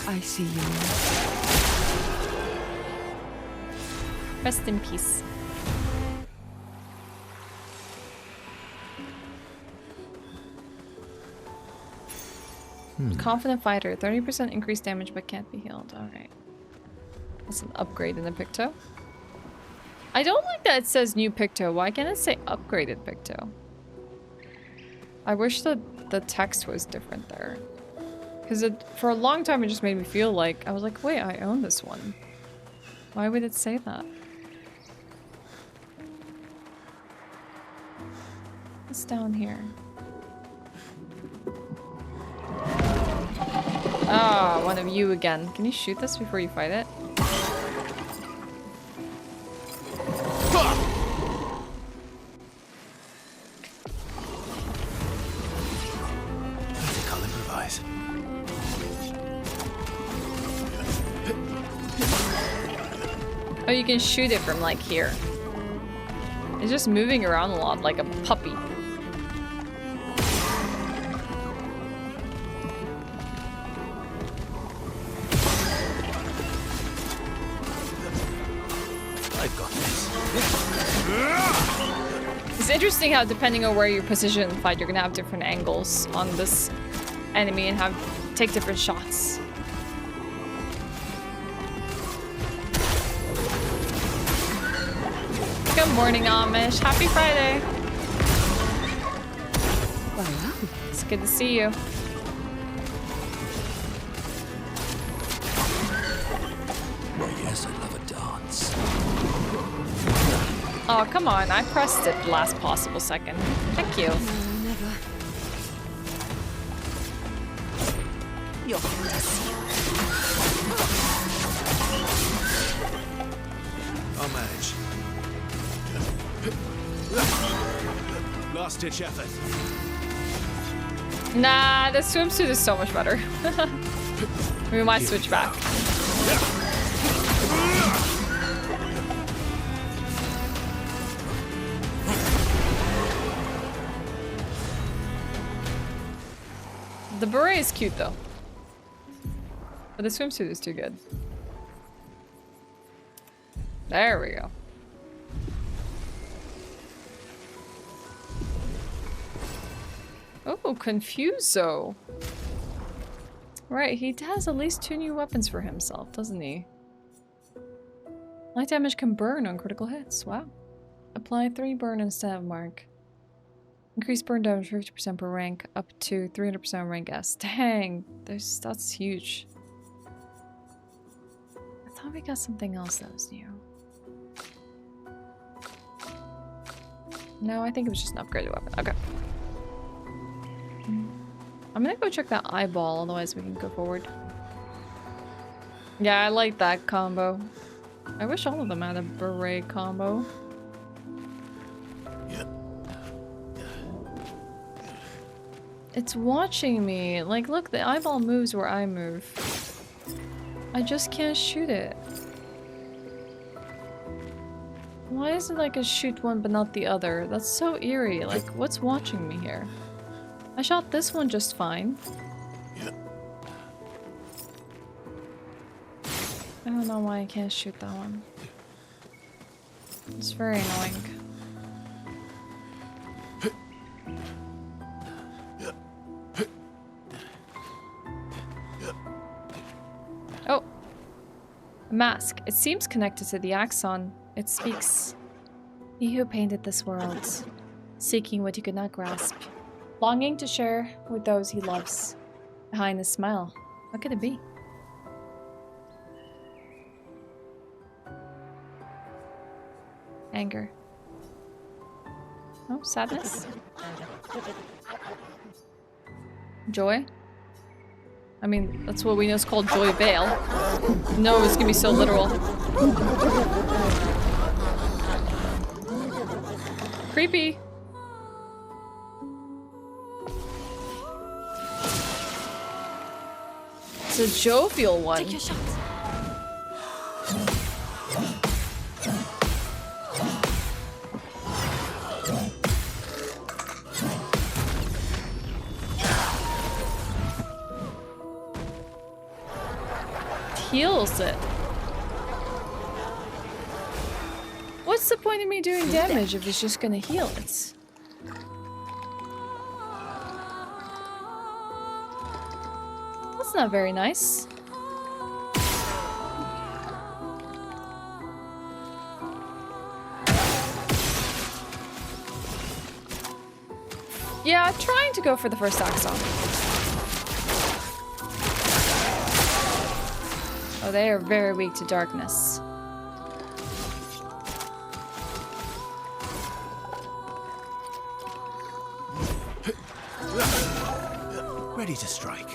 [SPEAKER 8] I see you.
[SPEAKER 1] Rest in peace. Confident fighter, 30% increased damage but can't be healed. Alright. That's an upgrade in the Picto. I don't like that it says new Picto. Why can't it say upgraded Picto? I wish the text was different there. Because for a long time it just made me feel like, I was like, wait, I own this one. Why would it say that? What's down here? Ah, one of you again. Can you shoot this before you fight it?
[SPEAKER 7] I think I'll improvise.
[SPEAKER 1] Oh, you can shoot it from like here. It's just moving around a lot like a puppy.
[SPEAKER 7] I've got this.
[SPEAKER 1] It's interesting how depending on where you position the fight, you're gonna have different angles on this enemy and take different shots. Good morning, Amish. Happy Friday.
[SPEAKER 8] Well,
[SPEAKER 1] It's good to see you.
[SPEAKER 3] Oh yes, I love a dance.
[SPEAKER 1] Oh, come on. I pressed it the last possible second. Thank you.
[SPEAKER 8] never.
[SPEAKER 4] You're fantastic.
[SPEAKER 7] I'm Ashe. Last ditch effort.
[SPEAKER 1] Nah, the swimsuit is so much better. We might switch back. The beret is cute though. But the swimsuit is too good. There we go. Oh, Confuso. Right, he has at least 2 new weapons for himself, doesn't he? Light damage can burn on critical hits. Wow. Apply 3 burn instead of mark. Increase burn damage 50% per rank, up to 300% rank S. Dang, that's huge. I thought we got something else that was new. No, I think it was just an upgraded weapon. Okay. I'm gonna go check that eyeball, otherwise we can go forward. Yeah, I like that combo. I wish all of them had a beret combo. It's watching me. Like, look, the eyeball moves where I move. I just can't shoot it. Why is it like I shoot one but not the other? That's so eerie. Like, what's watching me here? I shot this one just fine. I don't know why I can't shoot that one. It's very annoying. Oh! A mask. It seems connected to the axon. It speaks. He who painted this world, seeking what he could not grasp, longing to share with those he loves. Behind the smile, what could it be? Anger. Oh, sadness? Joy? I mean, that's what we know is called Joy Veil. No, it's gonna be so literal. It's a jovial one.
[SPEAKER 4] Take your shot.
[SPEAKER 1] Heals it. What's the point of me doing damage if it's just gonna heal it? That's not very nice. Yeah, trying to go for the first axon. Oh, they are very weak to darkness.
[SPEAKER 7] Ready to strike.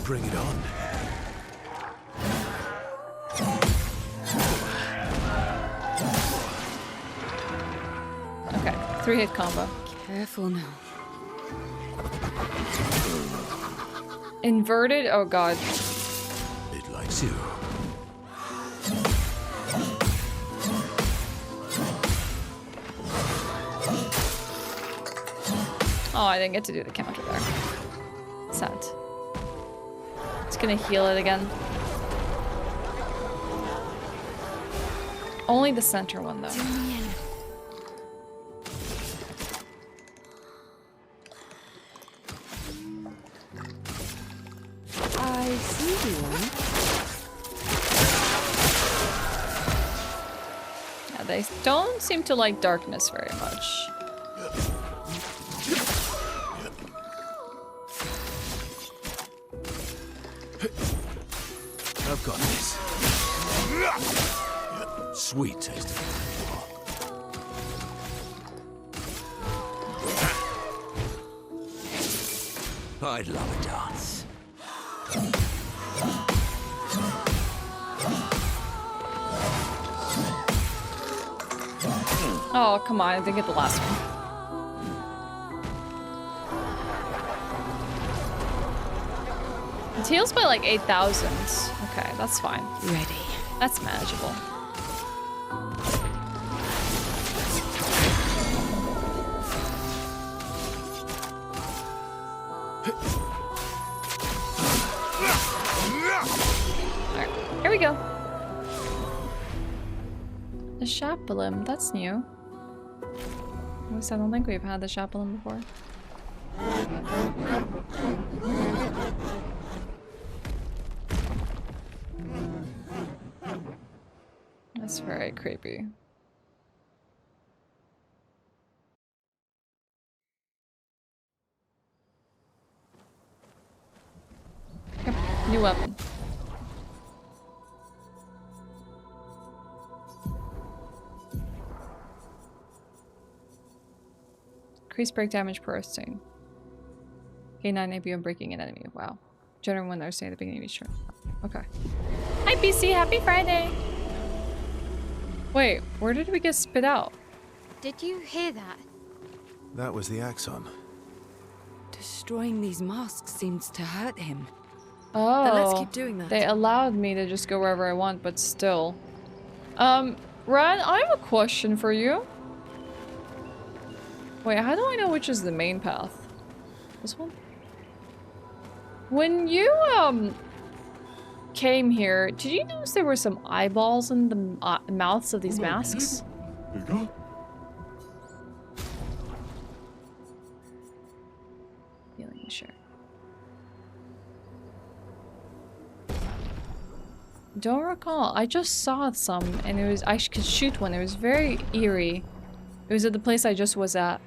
[SPEAKER 7] Bring it on.
[SPEAKER 1] Okay, 3-hit combo.
[SPEAKER 8] Careful now.
[SPEAKER 1] Inverted? Oh god.
[SPEAKER 7] It likes you.
[SPEAKER 1] Oh, I didn't get to do the counter there. Sad. It's gonna heal it again. Only the center one though.
[SPEAKER 8] I see you.
[SPEAKER 1] Yeah, they don't seem to like darkness very much.
[SPEAKER 7] I've got this. Sweet taste. I'd love a dance.
[SPEAKER 1] Oh, come on, I didn't get the last one. It heals by like 8,000. Okay, that's fine.
[SPEAKER 8] Ready.
[SPEAKER 1] That's manageable. Alright, here we go. The Chapelim, that's new. At least I don't think we've had the Chapelim before. That's very creepy. Yep, new weapon. Increase break damage per earthstone. Gain 9 AP on breaking an enemy. Wow. General when they're staying at the beginning of each turn. Okay. Hi PC, happy Friday! Wait, where did we get spit out?
[SPEAKER 9] Did you hear that?
[SPEAKER 7] That was the axon.
[SPEAKER 8] Destroying these masks seems to hurt him.
[SPEAKER 1] Oh,
[SPEAKER 8] Then let's keep doing that.
[SPEAKER 1] They allowed me to just go wherever I want, but still. Ran, I have a question for you. Wait, how do I know which is the main path? This one? When you, came here, did you notice there were some eyeballs in the mouths of these masks? Feeling sure. Don't recall. I just saw some and it was, I could shoot one. It was very eerie. It was at the place I just was at.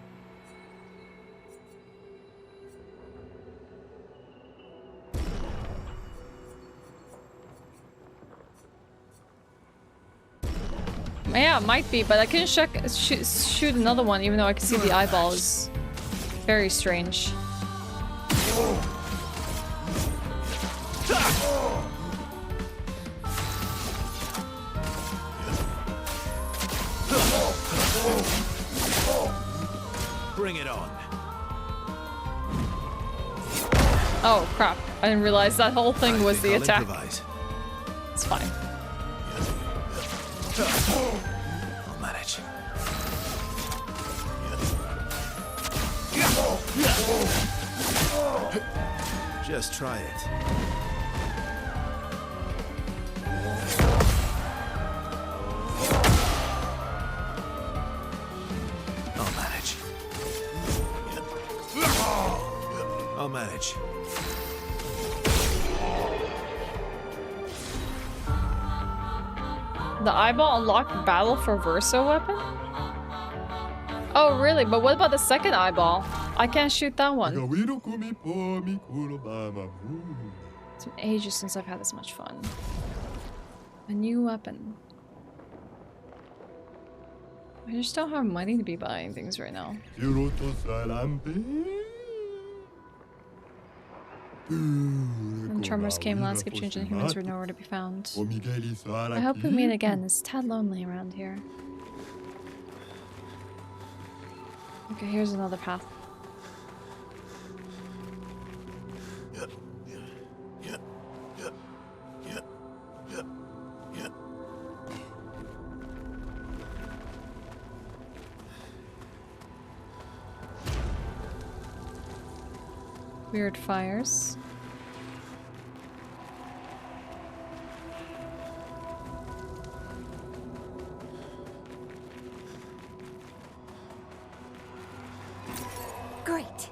[SPEAKER 1] Yeah, it might be, but I couldn't shoot another one even though I could see the eyeballs. Very strange.
[SPEAKER 7] Bring it on.
[SPEAKER 1] Oh crap! I didn't realize that whole thing was the attack.
[SPEAKER 7] Improvise.
[SPEAKER 1] It's fine.
[SPEAKER 7] I'll manage. Just try it. I'll manage. I'll manage.
[SPEAKER 1] The eyeball unlocked battle for Verso weapon? Oh, really? But what about the second eyeball? I can't shoot that one. It's been ages since I've had this much fun. A new weapon. I just don't have money to be buying things right now. When Tremors came, landscape changed and humans were nowhere to be found. I hope we meet again. It's tad lonely around here. Okay, here's another path. Weird fires.
[SPEAKER 4] Great.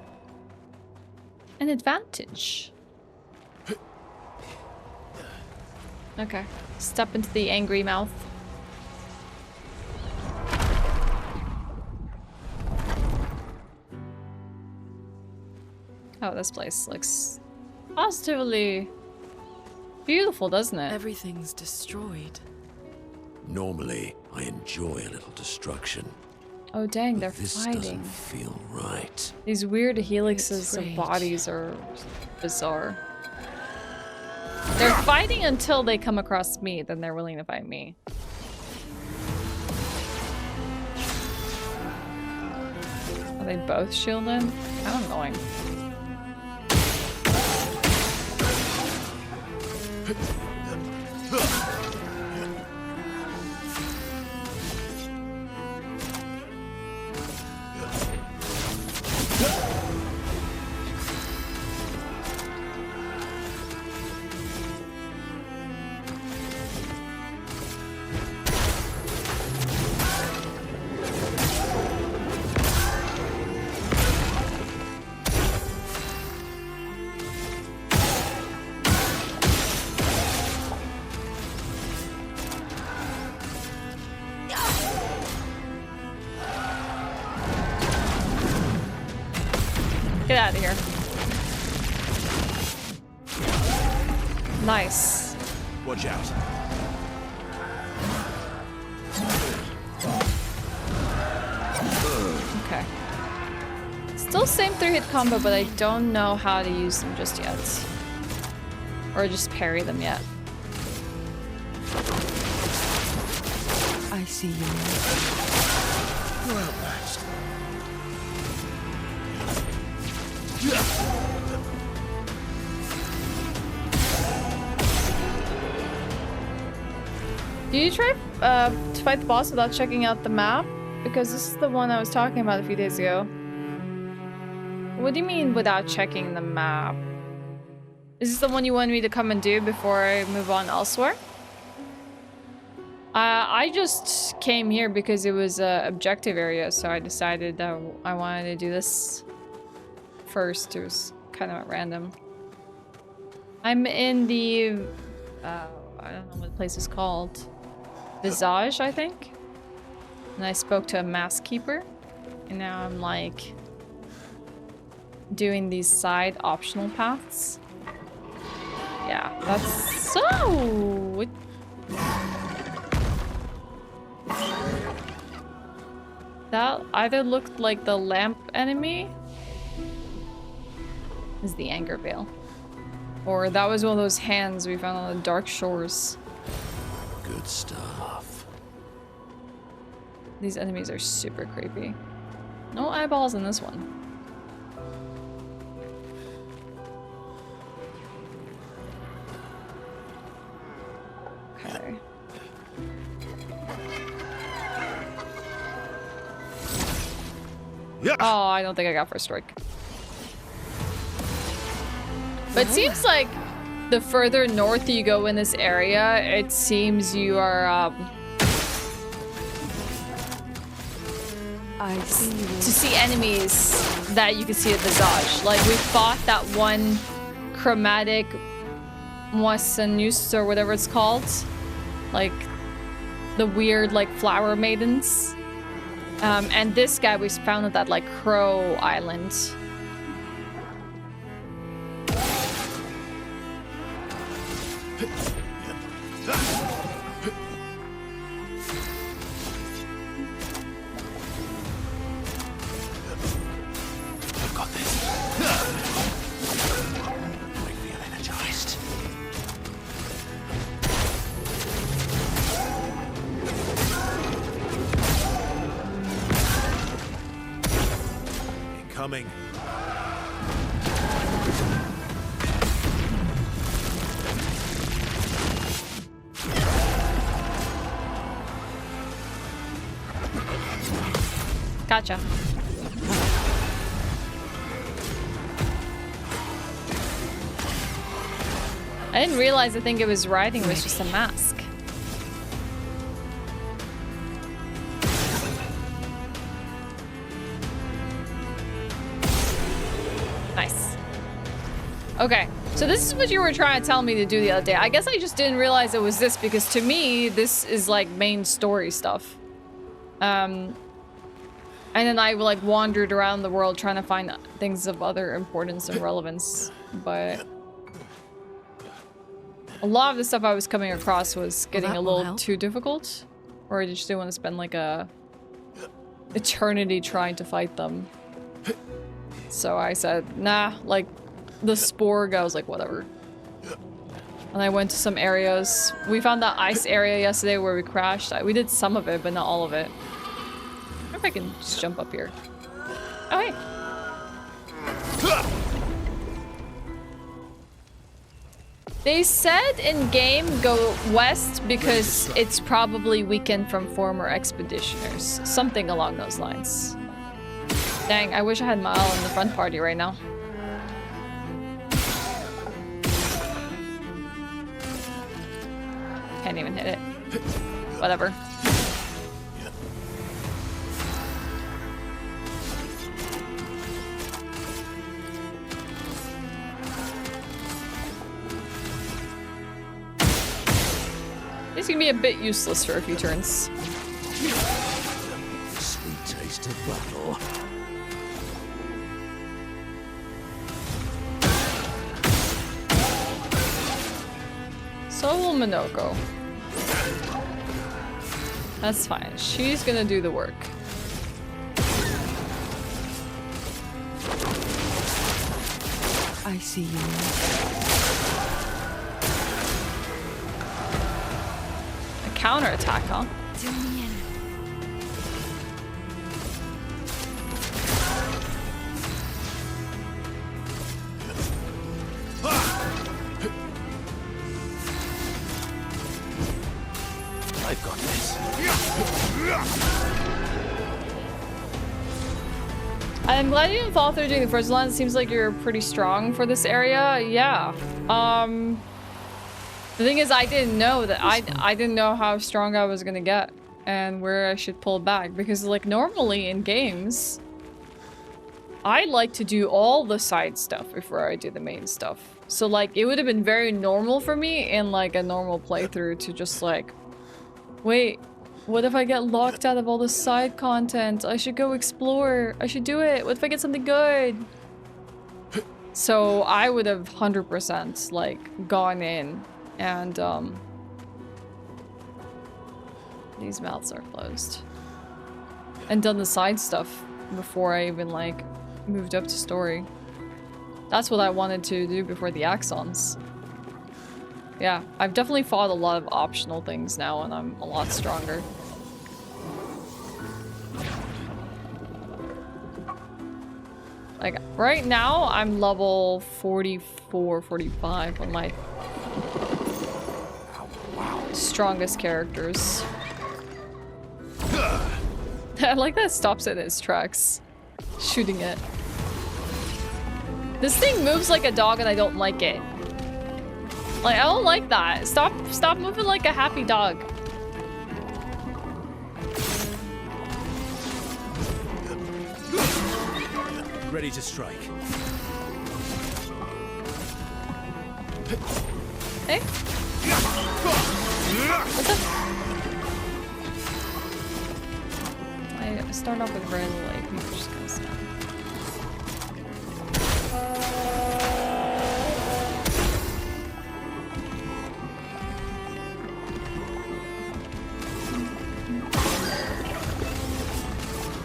[SPEAKER 1] An advantage. Okay. Step into the angry mouth. Oh, this place looks positively beautiful, doesn't it?
[SPEAKER 8] Everything's destroyed.
[SPEAKER 3] Normally, I enjoy a little destruction.
[SPEAKER 1] Oh dang, they're
[SPEAKER 3] This
[SPEAKER 1] fighting.
[SPEAKER 3] doesn't feel right.
[SPEAKER 1] These weird helixes
[SPEAKER 8] It's
[SPEAKER 1] of
[SPEAKER 8] rage.
[SPEAKER 1] bodies are bizarre. They're fighting until they come across me, then they're willing to fight me. Are they both shielded? I don't know. Get out of here. Nice.
[SPEAKER 7] Watch out.
[SPEAKER 1] Okay. Still same 3-hit combo, but I don't know how to use them just yet. Or just parry them yet.
[SPEAKER 8] I see you.
[SPEAKER 7] Well matched.
[SPEAKER 1] Did you try to fight the boss without checking out the map? Because this is the one I was talking about a few days ago. What do you mean without checking the map? Is this the one you wanted me to come and do before I move on elsewhere? I just came here because it was an objective area, so I decided that I wanted to do this first. It was kind of at random. I'm in the... I don't know what the place is called. Visage, I think? And I spoke to a mask keeper. And now I'm like... doing these side optional paths. Yeah, that's so... That either looked like the lamp enemy is the anger veil. Or that was one of those hands we found on the dark shores.
[SPEAKER 3] Good stuff.
[SPEAKER 1] These enemies are super creepy. No eyeballs in this one. Okay. Oh, I don't think I got first strike. But it seems like the further north you go in this area, it seems you are,
[SPEAKER 8] I see you.
[SPEAKER 1] to see enemies that you can see at Visage. Like, we fought that one chromatic moissonneuse or whatever it's called. Like, the weird, like, flower maidens. And this guy we found at that, like, Crow Island.
[SPEAKER 7] I've got this. I feel energized. Incoming.
[SPEAKER 1] Gotcha. I didn't realize the thing it was riding was just a mask. Nice. Okay, so this is what you were trying to tell me to do the other day. I guess I just didn't realize it was this because to me, this is like main story stuff. And then I like wandered around the world trying to find things of other importance and relevance, but a lot of the stuff I was coming across was getting a little too difficult, or I just didn't want to spend like a eternity trying to fight them. So I said, nah, like the Sporg, I was like, whatever. And I went to some areas. We found that ice area yesterday where we crashed. We did some of it, but not all of it. I wonder if I can just jump up here. Oh, hey. They said in-game go west because it's probably weakened from former expeditioners. Something along those lines. Dang, I wish I had Mal in the front party right now. Can't even hit it. Whatever. It's gonna be a bit useless for a few turns.
[SPEAKER 3] Sweet taste of battle.
[SPEAKER 1] So will Minoko. That's fine. She's gonna do the work.
[SPEAKER 8] I see you.
[SPEAKER 1] A counterattack, huh?
[SPEAKER 7] I've got this.
[SPEAKER 1] I'm glad you didn't fall through doing the first line. It seems like you're pretty strong for this area. Yeah. The thing is, I didn't know that. I didn't know how strong I was gonna get and where I should pull back, because like normally in games, I like to do all the side stuff before I do the main stuff. So like it would have been very normal for me in like a normal playthrough to just like, wait, what if I get locked out of all the side content? I should go explore. I should do it. What if I get something good? So I would have 100% like gone in and these mouths are closed and done the side stuff before I even like moved up to story. That's what I wanted to do before the Axons. Yeah, I've definitely fought a lot of optional things now and I'm a lot stronger. Right now, I'm level 44, 45 on my strongest characters. I like that it stops in its tracks. Shooting it. This thing moves like a dog and I don't like it. Like, I don't like that. Stop moving like a happy dog.
[SPEAKER 3] Ready to strike.
[SPEAKER 1] Hey? What's up? I start off with red, like, people just gonna stand.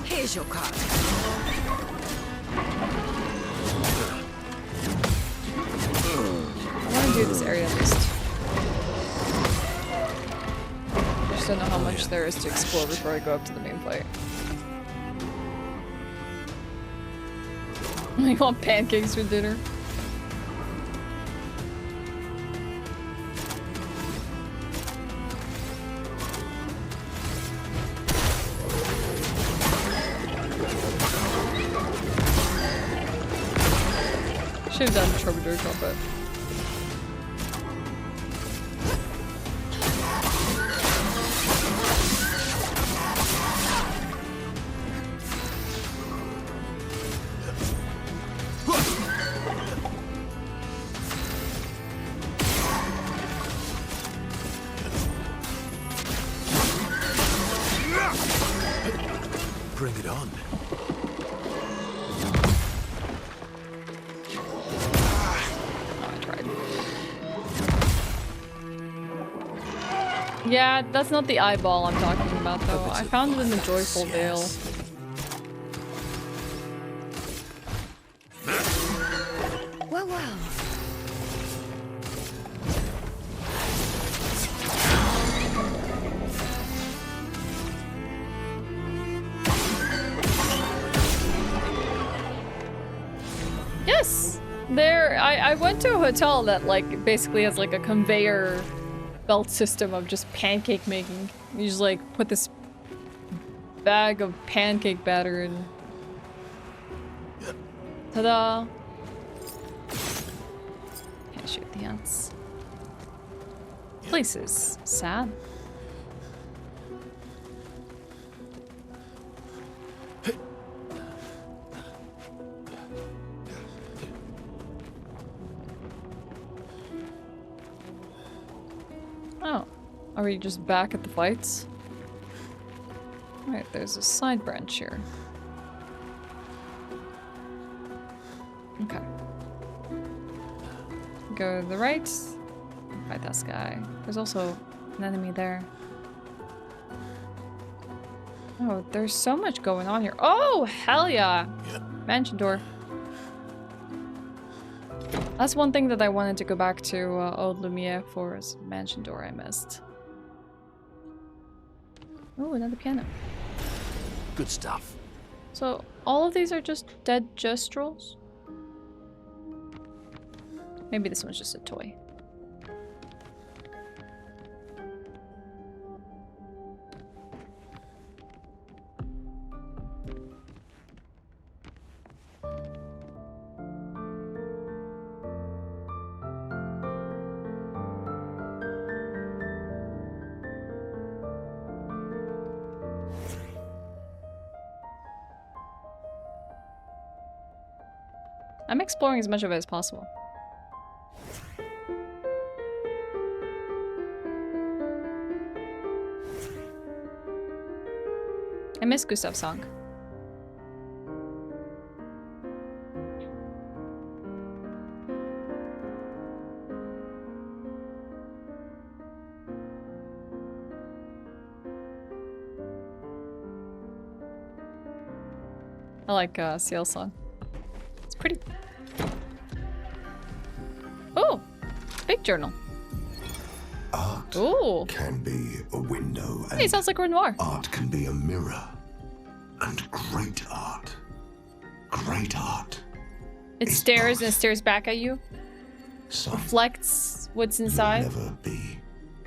[SPEAKER 8] Here's your card.
[SPEAKER 1] I want to do this area at least. I just don't know how much there is to explore before I go up to the main fight. I want pancakes for dinner. Should have done troubadour trumpet.
[SPEAKER 3] Bring it on.
[SPEAKER 1] Yeah, that's not the eyeball I'm talking about though. I found it in the Joyful Veil.
[SPEAKER 8] Well, well.
[SPEAKER 1] Yes! There, I went to a hotel that like basically has like a conveyor belt system of just pancake making. You just like put this bag of pancake batter in. Ta-da! Can't shoot the ants. Places. Sad. Oh, are we just back at the fights? Alright, there's a side branch here. Okay. Go to the right. Fight this guy. There's also an enemy there. Oh, there's so much going on here. Oh, hell yeah! Mansion door. That's one thing that I wanted to go back to Old Lumiere for, is mansion door I missed. Oh, another piano.
[SPEAKER 3] Good stuff.
[SPEAKER 1] So, all of these are just dead gestrels? Maybe this one's just a toy. I'm exploring as much of it as possible. I miss Gustav's song. I like Sciel's song. It's pretty. Oh, big journal.
[SPEAKER 11] Art
[SPEAKER 1] Ooh.
[SPEAKER 11] can be a window, and
[SPEAKER 1] Hey, sounds like Renoir.
[SPEAKER 11] art can be a mirror. And great art
[SPEAKER 1] It
[SPEAKER 11] is
[SPEAKER 1] stares and
[SPEAKER 11] both.
[SPEAKER 1] it stares back at you.
[SPEAKER 11] Son,
[SPEAKER 1] Reflects what's
[SPEAKER 11] you'll
[SPEAKER 1] inside.
[SPEAKER 11] never be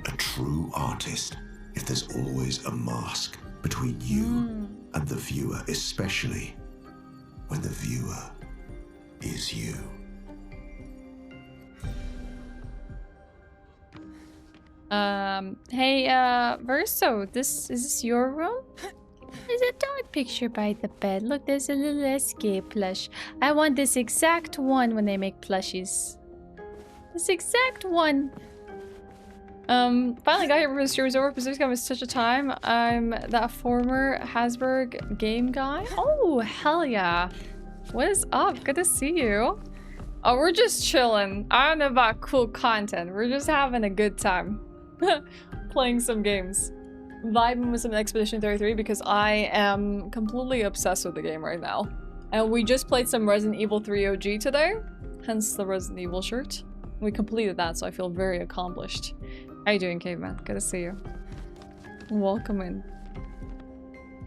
[SPEAKER 11] a true artist if there's always a mask between you and the viewer, especially when the viewer is you.
[SPEAKER 1] Hey, Verso, is this your room? There's a dog picture by the bed. Look, there's a little escape plush. I want this exact one when they make plushies. This exact one. Finally got here before the stream was over. Pacific Time was such a time. I'm that former Hasberg game guy. Oh, hell yeah. What is up? Good to see you. Oh, we're just chilling. I don't know about cool content. We're just having a good time. Playing some games. Vibing with some Expedition 33 because I am completely obsessed with the game right now. And we just played some Resident Evil 3 OG today. Hence the Resident Evil shirt. We completed that, so I feel very accomplished. How you doing, Caveman? Good to see you. Welcome in.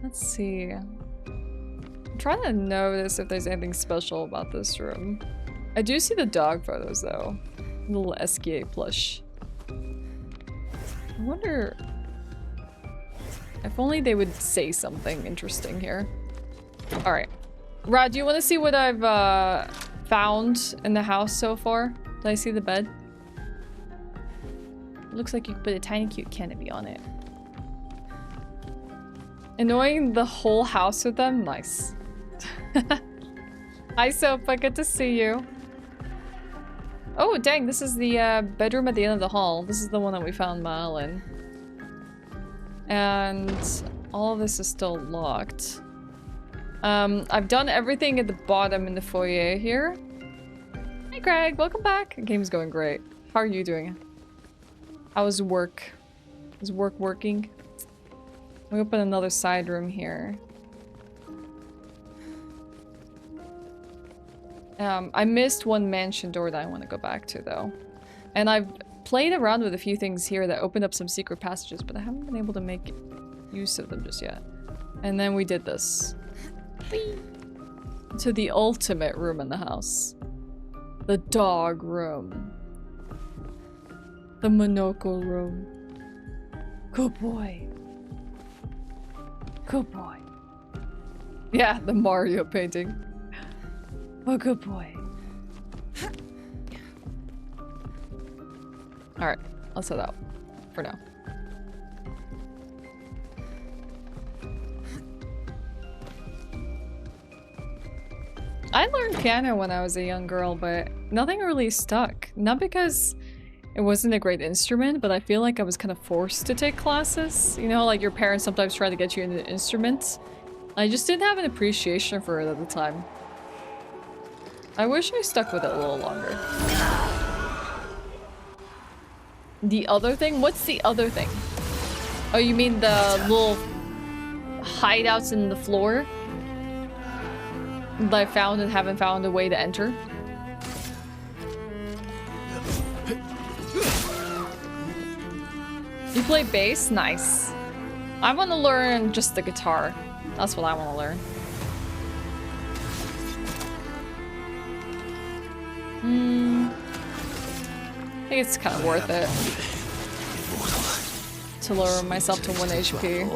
[SPEAKER 1] Let's see. I'm trying to notice if there's anything special about this room. I do see the dog photos, though. Little SKA plush. I wonder... if only they would say something interesting here. Alright. Rod, do you want to see what I've found in the house so far? Did I see the bed? It looks like you could put a tiny cute canopy on it. Annoying the whole house with them? Nice. Hi Sopa, good to see you. Oh dang, this is the bedroom at the end of the hall. This is the one that we found Mal in. And all of this is still locked. I've done everything at the bottom in the foyer here. Hey Greg, welcome back. The game's going great. How are you doing? How was work? Is work working? We open another side room here. I missed one mansion door that I want to go back to though. And I've played around with a few things here that opened up some secret passages, but I haven't been able to make use of them just yet. And then we did this. Whee! To the ultimate room in the house. The dog room. The Monoko room. Good boy. Good boy. Yeah, the Mario painting. Oh, good boy. Alright, let's head out. For now. I learned piano when I was a young girl, but nothing really stuck. Not because it wasn't a great instrument, but I feel like I was kind of forced to take classes. You know, like your parents sometimes try to get you into an instrument. I just didn't have an appreciation for it at the time. I wish I stuck with it a little longer. The other thing? What's the other thing? Oh, you mean the little hideouts in the floor? That I found and haven't found a way to enter? You play bass? Nice. I want to learn just the guitar. That's what I want to learn. I think it's kind of worth it to lower myself to 1 HP.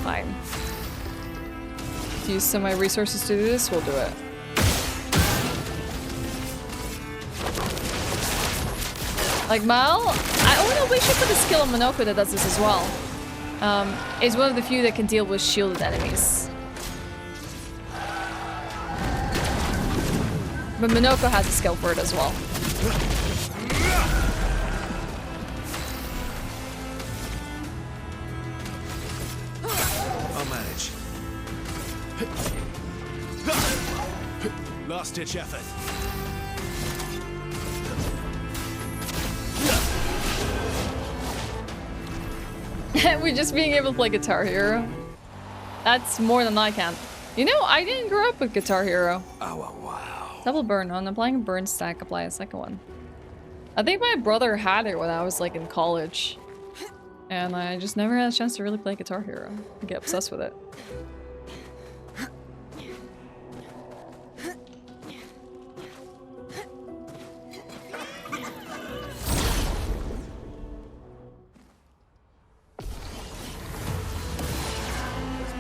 [SPEAKER 1] Fine. To use some of my resources to do this, we'll do it. Like Mal, oh no, we should put a skill on Monoko that does this as well. Is one of the few that can deal with shielded enemies. But Monoko has a skill for it as well.
[SPEAKER 3] I'll manage. Last-ditch effort.
[SPEAKER 1] We're just being able to play Guitar Hero. That's more than I can. You know, I didn't grow up with Guitar Hero.
[SPEAKER 3] Oh, wow.
[SPEAKER 1] Double burn. On applying a burn stack, apply a second one. I think my brother had it when I was like in college. And I just never had a chance to really play Guitar Hero and get obsessed with it.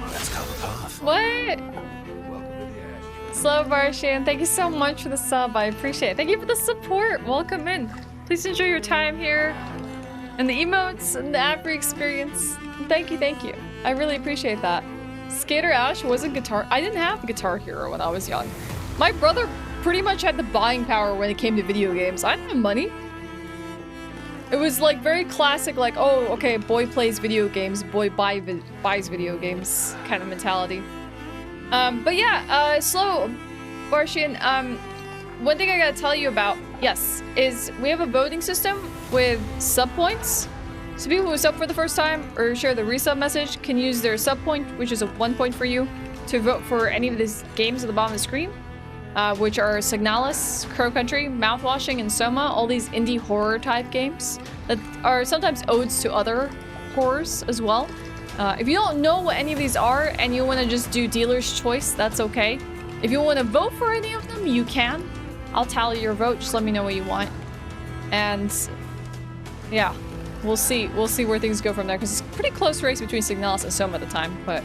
[SPEAKER 7] Let's cut the path.
[SPEAKER 1] What? Slow Barshan, thank you so much for the sub. I appreciate it. Thank you for the support. Welcome in. Please enjoy your time here. And the emotes and the Apri experience. Thank you, thank you. I really appreciate that. Skater Ash was a guitar. I didn't have Guitar Hero when I was young. My brother pretty much had the buying power when it came to video games. I didn't have money. It was like very classic, like, oh, okay, boy plays video games, boy buys video games kind of mentality. But yeah, Slow Barshan, one thing I gotta tell you about, yes, is we have a voting system with sub points. So people who sub for the first time or share the resub message can use their sub point, which is a 1 point for you, to vote for any of these games at the bottom of the screen, which are Signalis, Crow Country, Mouthwashing, and Soma, all these indie horror type games that are sometimes odes to other horrors as well. If you don't know what any of these are and you want to just do dealer's choice, that's okay. If you want to vote for any of them, you can. I'll tally your vote. Just let me know what you want. And yeah, we'll see where things go from there, because it's a pretty close race between Signalis and Soma at the time, but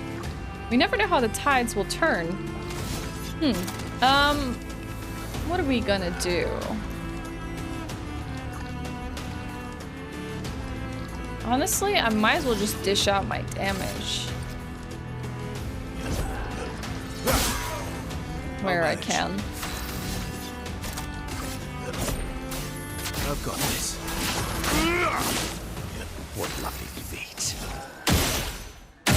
[SPEAKER 1] we never know how the tides will turn. What are we gonna do? Honestly, I might as well just dish out my damage where I can.
[SPEAKER 7] I've got this. What lovely feet.
[SPEAKER 1] I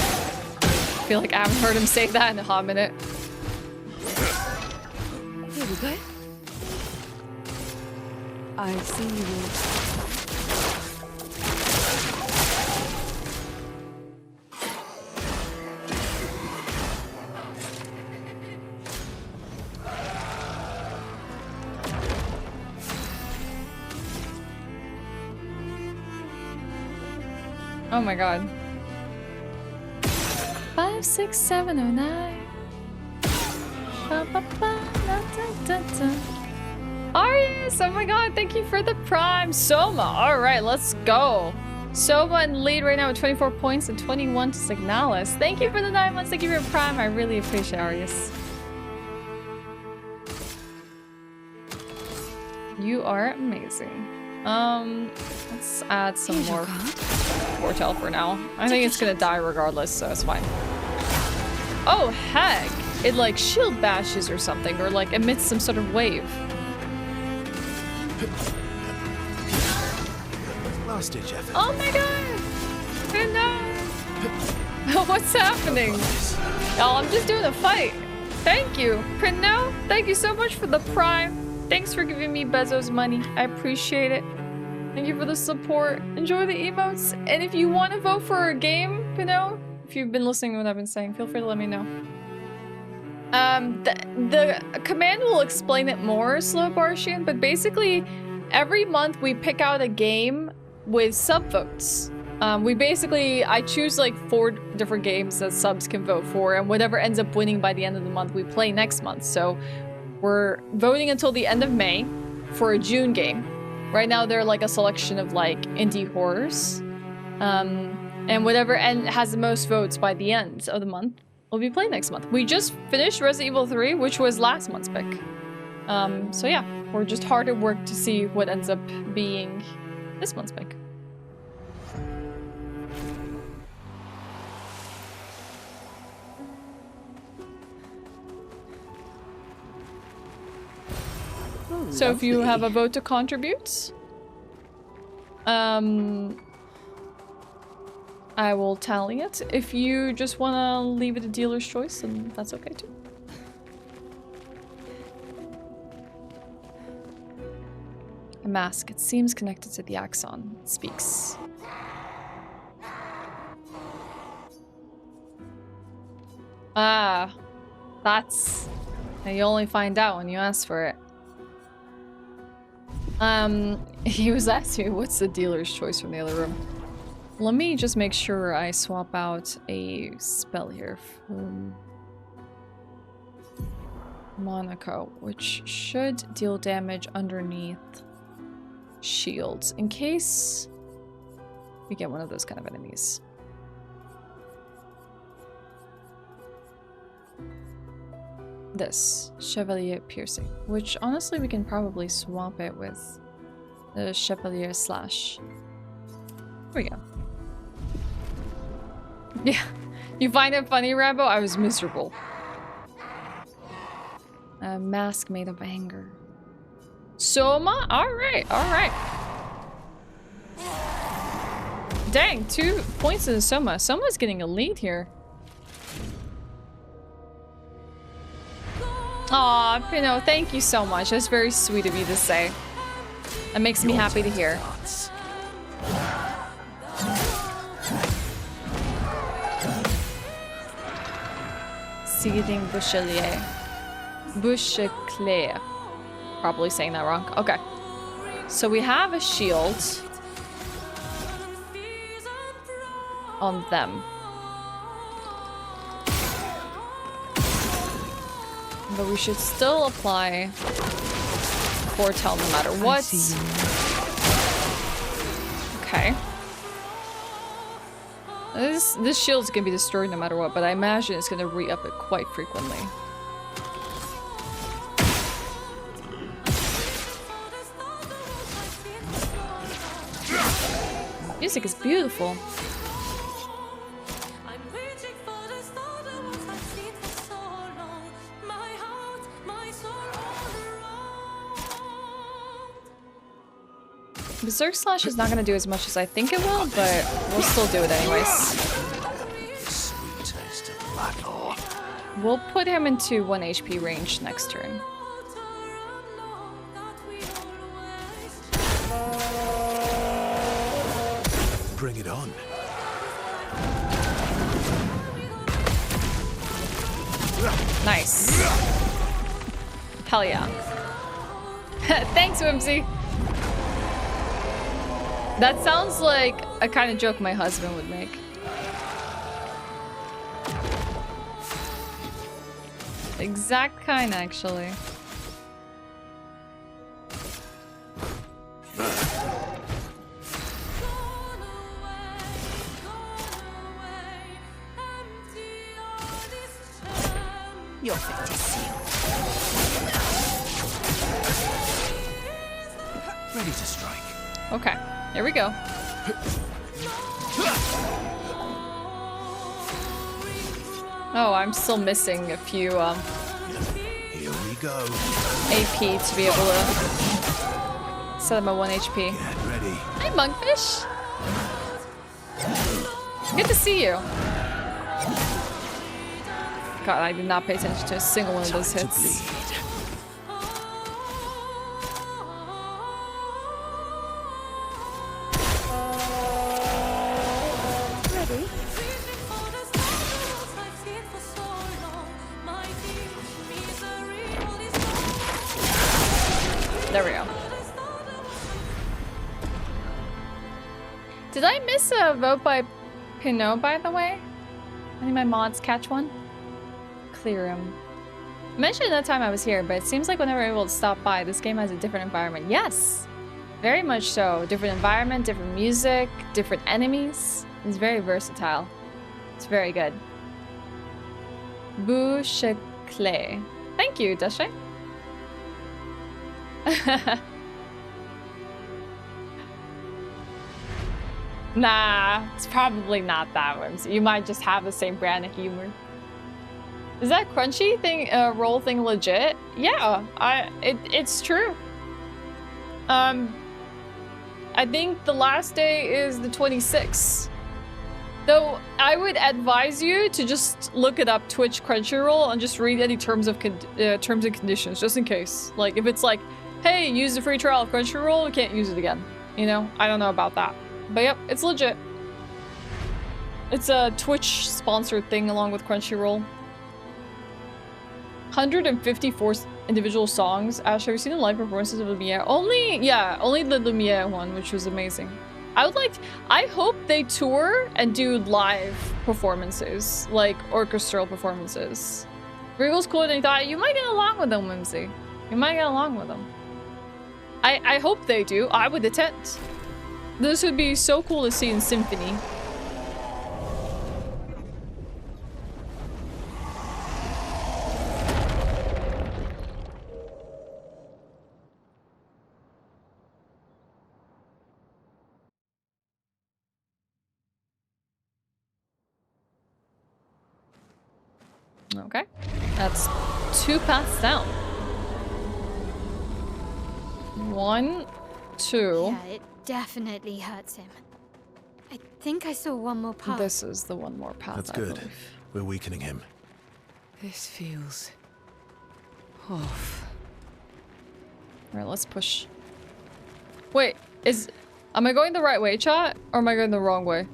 [SPEAKER 1] feel like I haven't heard him say that in a hot minute.
[SPEAKER 8] Here we go. I see you.
[SPEAKER 1] Oh my god. 5, 6, 7, 0, 9. Ba, ba, ba, da, da, da, da. Arius! Oh my god, thank you for the prime. Soma, alright, let's go. Soma in lead right now with 24 points and 21 to Signalis. Thank you for the 9 months. Thank you for your prime. I really appreciate it, Arius. You are amazing. Let's add some more Foretell for now. I think it's gonna die regardless, so it's fine. Oh heck! It like shield bashes or something, or like emits some sort of wave.
[SPEAKER 7] Last ditch effort.
[SPEAKER 1] Oh my god! No! What's happening? Oh, I'm just doing a fight. Thank you, Prinno. Thank you so much for the prime. Thanks for giving me Bezos money. I appreciate it. Thank you for the support. Enjoy the emotes. And if you want to vote for a game, Pino, if you've been listening to what I've been saying, feel free to let me know. The command will explain it more, Slow Barshan, but basically every month we pick out a game with sub votes. I choose like 4 different games that subs can vote for, and whatever ends up winning by the end of the month, we play next month. So we're voting until the end of May for a June game. Right now, they're like a selection of like indie horrors. And whatever has the most votes by the end of the month will be played next month. We just finished Resident Evil 3, which was last month's pick. So yeah, we're just hard at work to see what ends up being this month's pick. So if you have a vote to contribute, I will tally it. If you just want to leave it a dealer's choice, then that's okay too. A mask. It seems connected to the axon. It speaks. Ah, that's... You only find out when you ask for it. He was asking me, what's the dealer's choice from the other room? Let me just make sure I swap out a spell here from Monaco, which should deal damage underneath shields in case we get one of those kind of enemies. This Chevalier Piercing, which honestly we can probably swap it with the Chevalier Slash. Here we go. Yeah, you find it funny, Rambo? I was miserable. A mask made of anger. Soma? Alright, alright. Dang, 2 points in Soma. Soma's getting a lead here. Aw, Pino, thank you so much. That's very sweet of you to say. That makes me happy to hear. Seething Bouchelier. Boucheclair. Probably saying that wrong. Okay. So we have a shield on them. But we should still apply Foretell no matter what. Okay. This shield's gonna be destroyed no matter what, but I imagine it's gonna re-up it quite frequently. Music is beautiful. Berserk Slash is not going to do as much as I think it will, but we'll still do it anyways.
[SPEAKER 3] Sweet taste of battle.
[SPEAKER 1] We'll put him into 1 HP range next turn.
[SPEAKER 7] Bring it on.
[SPEAKER 1] Nice. Hell yeah. Thanks, Whimsy. That sounds like a kind of joke my husband would make. Exact kind, actually.
[SPEAKER 4] Your fate is sealed.
[SPEAKER 7] Ready to strike.
[SPEAKER 1] Okay, here we go. Oh, I'm still missing a few
[SPEAKER 7] Here we go.
[SPEAKER 1] AP to be able to set him at 1 HP.
[SPEAKER 7] Get ready.
[SPEAKER 1] Hi, Monkfish. Good to see you. God, I did not pay attention to a single one of those hits. There we go. Did I miss a vote by Pinot, by the way? Any of my mods catch one? Clear him. I mentioned that time I was here, but it seems like whenever I'm able to stop by, this game has a different environment. Yes! Very much so. Different environment, different music, different enemies. It's very versatile. It's very good. Boucheclair. Thank you, Dashay. Nah, it's probably not that one. So you might just have the same brand of humor. Is that crunchy thing, roll thing legit? Yeah, it's true. I think the last day is the 26th. Though I would advise you to just look it up, Twitch Crunchyroll, and just read any terms and conditions, just in case. Like if it's like, hey, use the free trial of Crunchyroll, we can't use it again. You know, I don't know about that. But yep, it's legit. It's a Twitch sponsored thing along with Crunchyroll. 154 individual songs. Ash, have you seen the live performances of Lumiere? Only the Lumiere one, which was amazing. I hope they tour and do live performances, like orchestral performances. Regal's cooler than you thought. You might get along with them, Whimsy. You might get along with them. I hope they do. I would attend. This would be so cool to see in Symphony. Okay, that's 2 paths down. 1, 2.
[SPEAKER 9] Yeah, it definitely hurts him. I think I saw one more path.
[SPEAKER 1] This is the one more path.
[SPEAKER 7] That's
[SPEAKER 1] I
[SPEAKER 7] good.
[SPEAKER 1] believe.
[SPEAKER 7] We're weakening him.
[SPEAKER 8] This feels off.
[SPEAKER 1] Alright, let's push. Wait, am I going the right way, chat? Or am I going the wrong way?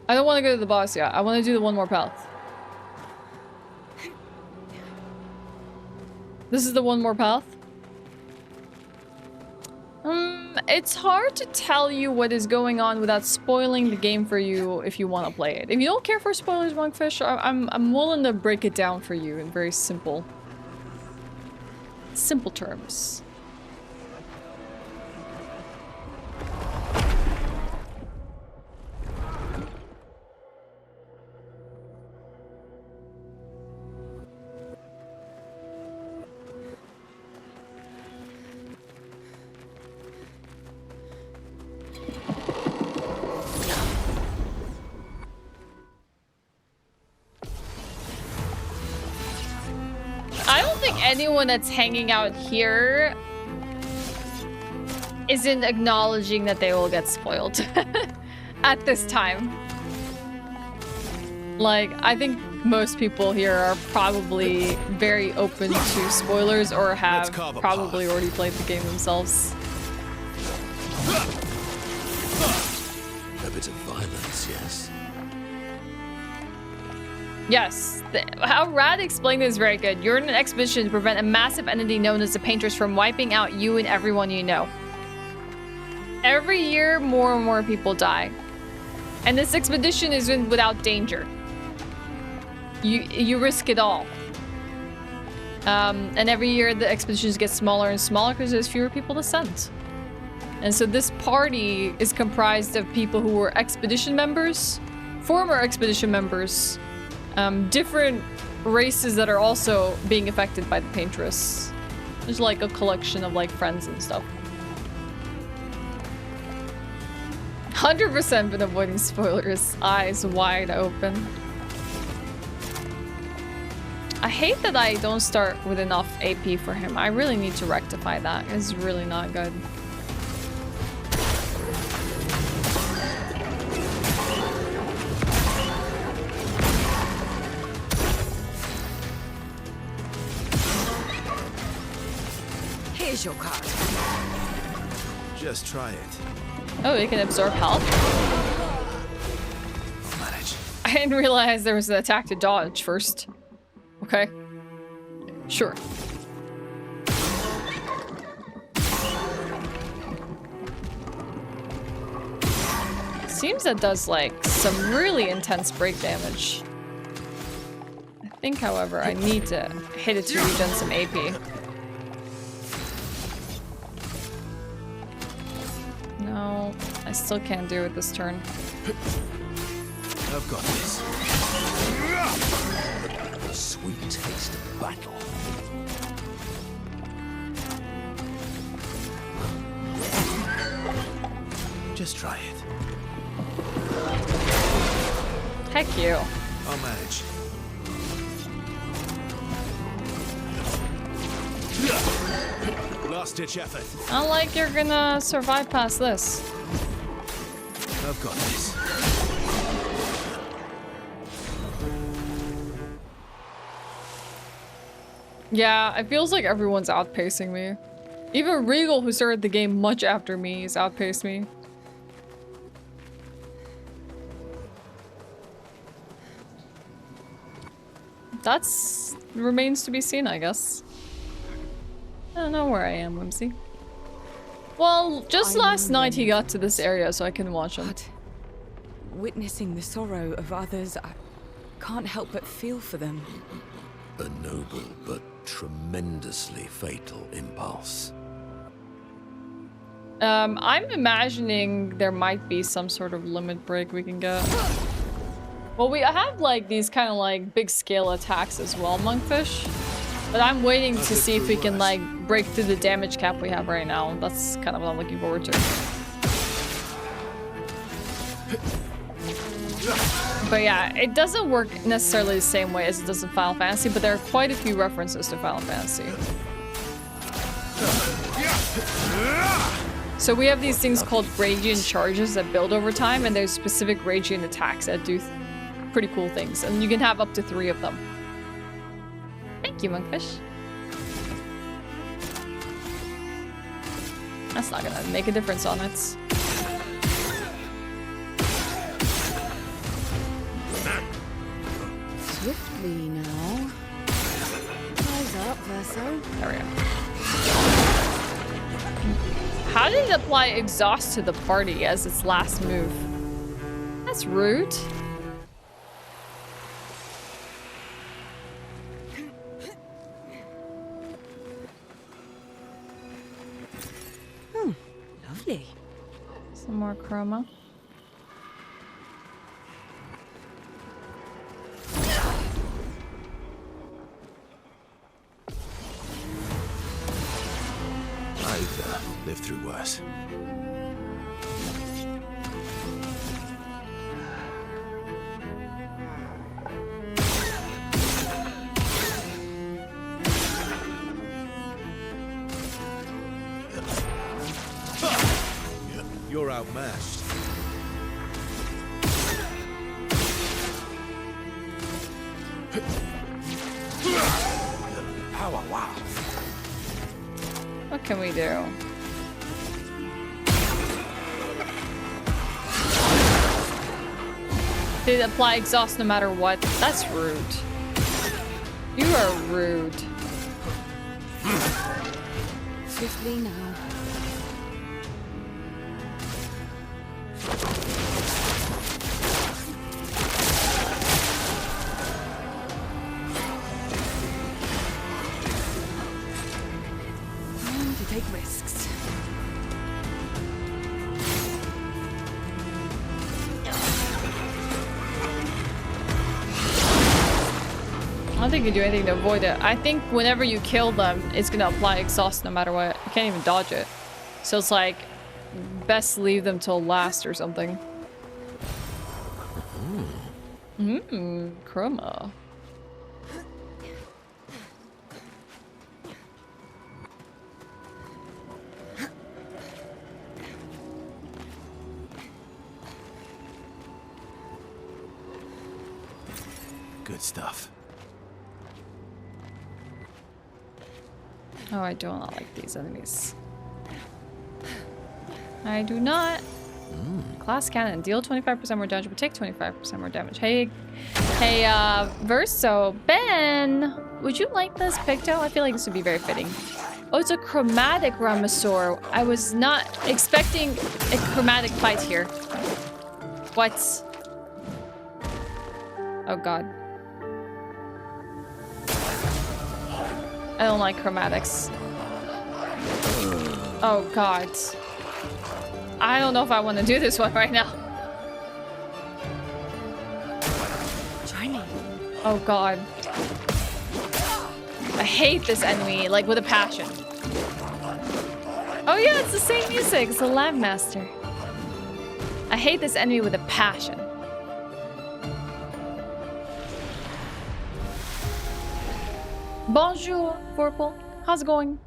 [SPEAKER 1] I don't want to go to the boss yet. I want to do the one more path. This is the one more path? It's hard to tell you what is going on without spoiling the game for you if you want to play it. If you don't care for spoilers, Monkfish, I'm willing to break it down for you in very simple terms. I don't think anyone that's hanging out here isn't acknowledging that they will get spoiled at this time. Like, I think most people here are probably very open to spoilers or have probably already played the game themselves.
[SPEAKER 3] A bit of violence, yes.
[SPEAKER 1] Yes, how Rad explained this is very good. You're in an expedition to prevent a massive entity known as the Paintress from wiping out you and everyone you know. Every year, more and more people die. And this expedition is without danger. You risk it all. And every year the expeditions get smaller and smaller because there's fewer people to send. And so this party is comprised of people who were expedition members, former expedition members, different races that are also being affected by the Paintress. There's like a collection of like friends and stuff. 100% been avoiding spoilers, eyes wide open. I hate that I don't start with enough AP for him. I really need to rectify that. It's really not good.
[SPEAKER 8] Here's your card.
[SPEAKER 7] Just try it.
[SPEAKER 1] Oh, you can absorb health?
[SPEAKER 7] I'll manage.
[SPEAKER 1] I didn't realize there was an attack to dodge first. Okay. Sure. Seems that does like some really intense break damage. I think, however, I need to hit it to regen some AP. No, I still can't do it this turn.
[SPEAKER 7] I've got this.
[SPEAKER 3] A sweet taste of battle.
[SPEAKER 7] Just try it.
[SPEAKER 1] Heck you.
[SPEAKER 7] I'll manage. Last ditch effort.
[SPEAKER 1] Not like you're gonna survive past this.
[SPEAKER 7] I've got this.
[SPEAKER 1] Yeah, it feels like everyone's outpacing me. Even Regal, who started the game much after me, has outpaced me. That's remains to be seen, I guess. I don't know where I am, Whimsy. Well, just last night he got to this area, so I can watch him.
[SPEAKER 8] But witnessing the sorrow of others, I can't help but feel for them.
[SPEAKER 3] A noble but tremendously fatal impulse.
[SPEAKER 1] I'm imagining there might be some sort of limit break we can get. Well, we have like these kind of like big scale attacks as well, Monkfish. But I'm waiting to see if we can like break through the damage cap we have right now. That's kind of what I'm looking forward to. But yeah, it doesn't work necessarily the same way as it does in Final Fantasy, but there are quite a few references to Final Fantasy. So we have these things called radiant charges that build over time, and there's specific radiant attacks that do pretty cool things, and you can have up to 3 of them. Thank you, Monkfish. That's not gonna make a difference on it.
[SPEAKER 8] Swiftly now. Rise up, Verso.
[SPEAKER 1] There we go. How did it apply exhaust to the party as its last move? That's rude.
[SPEAKER 8] Lovely.
[SPEAKER 1] Some more chroma.
[SPEAKER 7] I've lived through worse. You're outmatched. Power, wow.
[SPEAKER 1] What can we do? Did it apply exhaust no matter what? That's rude. You are rude.
[SPEAKER 8] Swiftly now. Time to take risks.
[SPEAKER 1] I don't think you can do anything to avoid it. I think whenever you kill them, it's gonna apply exhaust no matter what. You can't even dodge it. So it's like, best leave them till last or something. Chroma.
[SPEAKER 7] Good stuff.
[SPEAKER 1] Oh, I do not like these enemies. I do not. Class cannon. Deal 25% more damage, but take 25% more damage. Hey, Verso. Ben, would you like this pigtail? I feel like this would be very fitting. Oh, it's a chromatic Ramasaur. I was not expecting a chromatic fight here. What? Oh, God. I don't like chromatics. Oh, God. I don't know if I want to do this one right now.
[SPEAKER 8] Shiny.
[SPEAKER 1] Oh, God. I hate this enemy, like, with a passion. Oh, yeah, it's the same music. It's the Lab Master. I hate this enemy with a passion. Bonjour, Vorpal. How's it going?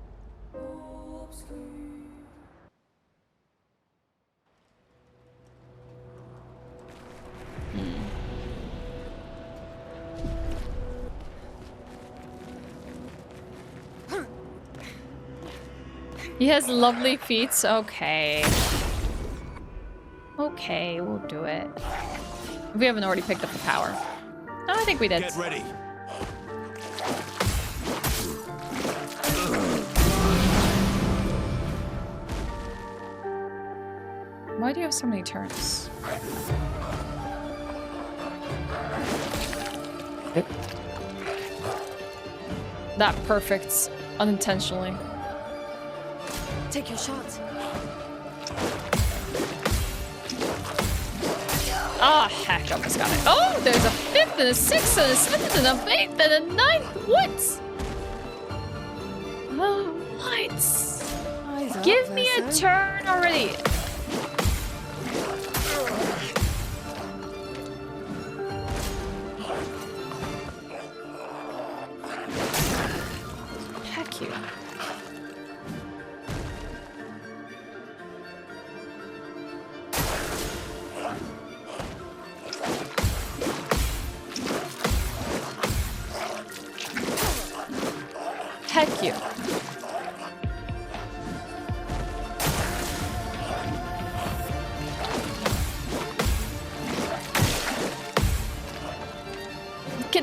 [SPEAKER 1] He has lovely feet. Okay. Okay, we'll do it. We haven't already picked up the power. Oh, I think we did.
[SPEAKER 7] Get ready.
[SPEAKER 1] Why do you have so many turns? That perfect unintentionally.
[SPEAKER 4] Take your shot.
[SPEAKER 1] Ah, heck, I almost got it. Oh, there's a 5th and a 6th and a 7th and a 8th and a 9th. What? Oh, what? Give me a turn already. Heck you. Heck you.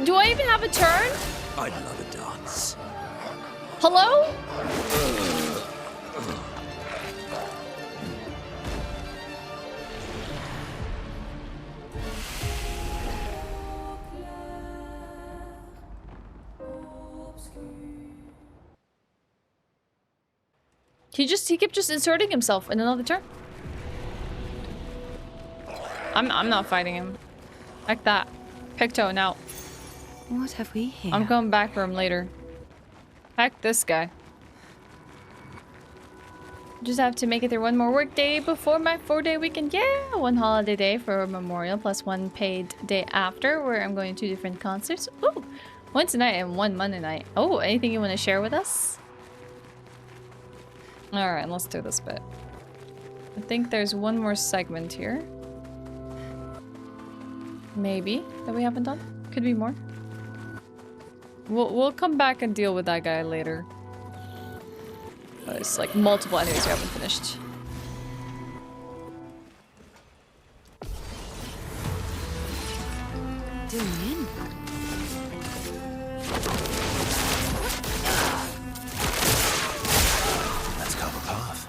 [SPEAKER 1] Do I even have a turn?
[SPEAKER 3] I'd love a dance.
[SPEAKER 1] Hello? He kept just inserting himself in another turn. I'm not fighting him. Like that. Picto now.
[SPEAKER 8] What have we here?
[SPEAKER 1] I'm coming back for him later. Heck this guy. Just have to make it through one more work day before my 4-day weekend. Yeah, 1 holiday day for Memorial plus 1 paid day after, where I'm going to 2 different concerts. Ooh, 1 tonight and 1 Monday night. Oh, anything you want to share with us? Alright, let's do this bit. I think there's one more segment here. Maybe, that we haven't done. Could be more. We'll come back and deal with that guy later. There's like multiple enemies we haven't finished.
[SPEAKER 8] Doing in.
[SPEAKER 7] Let's cover path.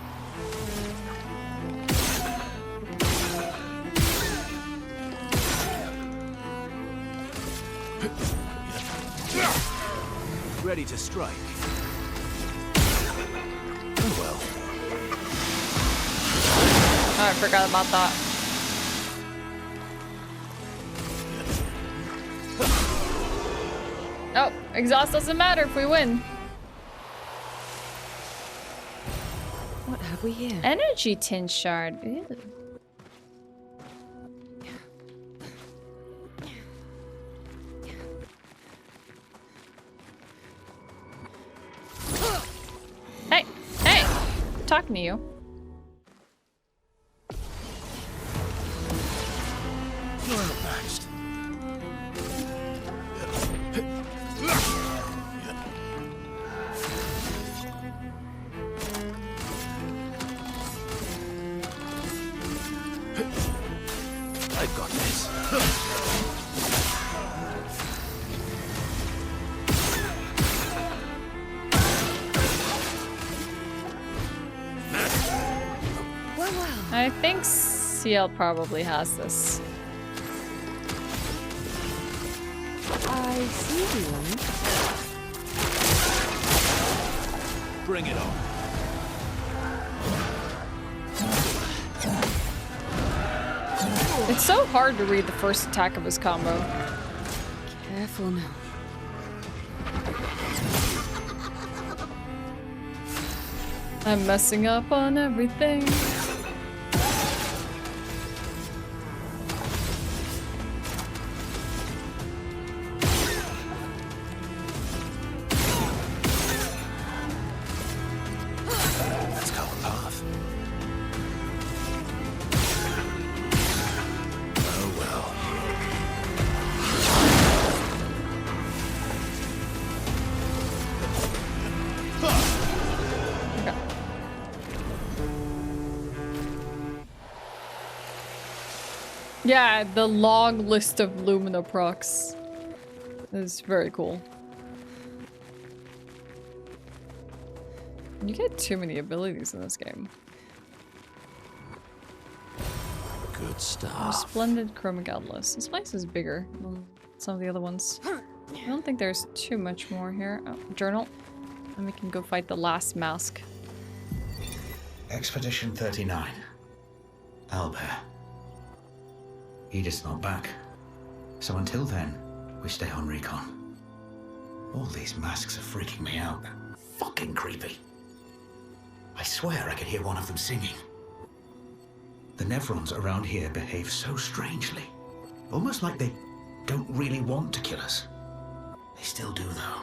[SPEAKER 7] Ready to strike. Oh well.
[SPEAKER 1] Oh, I forgot about that. Oh, exhaust doesn't matter if we win.
[SPEAKER 8] What have we here?
[SPEAKER 1] Energy tin shard. Ew. Hey, hey, I'm talking to you.
[SPEAKER 7] You're outmatched. I've got this.
[SPEAKER 1] I think Sciel probably has this.
[SPEAKER 8] I see you.
[SPEAKER 7] Bring it on.
[SPEAKER 1] It's so hard to read the first attack of his combo.
[SPEAKER 8] Careful now.
[SPEAKER 1] I'm messing up on everything.
[SPEAKER 7] Let's cover path. Oh well.
[SPEAKER 1] Yeah, the long list of Lumina procs is very cool. You get too many abilities in this game.
[SPEAKER 3] Good stuff.
[SPEAKER 1] Splendid chroma godless. This place is bigger than some of the other ones. I don't think there's too much more here. Oh, journal. And we can go fight the last mask.
[SPEAKER 2] Expedition 39. Albert. Edith's not back. So until then, we stay on recon. All these masks are freaking me out. Fucking creepy. I swear I could hear one of them singing. The Nevrons around here behave so strangely. Almost like they don't really want to kill us. They still do, though.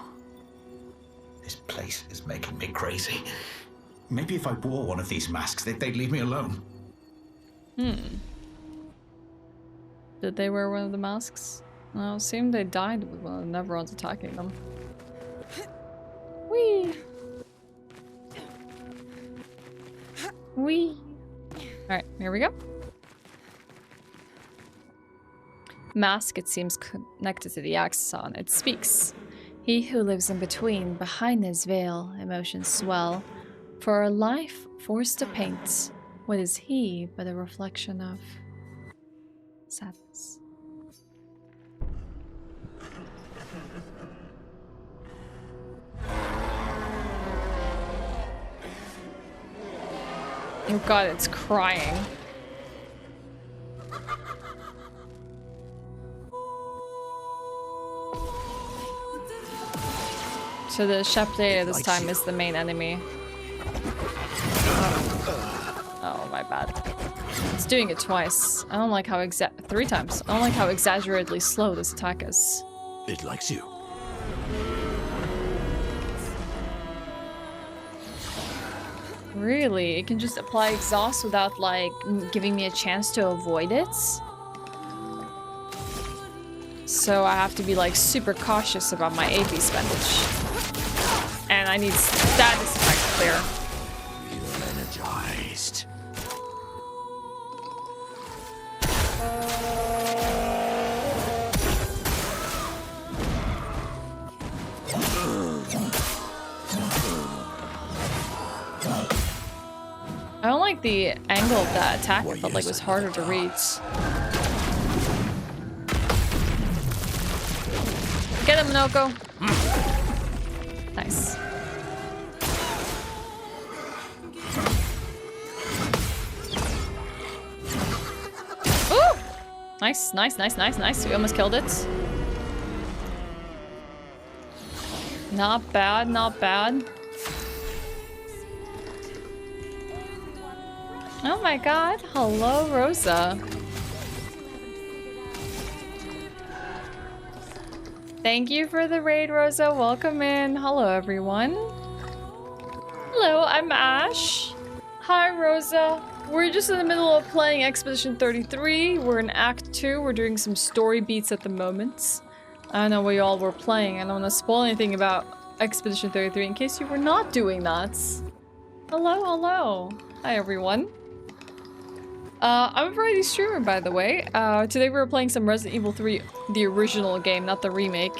[SPEAKER 2] This place is making me crazy. Maybe if I wore one of these masks, they'd leave me alone.
[SPEAKER 1] Did they wear one of the masks? No, it seemed they died with one of the Nevrons attacking them. Whee! Whee! Alright, here we go. Mask, it seems connected to the axon. It speaks. He who lives in between, behind his veil, emotions swell. For a life forced to paint, what is he but a reflection of sadness? Oh god, it's crying. So the Chapelier this time is the main enemy. Oh, my bad. It's doing it twice. I don't like how 3 times. I don't like how exaggeratedly slow this attack is.
[SPEAKER 3] It likes you.
[SPEAKER 1] Really? It can just apply exhaust without, like, giving me a chance to avoid it? So I have to be, like, super cautious about my AP spendage. And I need status effect clear.
[SPEAKER 3] Feel energized.
[SPEAKER 1] I don't like the angle of that attack. I felt like it was harder to reach. Get him, Minoko. Nice. Ooh! Nice, nice, nice, nice, nice. We almost killed it. Not bad, not bad. Oh my god. Hello, Rosa. Thank you for the raid, Rosa. Welcome in. Hello, everyone. Hello, I'm Ashe. Hi, Rosa. We're just in the middle of playing Expedition 33. We're in Act 2. We're doing some story beats at the moment. I don't know what y'all were playing. I don't want to spoil anything about Expedition 33 in case you were not doing that. Hello, hello. Hi, everyone. I'm a variety streamer, by the way. Today we were playing some Resident Evil 3, the original game, not the remake.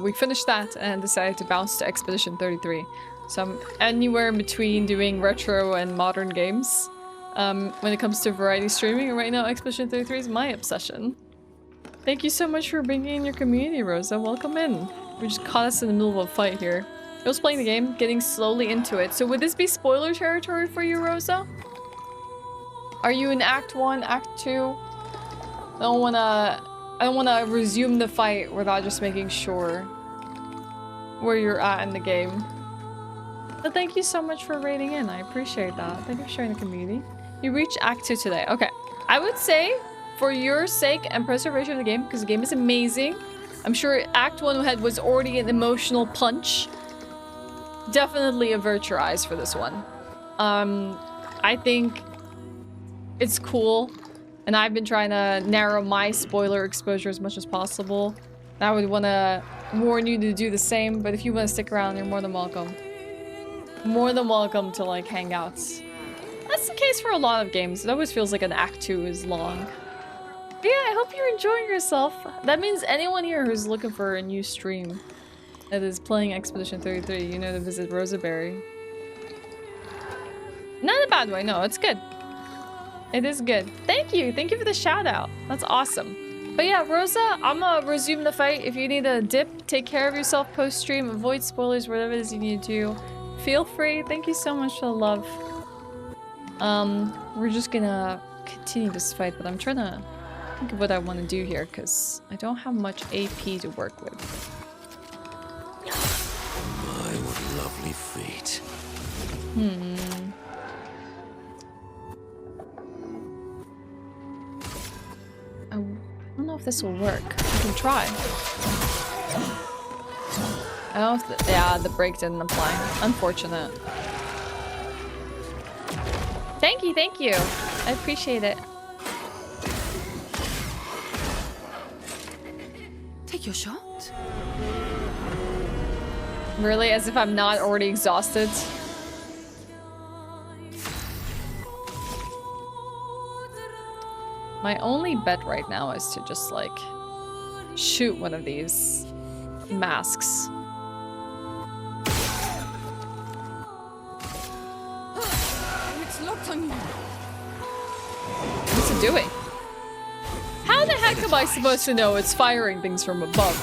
[SPEAKER 1] We finished that and decided to bounce to Expedition 33. So I'm anywhere in between doing retro and modern games. When it comes to variety streaming, and right now Expedition 33 is my obsession. Thank you so much for bringing in your community, Rosa. Welcome in. We just caught us in the middle of a fight here. I was playing the game, getting slowly into it. So would this be spoiler territory for you, Rosa? Are you in Act 1, Act 2? I don't wanna resume the fight without just making sure where you're at in the game. But thank you so much for raiding in. I appreciate that. Thank you for sharing the community. You reached Act 2 today. Okay. I would say, for your sake and preservation of the game, because the game is amazing. I'm sure Act 1 was already an emotional punch. Definitely a Virtue Eyes for this one. I think it's cool, and I've been trying to narrow my spoiler exposure as much as possible. And I would want to warn you to do the same, but if you want to stick around, you're more than welcome. More than welcome to, like, hang out. That's the case for a lot of games. It always feels like an Act 2 is long. But yeah, I hope you're enjoying yourself. That means anyone here who's looking for a new stream that is playing Expedition 33, you know to visit Rosaberry. Not in a bad way, no, it's good. It is good. Thank you. Thank you for the shout out. That's awesome. But yeah, Rosa, I'm gonna resume the fight. If you need a dip, take care of yourself post-stream. Avoid spoilers, whatever it is you need to. Feel free. Thank you so much for the love. We're just gonna continue this fight, but I'm trying to think of what I want to do here, because I don't have much AP to work with.
[SPEAKER 3] My, what lovely feet.
[SPEAKER 1] I don't know if this will work. I can try. I don't know if yeah, the break didn't apply. Unfortunate. Thank you, thank you. I appreciate it.
[SPEAKER 8] Take your shot.
[SPEAKER 1] Really? As if I'm not already exhausted? My only bet right now is to just, like, shoot one of these masks.
[SPEAKER 8] It's locked on you.
[SPEAKER 1] What's it doing? How the heck am I supposed to know it's firing things from above?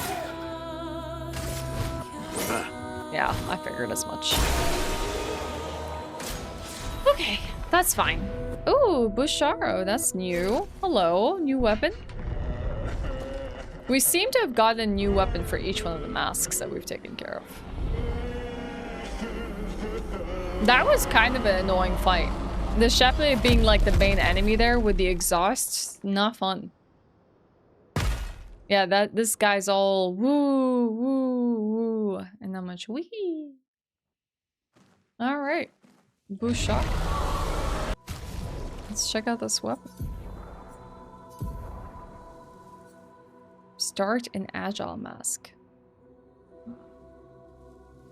[SPEAKER 1] Yeah, I figured as much. Okay, that's fine. Ooh, Busharo, that's new. Hello, new weapon. We seem to have gotten a new weapon for each one of the masks that we've taken care of. That was kind of an annoying fight. The Shepherd being like the main enemy there with the exhaust, not fun. Yeah, this guy's all woo, woo, woo, and not much wee. Alright. Busharo. Let's check out this weapon. Start an agile mask.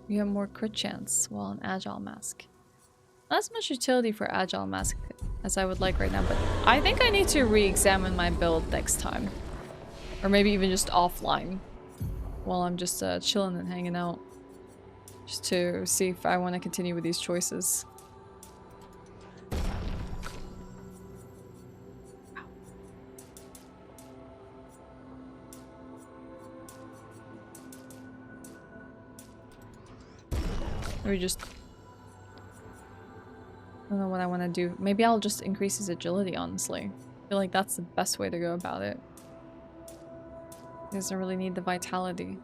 [SPEAKER 1] You have more crit chance while an agile mask. Not as much utility for agile mask as I would like right now, but I think I need to re-examine my build next time. Or maybe even just offline. While I'm just chilling and hanging out. Just to see if I want to continue with these choices. Or just... I don't know what I want to do. Maybe I'll just increase his agility, honestly. I feel like that's the best way to go about it. He doesn't really need the vitality.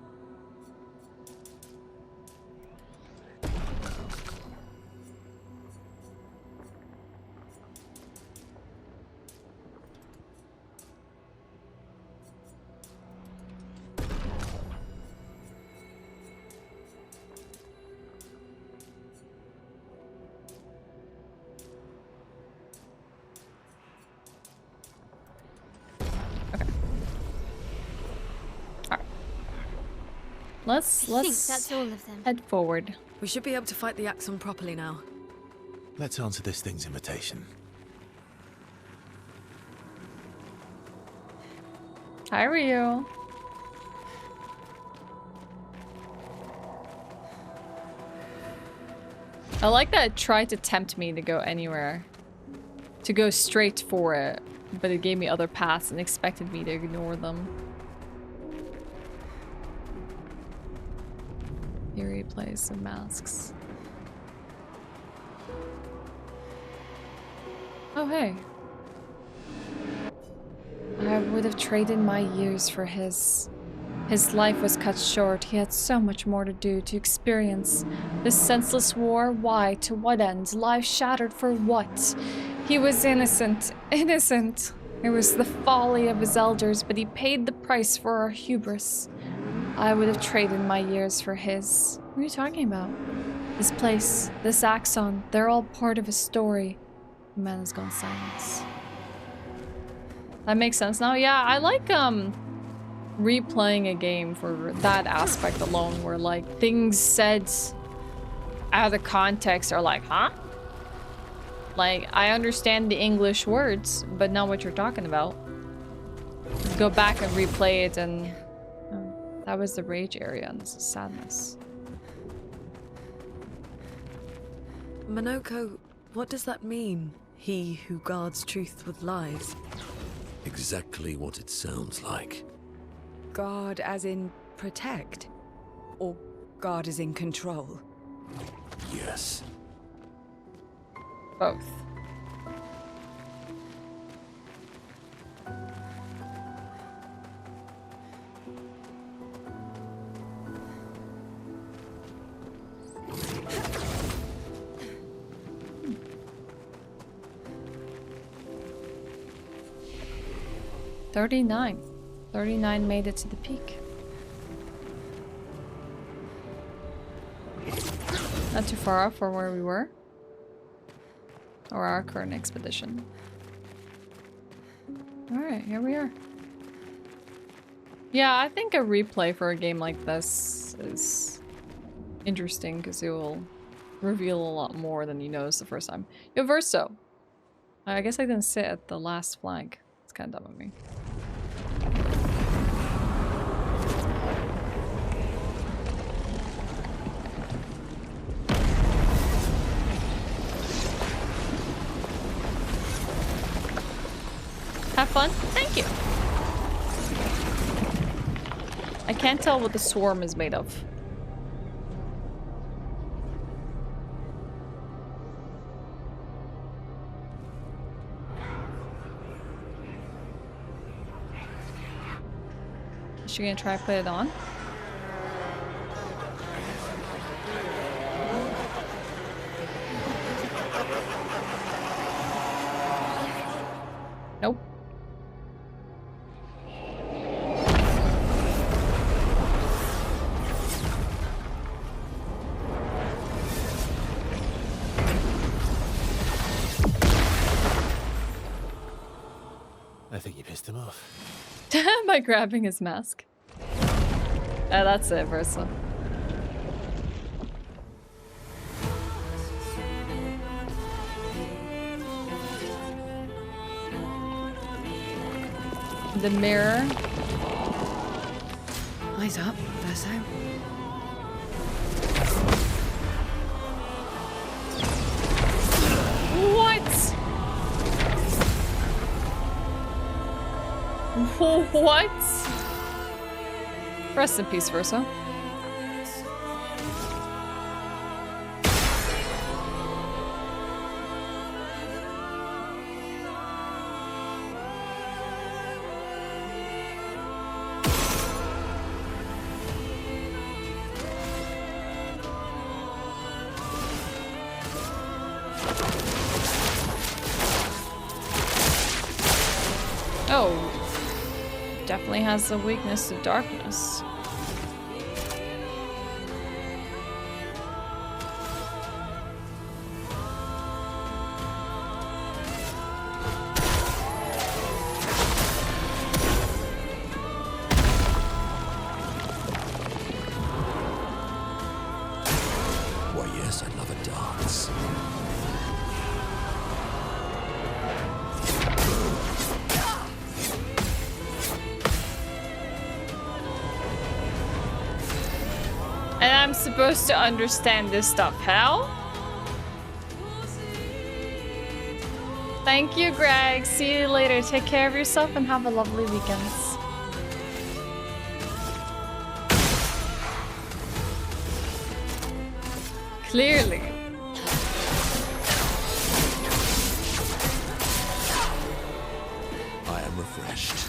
[SPEAKER 1] Let's
[SPEAKER 9] I think that's all of them.
[SPEAKER 1] head forward.
[SPEAKER 6] We should be able to fight the Axon properly now.
[SPEAKER 7] Let's answer this thing's invitation.
[SPEAKER 1] Hi, Ryu. I like that it tried to tempt me to go anywhere. To go straight for it. But it gave me other paths and expected me to ignore them. Eerie plays of masks. Oh, hey. I would have traded my years for his. His life was cut short. He had so much more to do, to experience. This senseless war? Why? To what end? Life shattered for what? He was innocent. Innocent. It was the folly of his elders, but he paid the price for our hubris. I would have traded my years for his. What are you talking about? This place, this Axon, they're all part of his story. The man has gone silent. That makes sense now. Yeah, I like replaying a game for that aspect alone, where like things said out of context are like, huh? Like, I understand the English words, but not what you're talking about. Go back and replay it and... that was the rage area, and this is sadness.
[SPEAKER 6] Monoko, what does that mean? He who guards truth with lies.
[SPEAKER 3] Exactly what it sounds like.
[SPEAKER 8] Guard as in protect? Or guard as in control?
[SPEAKER 3] Yes.
[SPEAKER 1] Both. $39. 39 made it to the peak. Not too far off from where we were. Or our current expedition. Alright, here we are. Yeah, I think a replay for a game like this is interesting because it will reveal a lot more than you noticed the first time. Yo, Verso. I guess I didn't sit at the last flag. It's kind of dumb of me. Have fun? Thank you. I can't tell what the swarm is made of. Is she gonna try to put it on? Nope.
[SPEAKER 7] I think you pissed him off.
[SPEAKER 1] By grabbing his mask. That's it, Versa. The mirror.
[SPEAKER 6] Eyes up, Verso.
[SPEAKER 1] What? What? Rest in peace, Verso. Oh. Definitely has a weakness to darkness.
[SPEAKER 3] Why, yes, I'd love a dance.
[SPEAKER 1] And I'm supposed to understand this stuff. How? Thank you, Greg. See you later. Take care of yourself and have a lovely weekend. Clearly.
[SPEAKER 3] I am refreshed.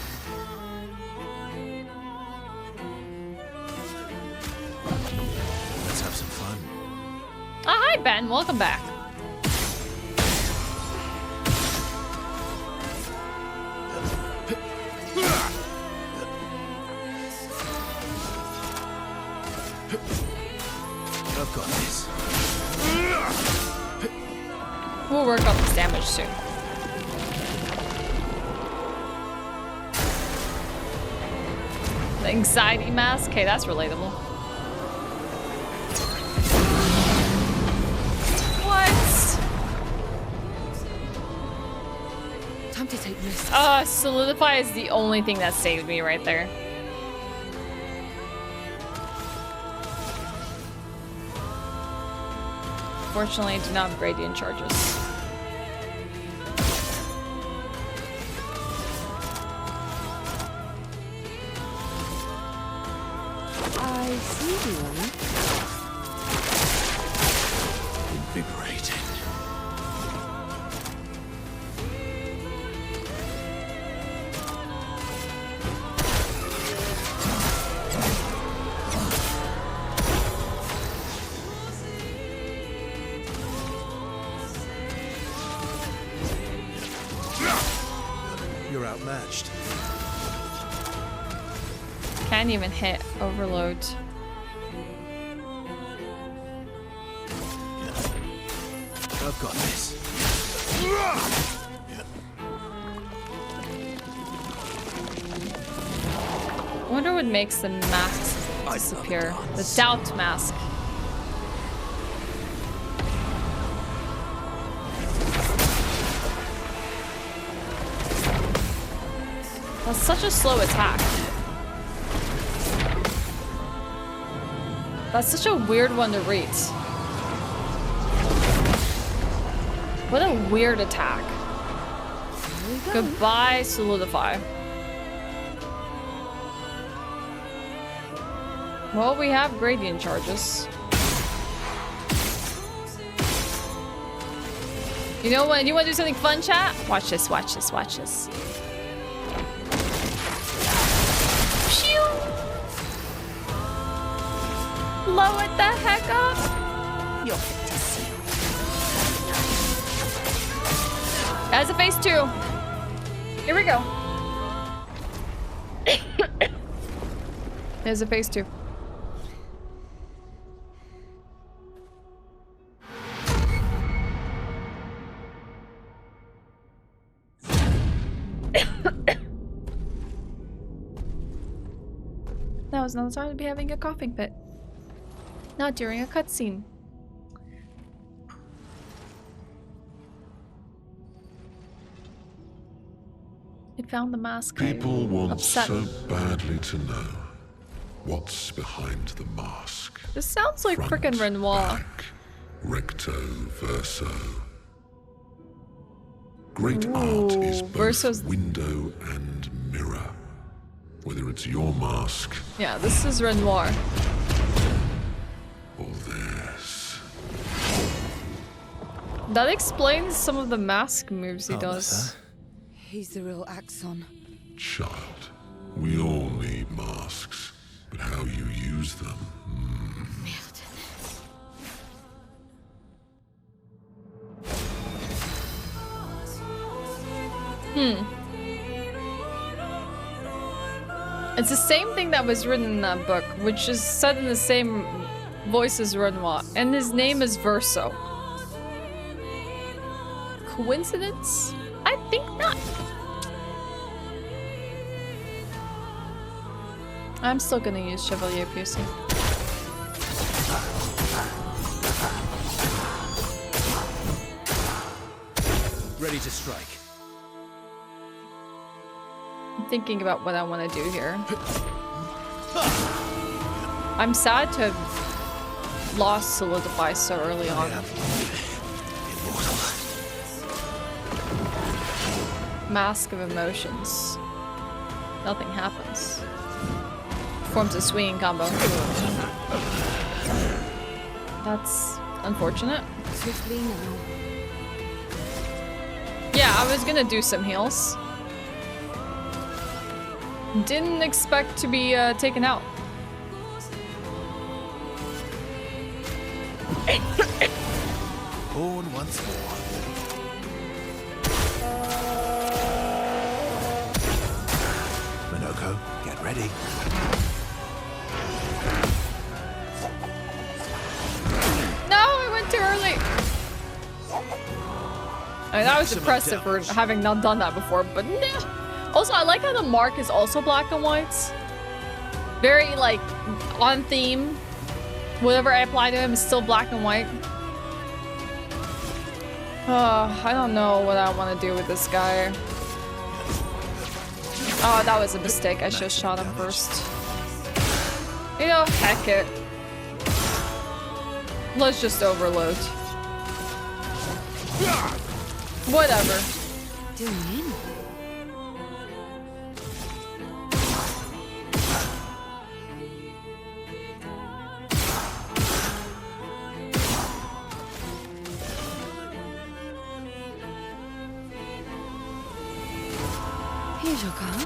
[SPEAKER 7] Let's have some fun.
[SPEAKER 1] Oh, hi, Ben. Welcome back.
[SPEAKER 7] I've got this.
[SPEAKER 1] We'll work on this damage soon. The anxiety mask? Okay, that's relatable. What?
[SPEAKER 6] Time to take risks.
[SPEAKER 1] Solidify is the only thing that saved me right there. Fortunately, I do not have gradient charges.
[SPEAKER 6] I see you.
[SPEAKER 3] Invigorating.
[SPEAKER 7] You're outmatched.
[SPEAKER 1] Can't even hit overload.
[SPEAKER 7] I've got this.
[SPEAKER 1] I wonder what makes the masks disappear. The doubt mask. That's such a slow attack. That's such a weird one to read. What a weird attack. Goodbye, solidify. Well, we have gradient charges. You know what? You want to do something fun, chat? Watch this, watch this, watch this. Phew! Blow it the heck up! You're fit to see. As a phase 2. Here we go. There's a phase 2. Now is not the time to be having a coughing fit. Not during a cutscene. It found the mask.
[SPEAKER 5] People want
[SPEAKER 1] Upset.
[SPEAKER 5] so badly to know what's behind the mask.
[SPEAKER 1] This sounds like
[SPEAKER 5] Front,
[SPEAKER 1] frickin' Renoir.
[SPEAKER 5] back, recto, verso. Great art is both
[SPEAKER 1] Verso's...
[SPEAKER 5] window and mirror. Whether it's your mask
[SPEAKER 1] Yeah, this is Renoir.
[SPEAKER 5] or theirs.
[SPEAKER 1] That explains some of the mask moves he does.
[SPEAKER 8] He's the real Axon.
[SPEAKER 5] Child, we all need masks, but how you use them.
[SPEAKER 1] It's the same thing that was written in that book, which is said in the same voice as Renoir, and his name is Verso. Coincidence? I think not. I'm still gonna use Chevalier Piercing.
[SPEAKER 7] Ready to strike.
[SPEAKER 1] I'm thinking about what I want to do here. I'm sad to have lost Solidify so early on. Mask of Emotions. Nothing happens. Forms a swinging combo. That's unfortunate.
[SPEAKER 8] Swiftly now.
[SPEAKER 1] Yeah, I was gonna do some heals. Didn't expect to be taken out.
[SPEAKER 7] Born once more. Minoko, get ready.
[SPEAKER 1] No, I went too early. I mean, that was impressive for having not done that before, but no. Also, I like how the mark is also black and white. Very, like, on theme. Whatever I apply to him is still black and white. I don't know what I want to do with this guy. Oh, that was a mistake. I should have shot him first. You know, heck it. Let's just overload. Whatever.
[SPEAKER 8] Doing
[SPEAKER 6] Here's your card.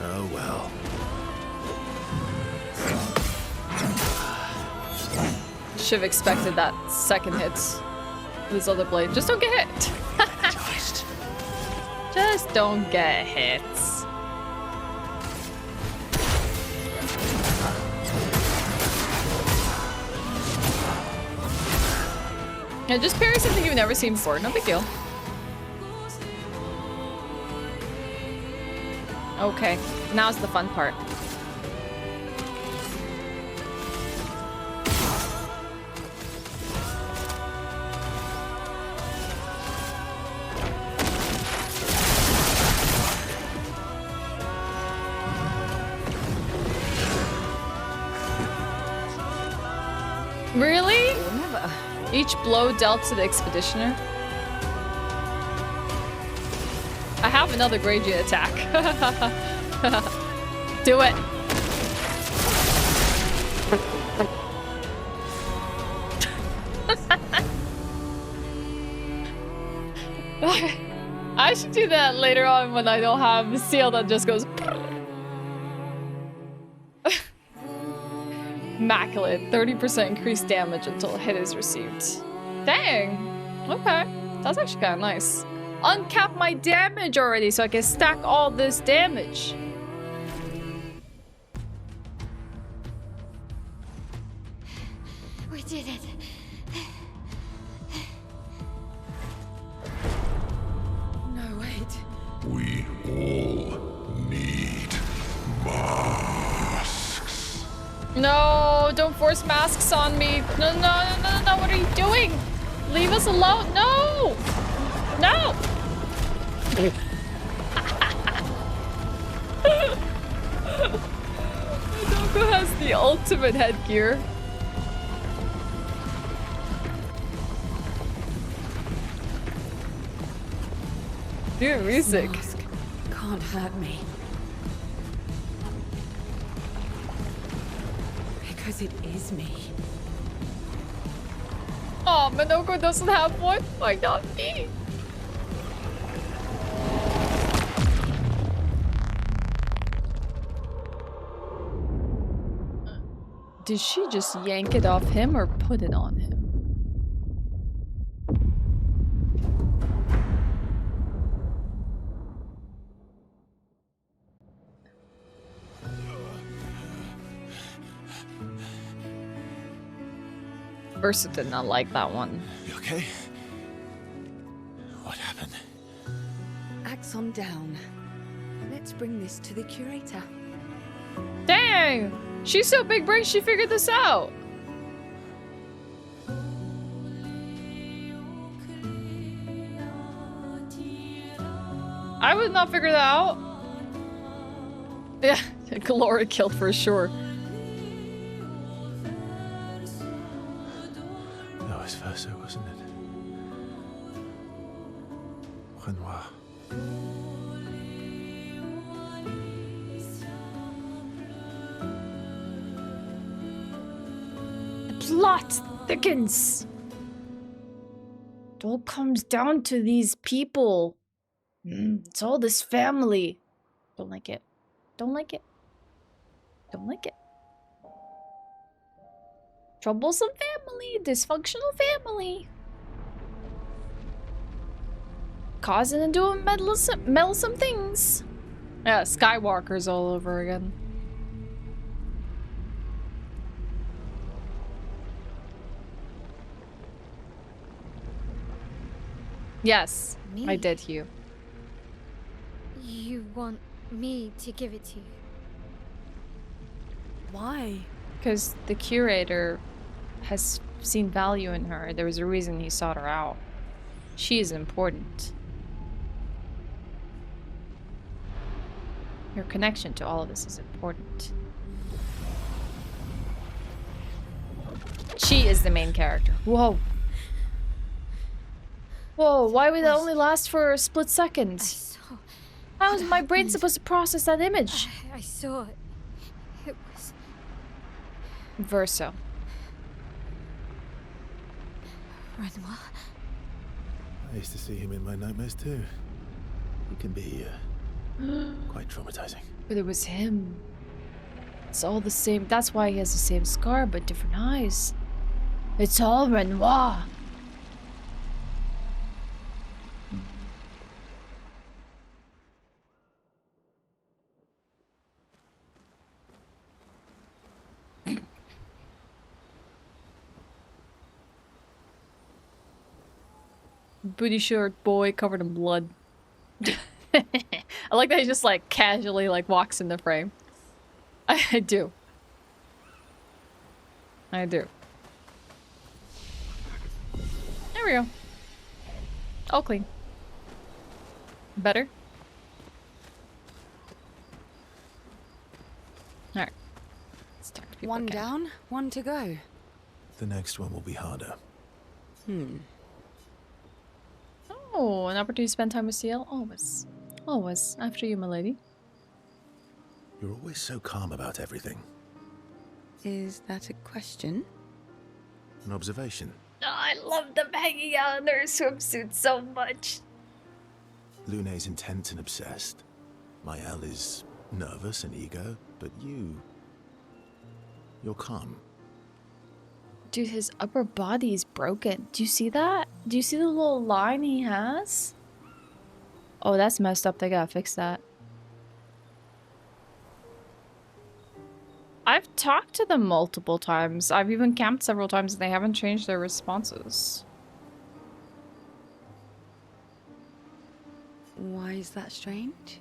[SPEAKER 7] Oh well.
[SPEAKER 1] Should have expected that second hit with his other blade. Just don't get hit. Just don't get hits. Yeah, just parry something you've never seen before. No big deal. Okay, now's the fun part. Really?
[SPEAKER 6] Never.
[SPEAKER 1] Each blow dealt to the expeditioner. I have another gradient attack. Do it. I should do that later on when I don't have the seal that just goes. Immaculate. 30% increased damage until a hit is received. Dang. Okay. That's actually kind of nice. Uncap my damage already so I can stack all this damage.
[SPEAKER 9] We did it.
[SPEAKER 6] No, wait.
[SPEAKER 5] We all need masks.
[SPEAKER 1] No, don't force masks on me. No, no, no, no, no, what are you doing? Leave us alone. No! No! Doko has the ultimate headgear. Dude, music.
[SPEAKER 6] Mask can't hurt me. Because it is me.
[SPEAKER 1] Oh, Minoko doesn't have one. Why not me? Did she just yank it off him or put it on him? Versa did not like that one.
[SPEAKER 7] You okay? What happened?
[SPEAKER 8] Axon down. Let's bring this to the curator.
[SPEAKER 1] Dang! She's so big brain she figured this out. I would not figure that out. Yeah, glory kill for sure.
[SPEAKER 7] That was Verso, wasn't it? Renoir.
[SPEAKER 1] Plot thickens. It all comes down to these people. It's all this family. Don't like it. Don't like it. Don't like it. Troublesome family. Dysfunctional family. Causing and doing meddlesome things. Yeah, Skywalkers all over again. Yes,
[SPEAKER 9] Me?
[SPEAKER 1] I did, Hugh.
[SPEAKER 9] You want me to give it to you?
[SPEAKER 6] Why?
[SPEAKER 1] Because the curator has seen value in her. There was a reason he sought her out. She is important. Your connection to all of this is important. She is the main character. Whoa. Whoa, why would that only last for a split second? How is my brain supposed to process that image?
[SPEAKER 9] I saw it. It was...
[SPEAKER 1] Verso.
[SPEAKER 9] Renoir?
[SPEAKER 7] I used to see him in my nightmares too. It can be quite traumatizing.
[SPEAKER 1] But it was him. It's all the same. That's why he has the same scar, but different eyes. It's all Renoir. Booty short boy covered in blood. I like that he just like casually like walks in the frame. I do. I do. There we go. All clean. Better? Alright. Let's talk to people
[SPEAKER 8] One
[SPEAKER 1] again.
[SPEAKER 8] down, one to go.
[SPEAKER 7] The next one will be harder.
[SPEAKER 1] Oh, an opportunity to spend time with Sciel? Always. Always. After you, my lady.
[SPEAKER 7] You're always so calm about everything.
[SPEAKER 8] Is that a question?
[SPEAKER 7] An observation.
[SPEAKER 1] Oh, I love them hanging out in their swimsuits so much.
[SPEAKER 7] Lune's intense and obsessed. Mael is nervous and eager, but you're calm.
[SPEAKER 1] Dude, his upper body is broken. Do you see that? Do you see the little line he has? Oh, that's messed up. They gotta fix that. I've talked to them multiple times. I've even camped several times and they haven't changed their responses.
[SPEAKER 8] Why is that strange?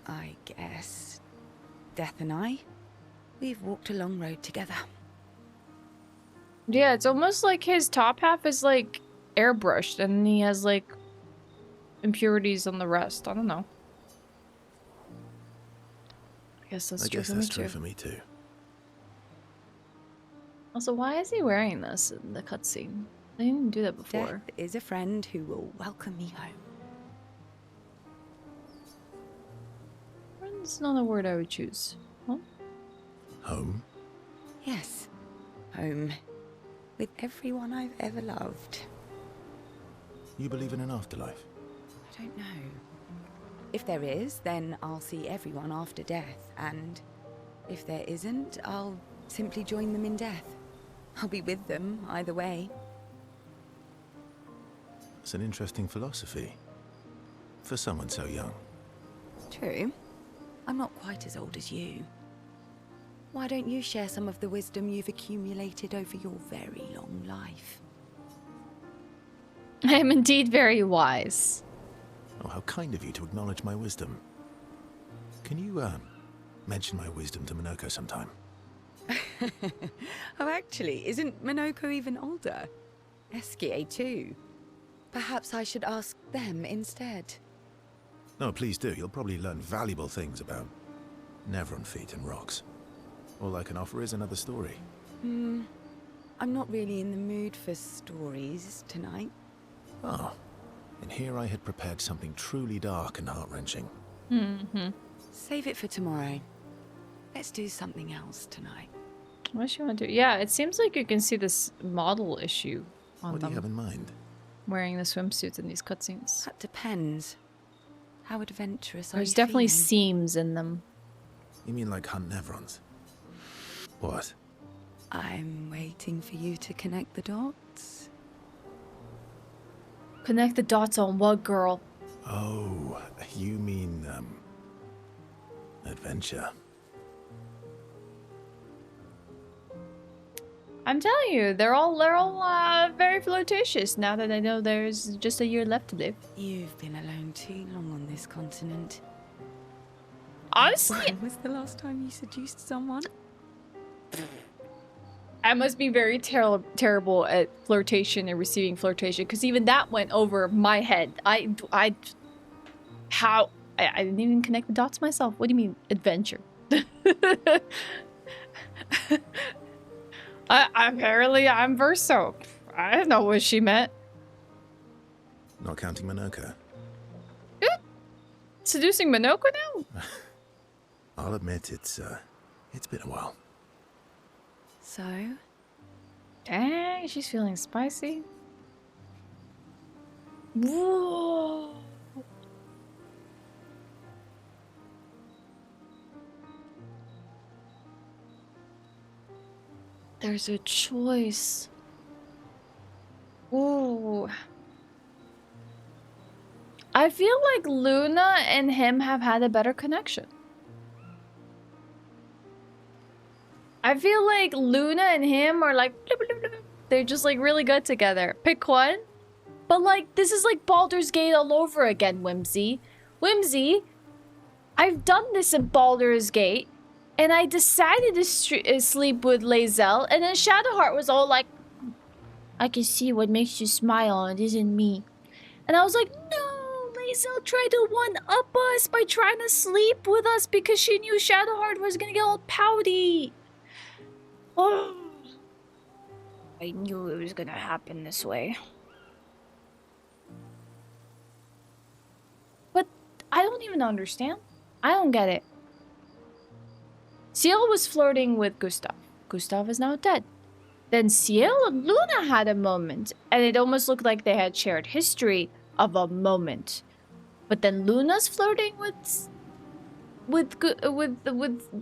[SPEAKER 8] I guess Death and I, we've walked a long road together.
[SPEAKER 1] Yeah, it's almost like his top half is like airbrushed and he has like impurities on the rest. I don't know. I guess that's true
[SPEAKER 7] for me too.
[SPEAKER 1] Also, why is he wearing this in the cutscene? I didn't do that before.
[SPEAKER 8] Death is a friend who will welcome me home.
[SPEAKER 1] Friend's not a word I would choose. Huh?
[SPEAKER 7] Home?
[SPEAKER 8] Yes, home. With everyone I've ever loved.
[SPEAKER 7] You believe in an afterlife?
[SPEAKER 8] I don't know. If there is, then I'll see everyone after death, and if there isn't, I'll simply join them in death. I'll be with them either way.
[SPEAKER 7] It's an interesting philosophy. For someone so young.
[SPEAKER 8] True. I'm not quite as old as you. Why don't you share some of the wisdom you've accumulated over your very long life?
[SPEAKER 1] I am indeed very wise.
[SPEAKER 7] Oh, how kind of you to acknowledge my wisdom. Can you, mention my wisdom to Minoko sometime?
[SPEAKER 8] Oh, actually, isn't Minoko even older? Eskie too. Perhaps I should ask them instead.
[SPEAKER 7] No, please do. You'll probably learn valuable things about Nevron feet and rocks. All I can offer is another story.
[SPEAKER 8] I'm not really in the mood for stories tonight.
[SPEAKER 7] Oh. And here I had prepared something truly dark and heart-wrenching.
[SPEAKER 8] Save it for tomorrow. Let's do something else tonight.
[SPEAKER 1] What do you want to do? Yeah, it seems like you can see this model issue on
[SPEAKER 7] What do
[SPEAKER 1] them.
[SPEAKER 7] you have in mind?
[SPEAKER 1] Wearing the swimsuits in these cutscenes.
[SPEAKER 8] That depends. How adventurous are
[SPEAKER 1] There's
[SPEAKER 8] you
[SPEAKER 1] definitely
[SPEAKER 8] feeling?
[SPEAKER 1] seams in them.
[SPEAKER 7] You mean like hunt Nevrons? What?
[SPEAKER 8] I'm waiting for you to connect the dots.
[SPEAKER 1] Connect the dots on what, girl?
[SPEAKER 7] Oh, you mean, adventure.
[SPEAKER 1] I'm telling you, they're all very flirtatious now that I know there's just a year left to live.
[SPEAKER 8] You've been alone too long on this continent.
[SPEAKER 1] Honestly,
[SPEAKER 8] When was the last time you seduced someone?
[SPEAKER 1] I must be very terrible at flirtation and receiving flirtation, because even that went over my head. I didn't even connect the dots myself. What do you mean, adventure? Apparently I'm verso. I don't know what she meant.
[SPEAKER 7] Not counting Minoko.
[SPEAKER 1] Seducing Minoko now?
[SPEAKER 7] I'll admit it's been a while.
[SPEAKER 8] So?
[SPEAKER 1] Dang, she's feeling spicy. Whoa. There's a choice. Ooh. I feel like Luna and him have had a better connection. I feel like Luna and him are like, they're just like really good together. Pick one. But like, this is like Baldur's Gate all over again, Whimsy. Whimsy, I've done this in Baldur's Gate, and I decided to sleep with Lae'zel, and then Shadowheart was all like, I can see what makes you smile, and it isn't me. And I was like, no, Lae'zel tried to one-up us by trying to sleep with us because she knew Shadowheart was gonna get all pouty. Oh. I knew it was gonna happen this way. But I don't even understand. I don't get it. Sciel was flirting with Gustav. Gustav is now dead. Then Sciel and Luna had a moment, and it almost looked like they had shared history of a moment. But then Luna's flirting with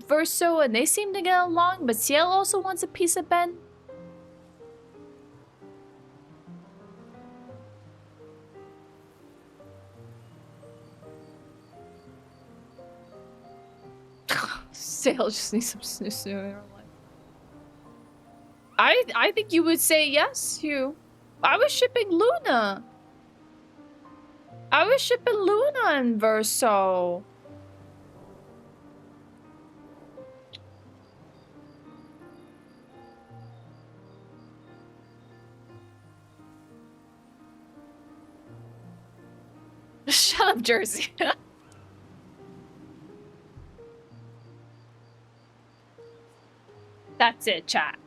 [SPEAKER 1] Verso, and they seem to get along, but Sciel also wants a piece of Ben. Sciel just needs some snoo in her life. I think you would say yes, Hugh. I was shipping Luna. I was shipping Luna and Verso. Shut up, Jersey. That's it, chat.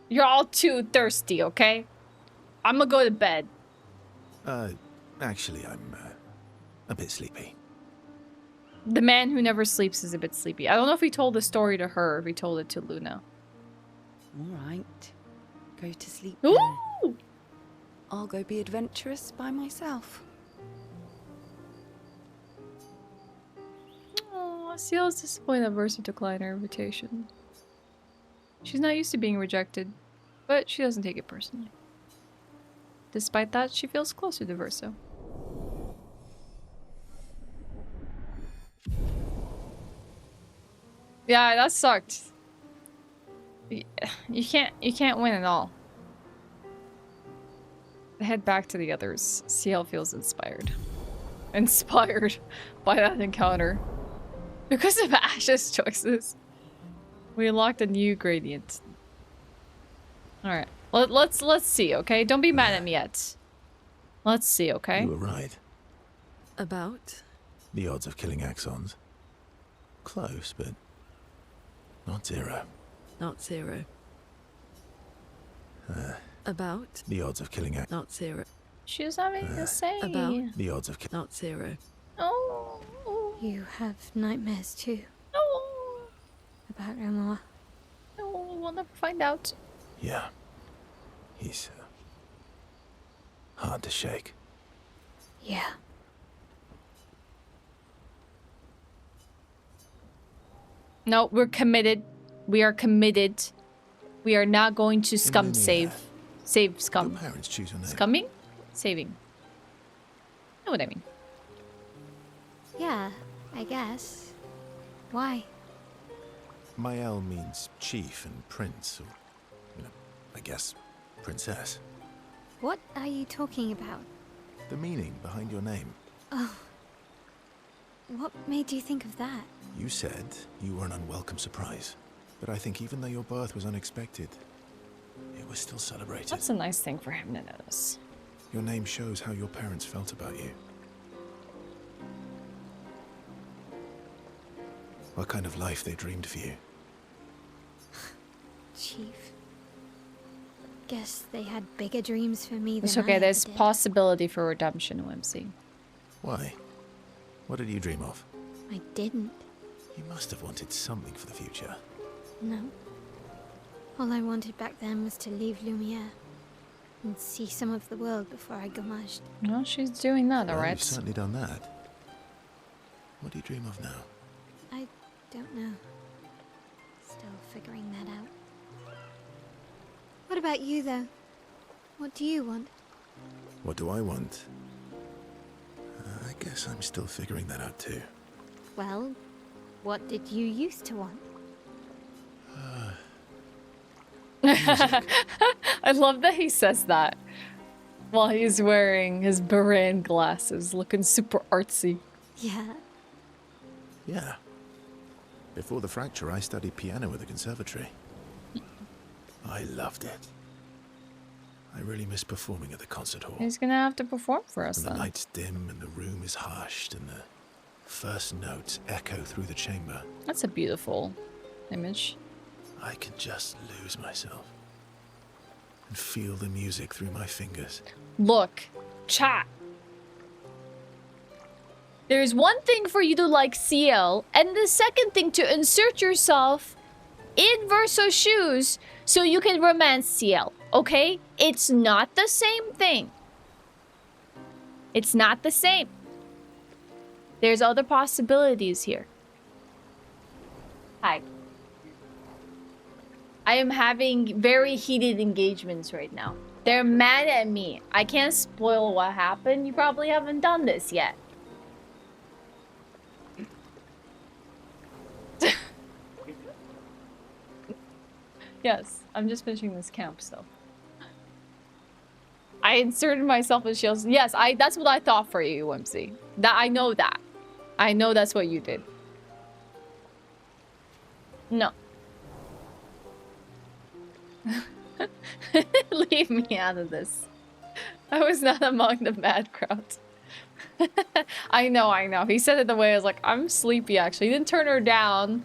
[SPEAKER 1] You're all too thirsty, okay? I'm gonna go to bed.
[SPEAKER 7] Actually, I'm a bit sleepy.
[SPEAKER 1] The man who never sleeps is a bit sleepy. I don't know if he told the story to her or if he told it to Luna.
[SPEAKER 8] All right. Go to sleep.
[SPEAKER 1] Ooh!
[SPEAKER 8] Then. I'll go be adventurous by myself.
[SPEAKER 1] Oh, Ciel's disappointed that Versa declined her invitation. She's not used to being rejected, but she doesn't take it personally. Despite that, she feels closer to Verso. Yeah, that sucked. You can't win at all. Head back to the others. Sciel feels inspired. Inspired by that encounter. Because of Ashe's choices. We unlocked a new gradient. Alright. Let's see, okay? Don't be mad at me yet. Let's see, okay?
[SPEAKER 7] You were right.
[SPEAKER 6] About?
[SPEAKER 7] The odds of killing Axons. Close, but not zero.
[SPEAKER 6] Not zero. About?
[SPEAKER 7] The odds of killing Axons.
[SPEAKER 6] Not zero.
[SPEAKER 1] She's having to say.
[SPEAKER 6] About?
[SPEAKER 7] The odds of killing.
[SPEAKER 6] Not zero.
[SPEAKER 1] Oh.
[SPEAKER 9] You have nightmares too.
[SPEAKER 1] Oh.
[SPEAKER 9] About Omar.
[SPEAKER 1] No, we'll never find out.
[SPEAKER 7] Yeah. He's hard to shake.
[SPEAKER 9] Yeah.
[SPEAKER 1] No, we're committed. We are committed. We are not going to scum save. Save scum.
[SPEAKER 7] Your parents choose your name.
[SPEAKER 1] Scumming? Saving. You know what I mean.
[SPEAKER 9] Yeah, I guess. Why?
[SPEAKER 7] Mael means chief and prince, or, I guess, princess.
[SPEAKER 9] What are you talking about?
[SPEAKER 7] The meaning behind your name.
[SPEAKER 9] Oh. What made you think of that?
[SPEAKER 7] You said you were an unwelcome surprise. But I think even though your birth was unexpected, it was still celebrated.
[SPEAKER 1] That's a nice thing for him to notice.
[SPEAKER 7] Your name shows how your parents felt about you. What kind of life they dreamed for you.
[SPEAKER 9] Chief. Guess they had bigger dreams for me than
[SPEAKER 1] It's okay,
[SPEAKER 9] I
[SPEAKER 1] there's
[SPEAKER 9] ever did.
[SPEAKER 1] possibility for redemption, Whimsy.
[SPEAKER 7] Why? What did you dream of?
[SPEAKER 9] I didn't.
[SPEAKER 7] You must have wanted something for the future.
[SPEAKER 9] No. All I wanted back then was to leave Lumiere. and see some of the world before I gamaged.
[SPEAKER 1] Well, she's doing that,
[SPEAKER 7] Well,
[SPEAKER 1] alright.
[SPEAKER 7] you've certainly done that. What do you dream of now?
[SPEAKER 9] I don't know. Still figuring that out. What about you, though? What do you want?
[SPEAKER 7] What do I want? I guess I'm still figuring that out too.
[SPEAKER 9] Well, what did you used to want?
[SPEAKER 1] I love that he says that while he's wearing his Baran glasses, looking super artsy.
[SPEAKER 9] Yeah.
[SPEAKER 7] Yeah. Before the fracture, I studied piano at the conservatory. I loved it. I really miss performing at the concert hall.
[SPEAKER 1] He's gonna have to perform for us
[SPEAKER 7] When the
[SPEAKER 1] then.
[SPEAKER 7] light's dim and the room is hushed and the first notes echo through the chamber.
[SPEAKER 1] That's a beautiful image.
[SPEAKER 7] I can just lose myself and feel the music through my fingers.
[SPEAKER 1] Look, chat. There's one thing for you to like Sciel, and the second thing to insert yourself in Verso's shoes so you can romance Sciel, okay? It's not the same thing. It's not the same. There's other possibilities here. Hi. I am having very heated engagements right now. They're mad at me. I can't spoil what happened. You probably haven't done this yet. Yes, I'm just finishing this camp stuff. I inserted myself in Sciel's. Yes, that's what I thought for you, Whimsy. That I know that. I know that's what you did. No. Leave me out of this. I was not among the mad crowd. I know. He said it the way I was like, I'm sleepy actually. He didn't turn her down.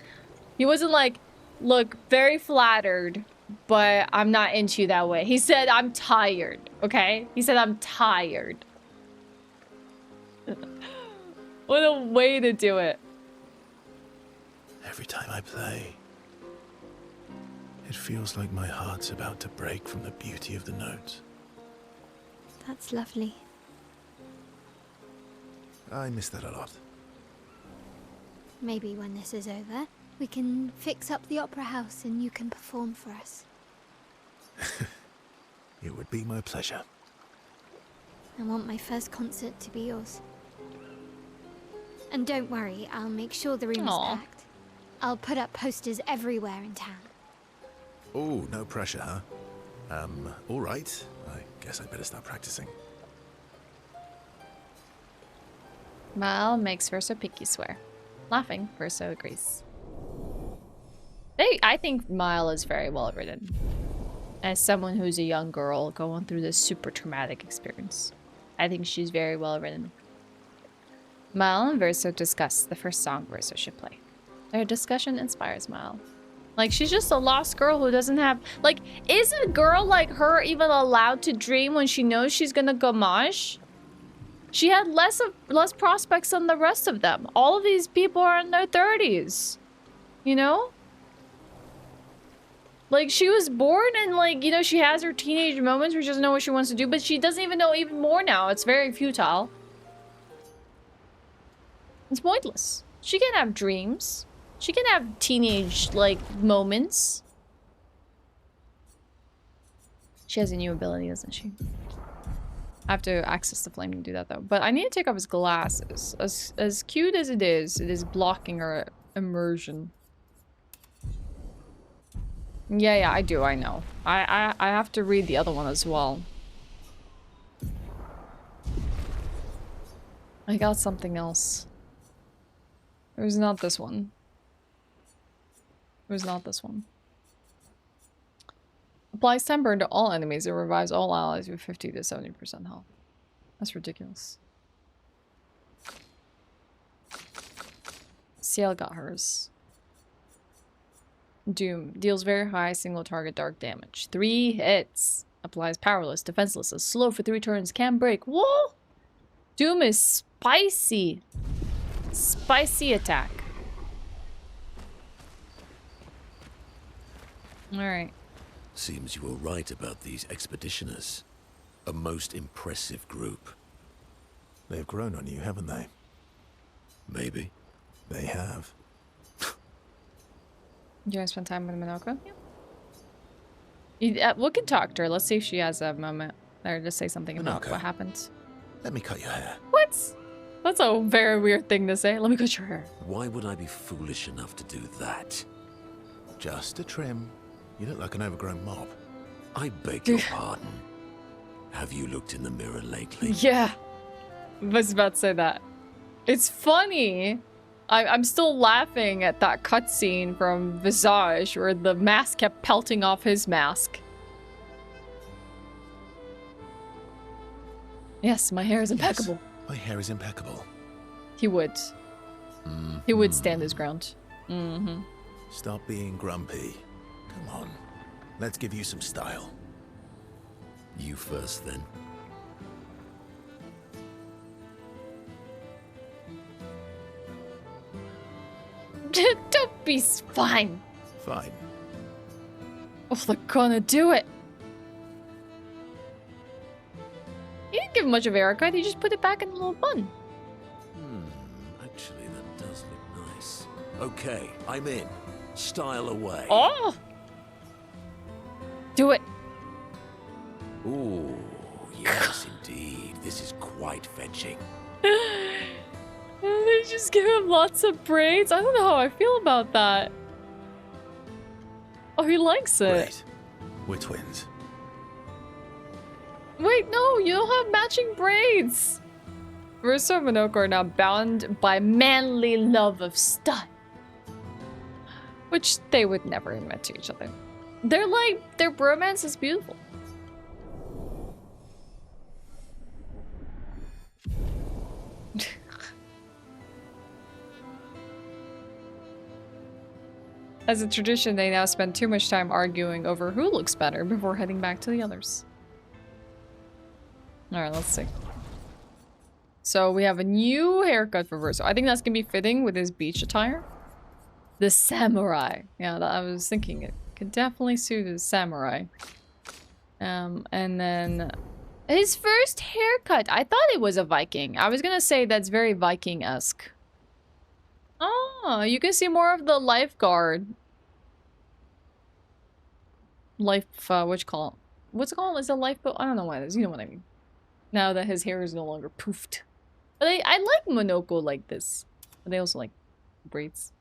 [SPEAKER 1] He wasn't like, look, very flattered, but I'm not into you that way. He said, I'm tired, okay? He said, I'm tired. What a way to do it.
[SPEAKER 7] Every time I play, it feels like my heart's about to break from the beauty of the notes.
[SPEAKER 9] That's lovely.
[SPEAKER 7] I miss that a lot.
[SPEAKER 9] Maybe when this is over, we can fix up the opera house and you can perform for us.
[SPEAKER 7] It would be my pleasure.
[SPEAKER 9] I want my first concert to be yours. And don't worry, I'll make sure the room is packed. I'll put up posters everywhere in town.
[SPEAKER 7] Oh, no pressure, huh? All right. I guess I'd better start practicing.
[SPEAKER 1] Mal makes Verso Pinky swear. Laughing, Verso agrees. I think Mile is very well written. As someone who's a young girl going through this super traumatic experience, I think she's very well written. Mile and Verso discuss the first song Verso should play. Their discussion inspires Mile. Like, she's just a lost girl who doesn't have... Like, is a girl like her even allowed to dream when she knows she's gonna gamage? She had less prospects than the rest of them. All of these people are in their 30s. You know? Like, she was born and, like, you know, she has her teenage moments where she doesn't know what she wants to do, but she doesn't even know even more now. It's very futile. It's pointless. She can have dreams. She can have teenage, like, moments. She has a new ability, doesn't she? I have to access the flame to do that, though. But I need to take off his glasses. As cute as it is blocking her immersion. Yeah, I do, I know. I have to read the other one as well. I got something else. It was not this one. It was not this one. Applies temper to all enemies. It revives all allies with 50 to 70% health. That's ridiculous. Sciel got hers. Doom. Deals very high single target dark damage. 3 hits. Applies powerless, defenseless, is slow for 3 turns, can break. Whoa! Doom is spicy. Spicy attack. Alright.
[SPEAKER 3] Seems you were right about these expeditioners. A most impressive group.
[SPEAKER 7] They've grown on you, haven't they?
[SPEAKER 3] Maybe.
[SPEAKER 7] They have.
[SPEAKER 1] You want to spend time with Minoko? Yeah. We can talk to her. Let's see if she has a moment. Or just say something about
[SPEAKER 7] Minoko,
[SPEAKER 1] what happened.
[SPEAKER 7] let me cut your hair.
[SPEAKER 1] What? That's a very weird thing to say. Let me cut your hair.
[SPEAKER 3] Why would I be foolish enough to do that?
[SPEAKER 7] Just a trim. You look like an overgrown mob.
[SPEAKER 3] I beg your pardon. Have you looked in the mirror lately?
[SPEAKER 1] Yeah. I was about to say that. It's funny. I'm still laughing at that cutscene from Visage where the mask kept pelting off his mask. Yes, my hair is impeccable.
[SPEAKER 7] Yes, my hair is impeccable.
[SPEAKER 1] He would. He would stand his ground.
[SPEAKER 7] Stop being grumpy. Come on. Let's give you some style.
[SPEAKER 3] You first, then.
[SPEAKER 1] Don't be fine.
[SPEAKER 7] Fine.
[SPEAKER 1] Oh, they're gonna do it. He didn't give him much of a haircut. He just put it back in a little bun.
[SPEAKER 3] Actually, that does look nice. Okay, I'm in. Style away.
[SPEAKER 1] Oh! Do it.
[SPEAKER 3] Ooh, yes, indeed. This is quite fetching.
[SPEAKER 1] They just give him lots of braids. I don't know how I feel about that. Oh, he likes it.
[SPEAKER 7] Great. We're twins.
[SPEAKER 1] Wait, no, you don't have matching braids. Verso and Minoko are now bound by manly love of style. Which they would never admit to each other. They're like, their bromance is beautiful. As a tradition, they now spend too much time arguing over who looks better before heading back to the others. Alright, let's see. So we have a new haircut for Verso. I think that's gonna be fitting with his beach attire. The samurai. Yeah, I was thinking it could definitely suit his samurai. And then his first haircut. I thought it was a Viking. I was gonna say that's very Viking-esque. Oh, you can see more of the lifeguard. What you call it? What's it called? Is it a lifeboat? I don't know what it is. You know what I mean. Now that his hair is no longer poofed. But I like Minoko like this. But they also like braids.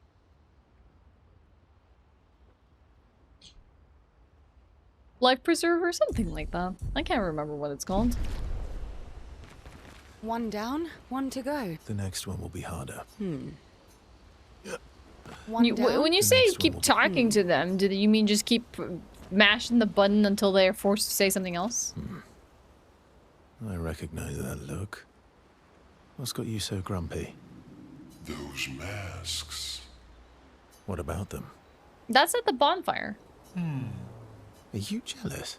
[SPEAKER 1] Life preserver, something like that. I can't remember what it's called.
[SPEAKER 8] One down, one to go.
[SPEAKER 7] The next one will be harder.
[SPEAKER 8] One down.
[SPEAKER 1] When you say keep talking to them, do you mean just keep mashing the button until they are forced to say something else?
[SPEAKER 7] I recognize that look. What's got you so grumpy?
[SPEAKER 5] Those masks.
[SPEAKER 7] What about them?
[SPEAKER 1] That's at the bonfire.
[SPEAKER 7] Are you jealous?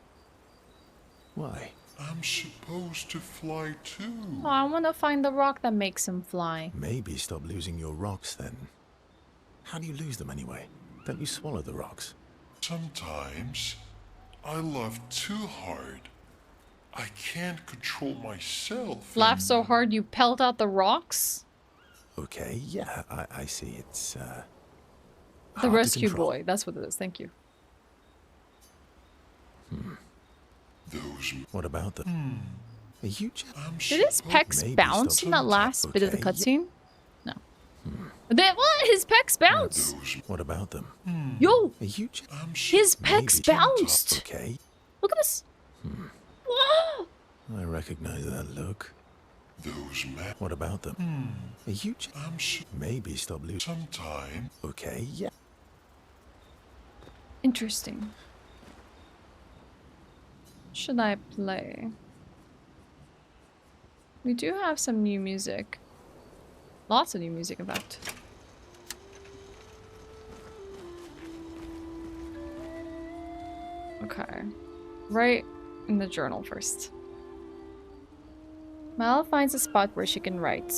[SPEAKER 7] Why?
[SPEAKER 5] I'm supposed to fly too.
[SPEAKER 1] Oh, I want to find the rock that makes him fly.
[SPEAKER 7] Maybe stop losing your rocks then. How do you lose them anyway? Don't you swallow the rocks?
[SPEAKER 5] Sometimes I laugh too hard. I can't control myself.
[SPEAKER 1] Laugh so hard you pelt out the rocks?
[SPEAKER 7] Okay, yeah, I see. It's,
[SPEAKER 1] The
[SPEAKER 7] hard to
[SPEAKER 1] rescue
[SPEAKER 7] control.
[SPEAKER 1] boy. That's what it is. Thank you.
[SPEAKER 5] Those.
[SPEAKER 7] What about them? Are you jealous?
[SPEAKER 1] Did his pecs
[SPEAKER 7] Maybe
[SPEAKER 1] bounce
[SPEAKER 7] stop
[SPEAKER 1] in that
[SPEAKER 7] talking.
[SPEAKER 1] last bit of the
[SPEAKER 7] Okay,
[SPEAKER 1] cutscene? No. What? His pecs bounce?
[SPEAKER 7] What about them?
[SPEAKER 1] Yo!
[SPEAKER 7] Are you
[SPEAKER 1] His pecs bounced!
[SPEAKER 7] Okay.
[SPEAKER 1] Look at this. Whoa!
[SPEAKER 7] I recognize that look.
[SPEAKER 5] Those masks.
[SPEAKER 7] What about them? Are you Maybe stop losing.
[SPEAKER 5] Sometime.
[SPEAKER 7] Okay, yeah.
[SPEAKER 1] Interesting. Should I play? We do have some new music. Lots of new music, in fact. Okay. Right in the journal first. Mal finds a spot where she can write.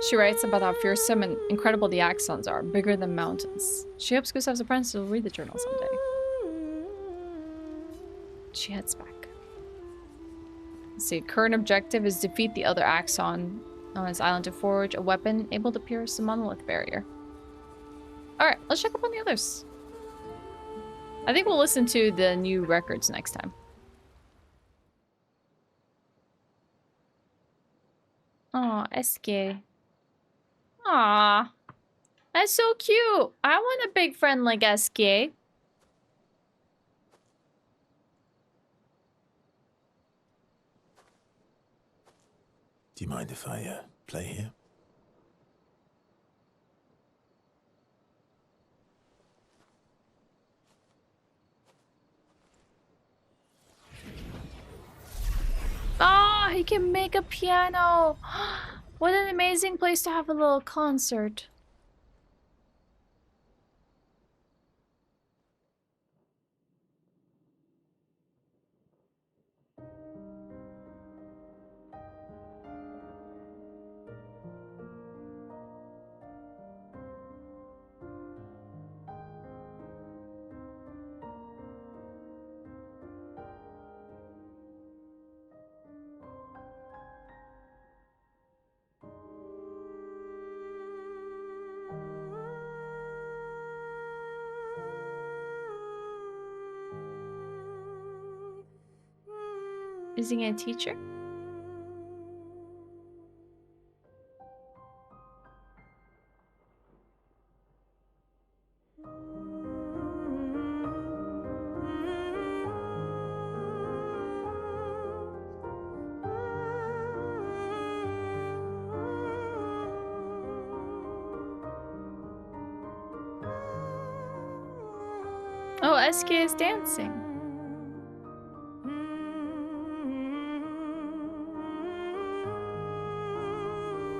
[SPEAKER 1] She writes about how fearsome and incredible the axons are, bigger than mountains. She hopes Gustav's apprentice will read the journal someday. she heads back. Let's see. Current objective is defeat the other Axon on his island to forge a weapon able to pierce the monolith barrier. Alright, let's check up on the others. I think we'll listen to the new records next time. Aw, SK. Aw. That's so cute. I want a big friend like SK.
[SPEAKER 7] Do you mind if I play here?
[SPEAKER 1] Ah, he can make a piano. What an amazing place to have a little concert. Is he a teacher? Oh, SK is dancing.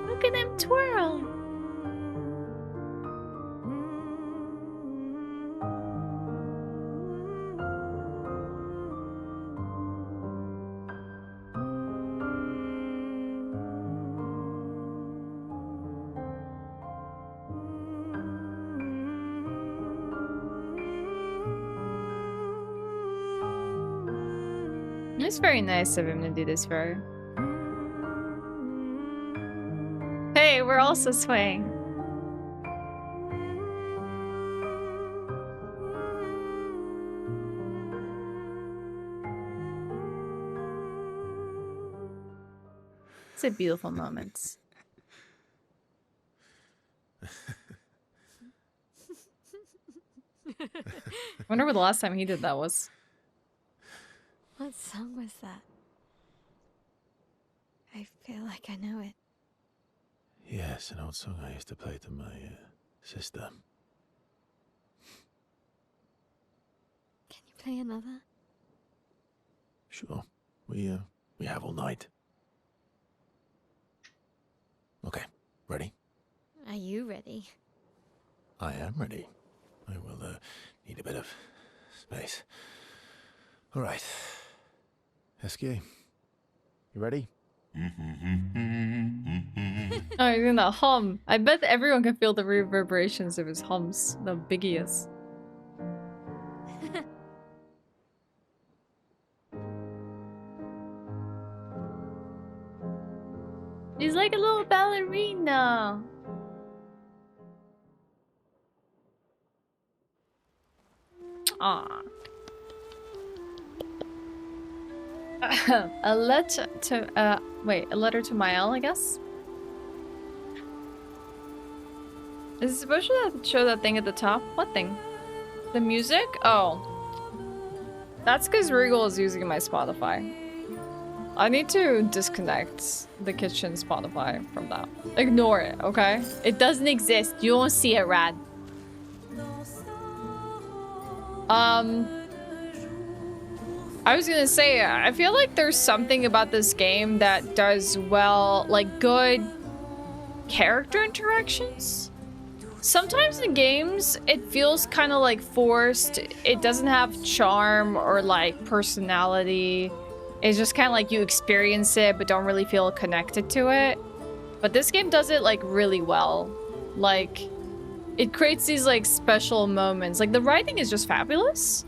[SPEAKER 1] Look at him twirl. It's very nice of him to do this for her. Hey, we're also swaying. It's a beautiful moment. I wonder what the last time he did that was.
[SPEAKER 9] What song was that? I feel like I know it.
[SPEAKER 7] Yes, an old song I used to play to my sister.
[SPEAKER 9] Can you play another?
[SPEAKER 7] Sure. We have all night. Okay, ready?
[SPEAKER 9] Are you ready?
[SPEAKER 7] I am ready. I will need a bit of space. All right. SK, you ready?
[SPEAKER 1] Oh, he's in that hum. I bet everyone can feel the reverberations of his hums. The biggiest. He's like a little ballerina. Aww. A letter to wait, a letter to Sciel, I guess. Is it supposed to show that thing at the top? What thing? The music? Oh. That's because Regal is using my Spotify. I need to disconnect the kitchen Spotify from that. Ignore it, okay? It doesn't exist. You won't see it, Rad. I was gonna say, I feel like there's something about this game that does well, like good character interactions. Sometimes in games, it feels kind of like forced. It doesn't have charm or like personality. It's just kind of like you experience it, but don't really feel connected to it. But this game does it like really well. Like, it creates these like special moments. Like the writing is just fabulous.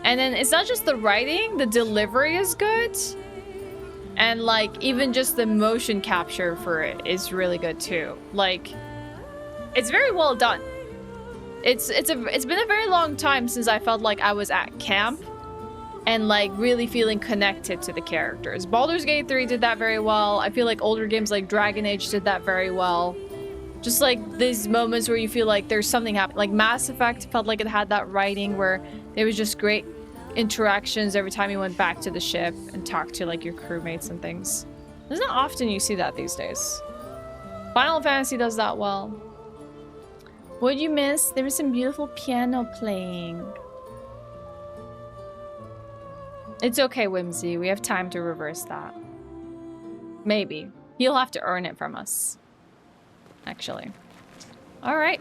[SPEAKER 1] And then it's not just the writing, the delivery is good. And like even just the motion capture for it is really good too. Like it's very well done. It's been a very long time since I felt like I was at camp and like really feeling connected to the characters. Baldur's Gate 3 did that very well. I feel like older games like Dragon Age did that very well. Just like these moments where you feel like there's something happening. Like Mass Effect felt like it had that writing where there was just great interactions every time you went back to the ship and talked to like your crewmates and things. It's not often you see that these days. Final Fantasy does that well. What'd you miss? There was some beautiful piano playing. It's okay, Whimsy. We have time to reverse that. Maybe. He'll have to earn it from us. Actually. Alright.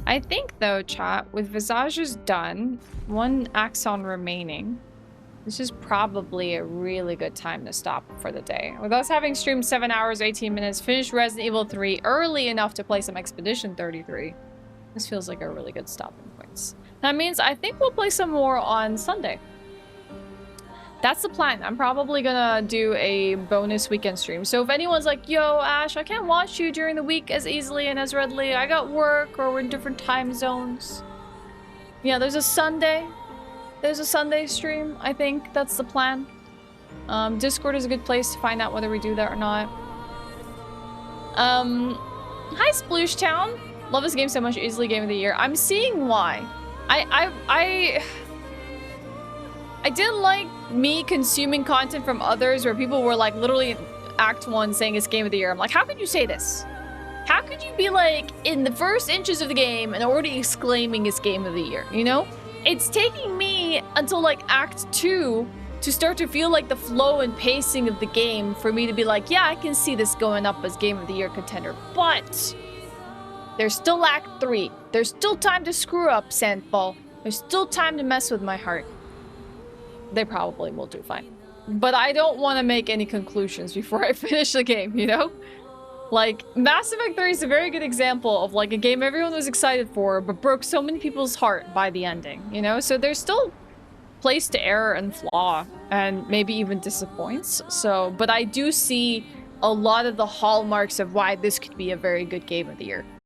[SPEAKER 1] I think, though, chat, with Visage's done, one Axon remaining, this is probably a really good time to stop for the day. With us having streamed 7 hours, 18 minutes, finished Resident Evil 3 early enough to play some Expedition 33, this feels like a really good stopping point. That means I think we'll play some more on Sunday. That's the plan. I'm probably gonna do a bonus weekend stream. So if anyone's like, yo, Ash, I can't watch you during the week as easily and as readily. I got work or we're in different time zones. Yeah, there's a Sunday. There's a Sunday stream. I think that's the plan. Discord is a good place to find out whether we do that or not. Hi, Sploosh Town. Love this game so much. Easily game of the year. I'm seeing why. I didn't like me consuming content from others where people were like literally Act 1 saying it's game of the year. I'm like, how could you say this? How could you be like in the first inches of the game and already exclaiming it's game of the year, you know? It's taking me until like Act 2 to start to feel like the flow and pacing of the game for me to be like, yeah, I can see this going up as game of the year contender, but there's still Act 3. There's still time to screw up, Sandfall. There's still time to mess with my heart. They probably will do fine. But I don't want to make any conclusions before I finish the game, you know? Like, Mass Effect 3 is a very good example of like a game everyone was excited for, but broke so many people's heart by the ending, you know? So there's still place to error and flaw, and maybe even disappoints. So, but I do see a lot of the hallmarks of why this could be a very good game of the year.